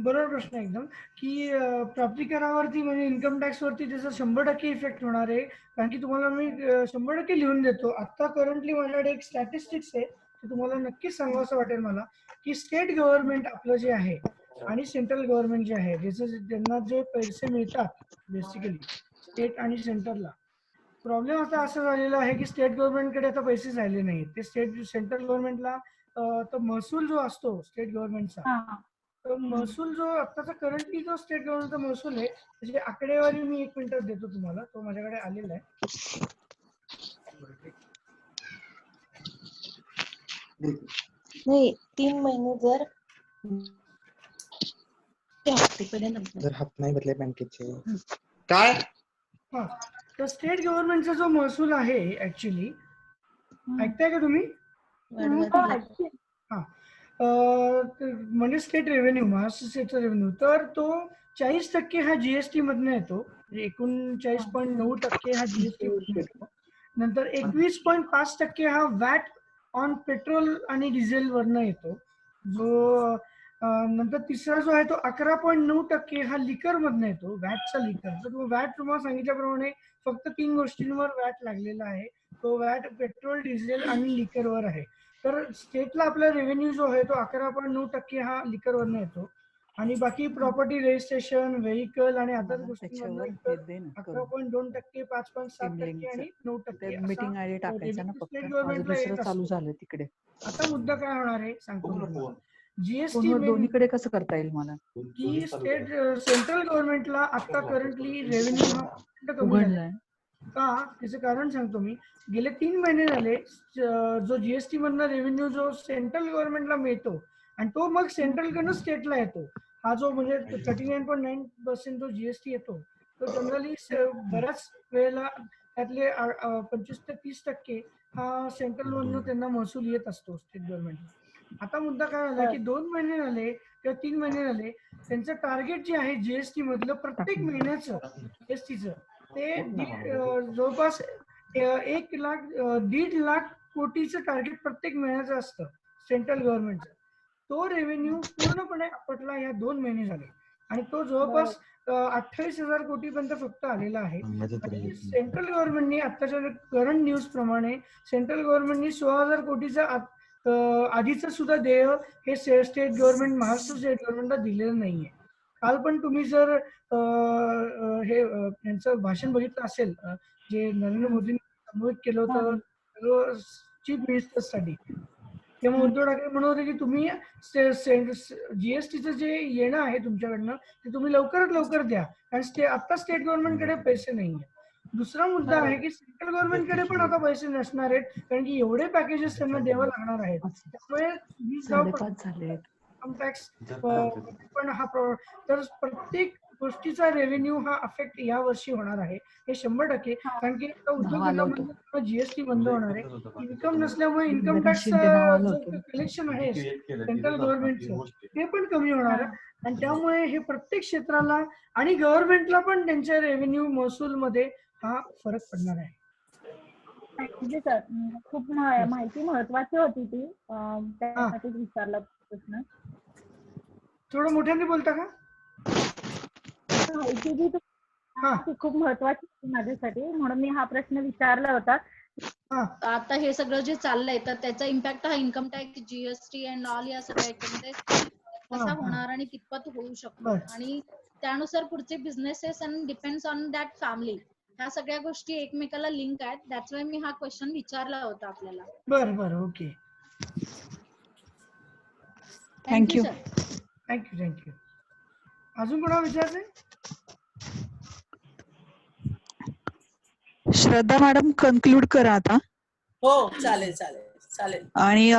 बरोबर प्रश्न एकदम, की प्राप्ती करावरती म्हणजे इन्कम टॅक्स वरती त्याचा 100% इफेक्ट होणार आहे. कारण की तुम्हाला मी 100% लिहून देतो. आता करंटली माझ्याकडे एक स्टॅटिस्टिक्स आहे, ते तुम्हाला नक्कीच सांगावं वाटेल मला, की स्टेट गव्हर्नमेंट आपलं जे आहे आणि सेंट्रल गव्हर्नमेंट जे आहे ज्यांना जे पैसे मिळतात बेसिकली स्टेट आणि सेंटरला, प्रॉब्लेम आता असं झालेला आहे की स्टेट गव्हर्नमेंटकडे आता पैसे राहिले नाहीत. ते सेंट्रल गव्हर्नमेंटला तो महसूल जो असतो स्टेट गव्हर्नमेंटचा, तो महसूल जो आताचा करंटली जो स्टेट गव्हर्नमेंटचा महसूल आहे त्याची आकडेवारी मी 1 मिनिटात देतो तुम्हाला, तो माझ्याकडे आलेला आहे. नाही 3 महिने जर हात नाही भरले बँकेचे काय? हा, तर स्टेट गव्हर्नमेंटचा जो महसूल आहे ऍक्च्युली, ऐकताय का तुम्ही? हा, म्हणजे स्टेट रेव्हेन्यू, महाराष्ट्र स्टेटचा रेव्हेन्यू, तर तो 40% हा जीएसटी मधनं येतो, म्हणजे 39.9% हा जीएसटी मधनं येतो. नंतर 21.5% हा वॅट ऑन पेट्रोल आणि डिझेल वरनं येतो. जो नंतर तिसरा जो आहे तो 11.9% हा लिकर मधनं येतो, वॅटचा लिकर. तर तो वॅट तुम्हाला सांगितल्याप्रमाणे फक्त 3 गोष्टींवर वॅट लागलेला आहे. तो वॅट पेट्रोल, डिझेल आणि लिकरवर आहे. तर स्टेटला आपला रेव्हेन्यू जो आहे तो 11.9% हा लिकरवरनं येतो आणि बाकी प्रॉपर्टी रजिस्ट्रेशन, व्हेकल आणि अदर गोष्टींवर 11.2%, 5.7% आणि 9% मीटिंग आयडी टाकायचा ना, फक्त स्टेट गव्हर्नमेंटला येत चालू असतो. झालं तिकडे. आता मुद्दा काय होणार आहे सांगतो तुम्हाला. जीएसटी दोन्हीकडे कसं करता येईल मला? की स्टेट सेंट्रल गव्हर्नमेंटला आता करंटली रेव्हेन्यू हा कमी झाला. का? त्याचं कारण सांगतो मी. गेले 3 महिने झाले जो जीएसटी मधनं रेव्हेन्यू जो सेंट्रल गव्हर्नमेंटला मिळतो आणि तो मग सेंट्रलकडनं स्टेटला येतो, हा जो म्हणजे 39.9% जो जीएसटी येतो तो जनरली बऱ्याच वेळेला त्यातले 25 ते 30% हा सेंट्रल मधनं त्यांना महसूल येत असतो स्टेट गव्हर्नमेंटला. आता मुद्दा काय झाला की 2 महिने झाले किंवा 3 महिने झाले त्यांचं टार्गेट जे आहे जीएसटी मधलं प्रत्येक महिन्याचं जीएसटीचं, ते जवळपास 1.5 लाख कोटीचं टार्गेट प्रत्येक महिन्याचं असतं सेंट्रल गव्हर्नमेंटचं. तो रेव्हेन्यू पूर्णपणे आपटला या 2 महिने झाले आणि तो जवळपास 28,000 कोटीपर्यंत फक्त आलेला आहे. सेंट्रल गव्हर्नमेंटनी आताच्या करंट न्यूज प्रमाणे सेंट्रल गव्हर्नमेंटनी 16,000 कोटीचा आधीचं सुद्धा देय हे स्टेट गव्हर्नमेंट, महाराष्ट्र स्टेट गव्हर्नमेंटला दिलेलं नाहीये. काल पण तुम्ही जर हे यांचं भाषण बघितलं असेल जे नरेंद्र मोदींनी संबोधित केलं होतं चीफ मिनिस्टरसाठी, तेव्हा उद्धव ठाकरे म्हणत होते की तुम्ही जीएसटीचं जे येणं आहे तुमच्याकडनं ते तुम्ही लवकरात लवकर द्या, कारण आता स्टेट गव्हर्नमेंटकडे पैसे नाहीये. दुसरा मुद्दा आहे की सेंट्रल गव्हर्नमेंटकडे पण आता पैसे नसणार आहेत, कारण की एवढे पॅकेजेस त्यांना द्यावं लागणार आहेत. त्यामुळे इन्कम टॅक्स पण हा तर प्रत्येक गोष्टीचा रेव्हेन्यू हा अफेक्ट या वर्षी होणार आहे हे 100%. कारण की उद्योगधंदा जीएसटी बंद होणार आहे. इन्कम नसल्यामुळे इन्कम टॅक्स कलेक्शन आहे सेंट्रल गव्हर्नमेंटचं ते पण कमी होणार आहे आणि त्यामुळे हे प्रत्येक क्षेत्राला आणि गव्हर्नमेंटला पण त्यांच्या रेव्हेन्यू महसूल मध्ये हा फरक पडणार आहे. थँक्यू सर, खूप माहिती महत्वाची होती ती, त्यासाठीच विचारला प्रश्न. थोडं मोठ्याने बोलता का? माहिती ती खूप महत्वाची होती माझ्यासाठी, म्हणून मी हा प्रश्न विचारला होता. आता हे सगळं जे चाललंय तर त्याचा इम्पॅक्ट हा income tax, GST and all या सगळ्या याच्यामध्ये कसा होणार आणि कितपत होऊ शकतो आणि त्यानुसार पुढचे businesses and depends on that family, ह्या सगळ्या गोष्टी एकमेकाला लिंक आहेत. दॅट्स वाय मी हा क्वेश्चन विचारला होता आपल्याला. बरं ओके. Thank you sir. थँक्यू. अजून कोणाला विचारायचंय? श्रद्धा मॅडम कन्क्लूड करा आता. हो चालेल. आणि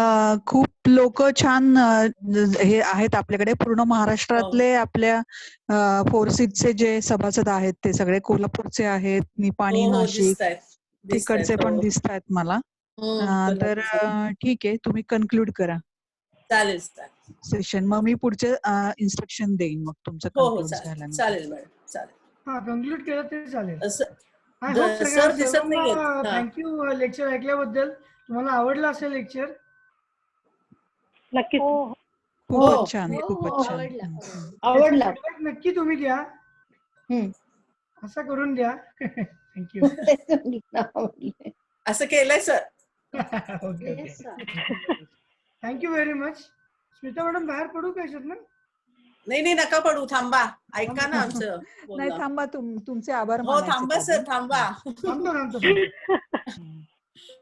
खूप लोक छान हे आहेत आपल्याकडे, पूर्ण महाराष्ट्रातले आपल्या फोर्सिसचे जे सभासद आहेत ते सगळे कोल्हापूरचे आहेत, निपाणी, नाशिक तिकडचे पण दिसत आहेत मला. तर ठीक आहे, तुम्ही कन्क्लूड करा चालेल सेशन. मग मी पुढचे इन्स्ट्रक्शन देईन मग तुमचं कन्क्लूड झाल्यानंतर. चालेल मॅडम चालेल. कन्क्लूड केलं तरी चालेल. सर दिसत नाहीये. थँक्यू लेक्चर ऐकल्याबद्दल. तुम्हाला आवडलं असेल लेक्चर? नक्की. खूपच छान, खूपच छान. आवडला. नक्की तुम्ही द्या, असं करून द्या. थँक्यू. असं केलंय sir. Okay. Thank you very much. Smita madam बाहेर पडू का याच्यात ना? नाही नका पडू, थांबा, ऐका ना आमचं. नाही थांबा, तुमचे आभार. हो थांबा सर, थांबा.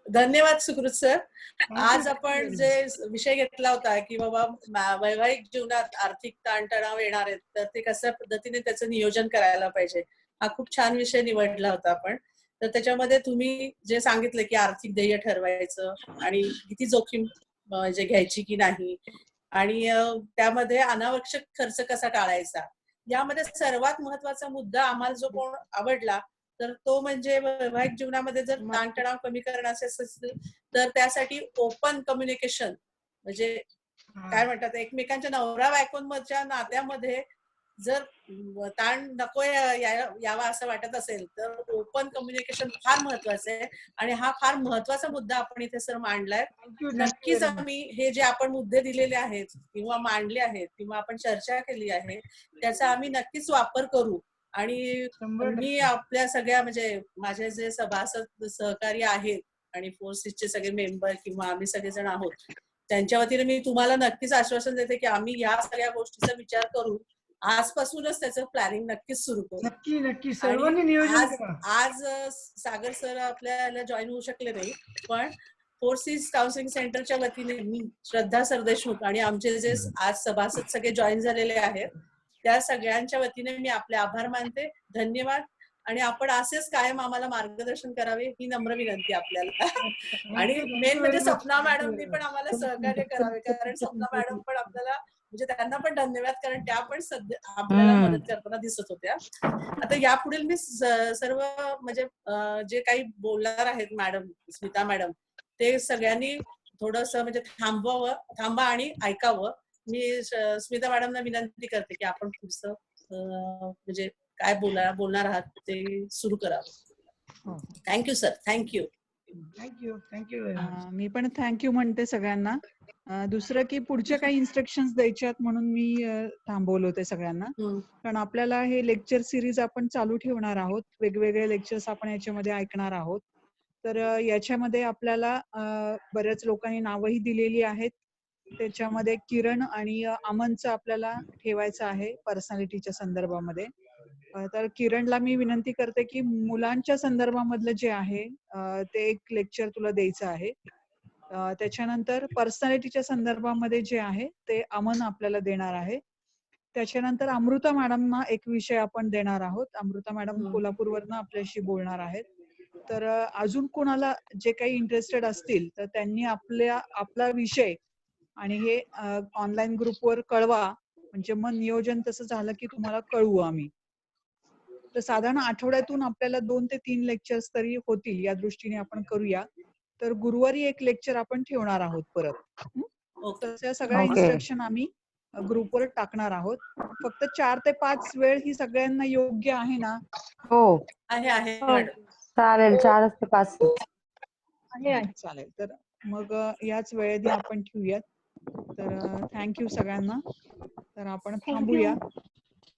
धन्यवाद सुकृत सर. आज आपण जे विषय घेतला होता की बाबा वैवाहिक जीवनात आर्थिक ताणतणाव येणार आहेत, तर ते कशा पद्धतीने त्याचं नियोजन करायला पाहिजे, हा खूप छान विषय निवडला होता आपण. तर त्याच्यामध्ये तुम्ही जे सांगितलं की आर्थिक ध्येय ठरवायचं आणि किती जोखीम म्हणजे घ्यायची की नाही, आणि त्यामध्ये अनावश्यक खर्च कसा टाळायचा, यामध्ये सर्वात महत्वाचा मुद्दा आम्हाला जो कोण आवडला तर तो म्हणजे वैवाहिक जीवनामध्ये जर ताणतणाव कमी करण्याचे असेल तर त्यासाठी ओपन कम्युनिकेशन, म्हणजे काय म्हणतात, एकमेकांच्या नवरा बायकोंच्या नात्यामध्ये जर ताण नको यावा असं वाटत असेल तर ओपन कम्युनिकेशन फार महत्वाचं आहे. आणि हा फार महत्वाचा मुद्दा आपण इथे सर मांडलाय. नक्कीच आम्ही हे जे आपण मुद्दे दिलेले आहेत किंवा मांडले आहेत किंवा आपण चर्चा केली आहे त्याचा आम्ही नक्कीच वापर करू. आणि मी आपल्या सगळ्या म्हणजे माझे जे सभासद सहकारी आहेत आणि फोर्सिसचे सगळे मेंबर किंवा आम्ही सगळेजण आहोत, त्यांच्या वतीने मी तुम्हाला नक्कीच आश्वासन देते की आम्ही या सगळ्या गोष्टीचा विचार करून आजपासूनच त्याचं प्लॅनिंग नक्कीच सुरू करू. नक्की सर्वांनी नियोजन करा. आज सागर सर आपल्याला जॉईन होऊ शकले नाही, पण फोर्सिस काउन्सिलिंग सेंटरच्या वतीने मी, श्रद्धा सरदेशमुख आणि आमचे जे आज सभासद सगळे जॉईन झालेले आहेत त्या सगळ्यांच्या वतीने मी आपले आभार मानते. धन्यवाद. आणि आपण असेच कायम आम्हाला मार्गदर्शन करावे ही नम्र विनंती आपल्याला. आणि मेन म्हणजे स्वप्ना मॅडमनी पण आम्हाला सहकार्य करावे, कारण स्वप्ना मॅडम पण आपल्याला म्हणजे त्यांना पण धन्यवाद, कारण त्या पण सध्या आपल्याला मदत करताना दिसत होत्या. आता यापुढील मी सर्व म्हणजे जे काही बोलणार आहेत मॅडम, स्मिता मॅडम, ते सगळ्यांनी थोडस म्हणजे थांबा आणि ऐकावं. मी स्मिता मॅडमना विनंती करते की आपण पुढचं म्हणजे काय बोलणार आहात ते सुरू करावं. Thank you sir. थँक्यू. मी पण थँक्यू म्हणते सगळ्यांना. दुसरं की पुढचे काही इन्स्ट्रक्शन्स द्यायचे आहेत म्हणून मी थांबवलं होते सगळ्यांना, कारण आपल्याला हे लेक्चर सिरीज आपण चालू ठेवणार आहोत. वेगवेगळे लेक्चर्स आपण याच्यामध्ये ऐकणार आहोत. तर याच्यामध्ये आपल्याला बऱ्याच लोकांनी नावही दिलेली आहेत. त्याच्यामध्ये किरण आणि अमनचं आपल्याला ठेवायचं आहे पर्सनॅलिटीच्या संदर्भामध्ये. तर किरणला मी विनंती करते की मुलांच्या संदर्भामधलं जे आहे ते एक लेक्चर तुला द्यायचं आहे. त्याच्यानंतर पर्सनॅलिटीच्या संदर्भामध्ये जे आहे ते अमन आपल्याला देणार आहे. त्याच्यानंतर अमृता मॅडमना एक विषय आपण देणार आहोत. अमृता मॅडम कोल्हापूरवरनं आपल्याशी बोलणार आहेत. तर अजून कोणाला जे काही इंटरेस्टेड असतील तर त्यांनी आपला विषय आणि हे ऑनलाईन ग्रुपवर कळवा, म्हणजे मग नियोजन तसं झालं की तुम्हाला कळवू आम्ही. तर साधारण आठवड्यातून आपल्याला 2 ते 3 लेक्चर्स तरी होतील, या दृष्टीने आपण करूया. तर गुरुवारी एक लेक्चर आपण ठेवणार आहोत परत. तर सगळ्या इन्स्ट्रक्शन आम्ही ग्रुपवर टाकणार आहोत. फक्त 4 ते 5 वेळ ही सगळ्यांना योग्य आहे ना? हो आहे. चालेल. 4 ते 5 आहे. चालेल. तर मग याच वेळेने आपण ठेवूयात. तर थँक्यू सगळ्यांना. तर आपण थांबूया.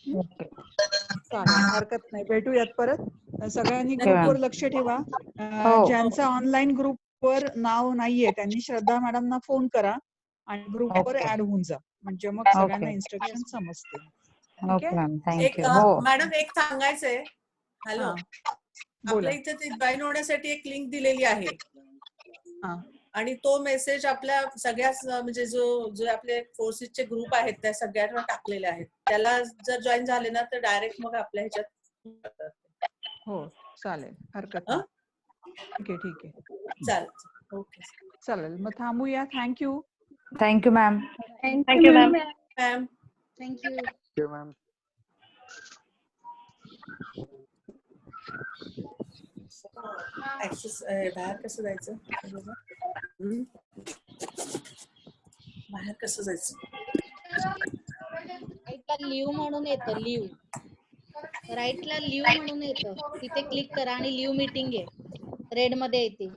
चालेल, हरकत नाही. भेटूयात परत. सगळ्यांनी Okay, ग्रुपवर ma'am. लक्ष ठेवा. हो. ज्यांचं ऑनलाईन ग्रुपवर नाव नाहीये त्यांनी श्रद्धा मॅडमना फोन करा आणि ग्रुपवर Okay. ऍड होऊन जा, म्हणजे मग सगळ्यांना Okay. इन्स्ट्रक्शन समजतील. ठीक ओके आहे? मॅम, एक थँक्यू. हो. मॅडम एक सांगायचंय. हॅलो, हा, बोला. आपल्या इथे ते जॉईन होण्यासाठी एक लिंक दिलेली आहे हा. आणि तो मेसेज आपल्या सगळ्या म्हणजे जो जो आपले फोर्सेसचे ग्रुप आहेत त्या सगळ्यांवर टाकलेले आहेत. त्याला जर जॉईन झाले ना तर डायरेक्ट मग आपल्या ह्याच्यात हो, चालेल, हरकत नाही. ठीक आहे, ठीक आहे, चालेल. ओके, चालेल. मग थांबूया. Thank you. Thank you ma'am. Thank you ma'am. Ma'am. Thank you. Ma'am. Access बाहेर कसं जायचं? बाहेर कसं जायचं? राईटला लिव्ह म्हणून येतं, लिव्ह. राईटला लिव्ह म्हणून येतं, तिथे क्लिक करा आणि लिव्ह मीटिंग आहे, रेड मध्ये येते.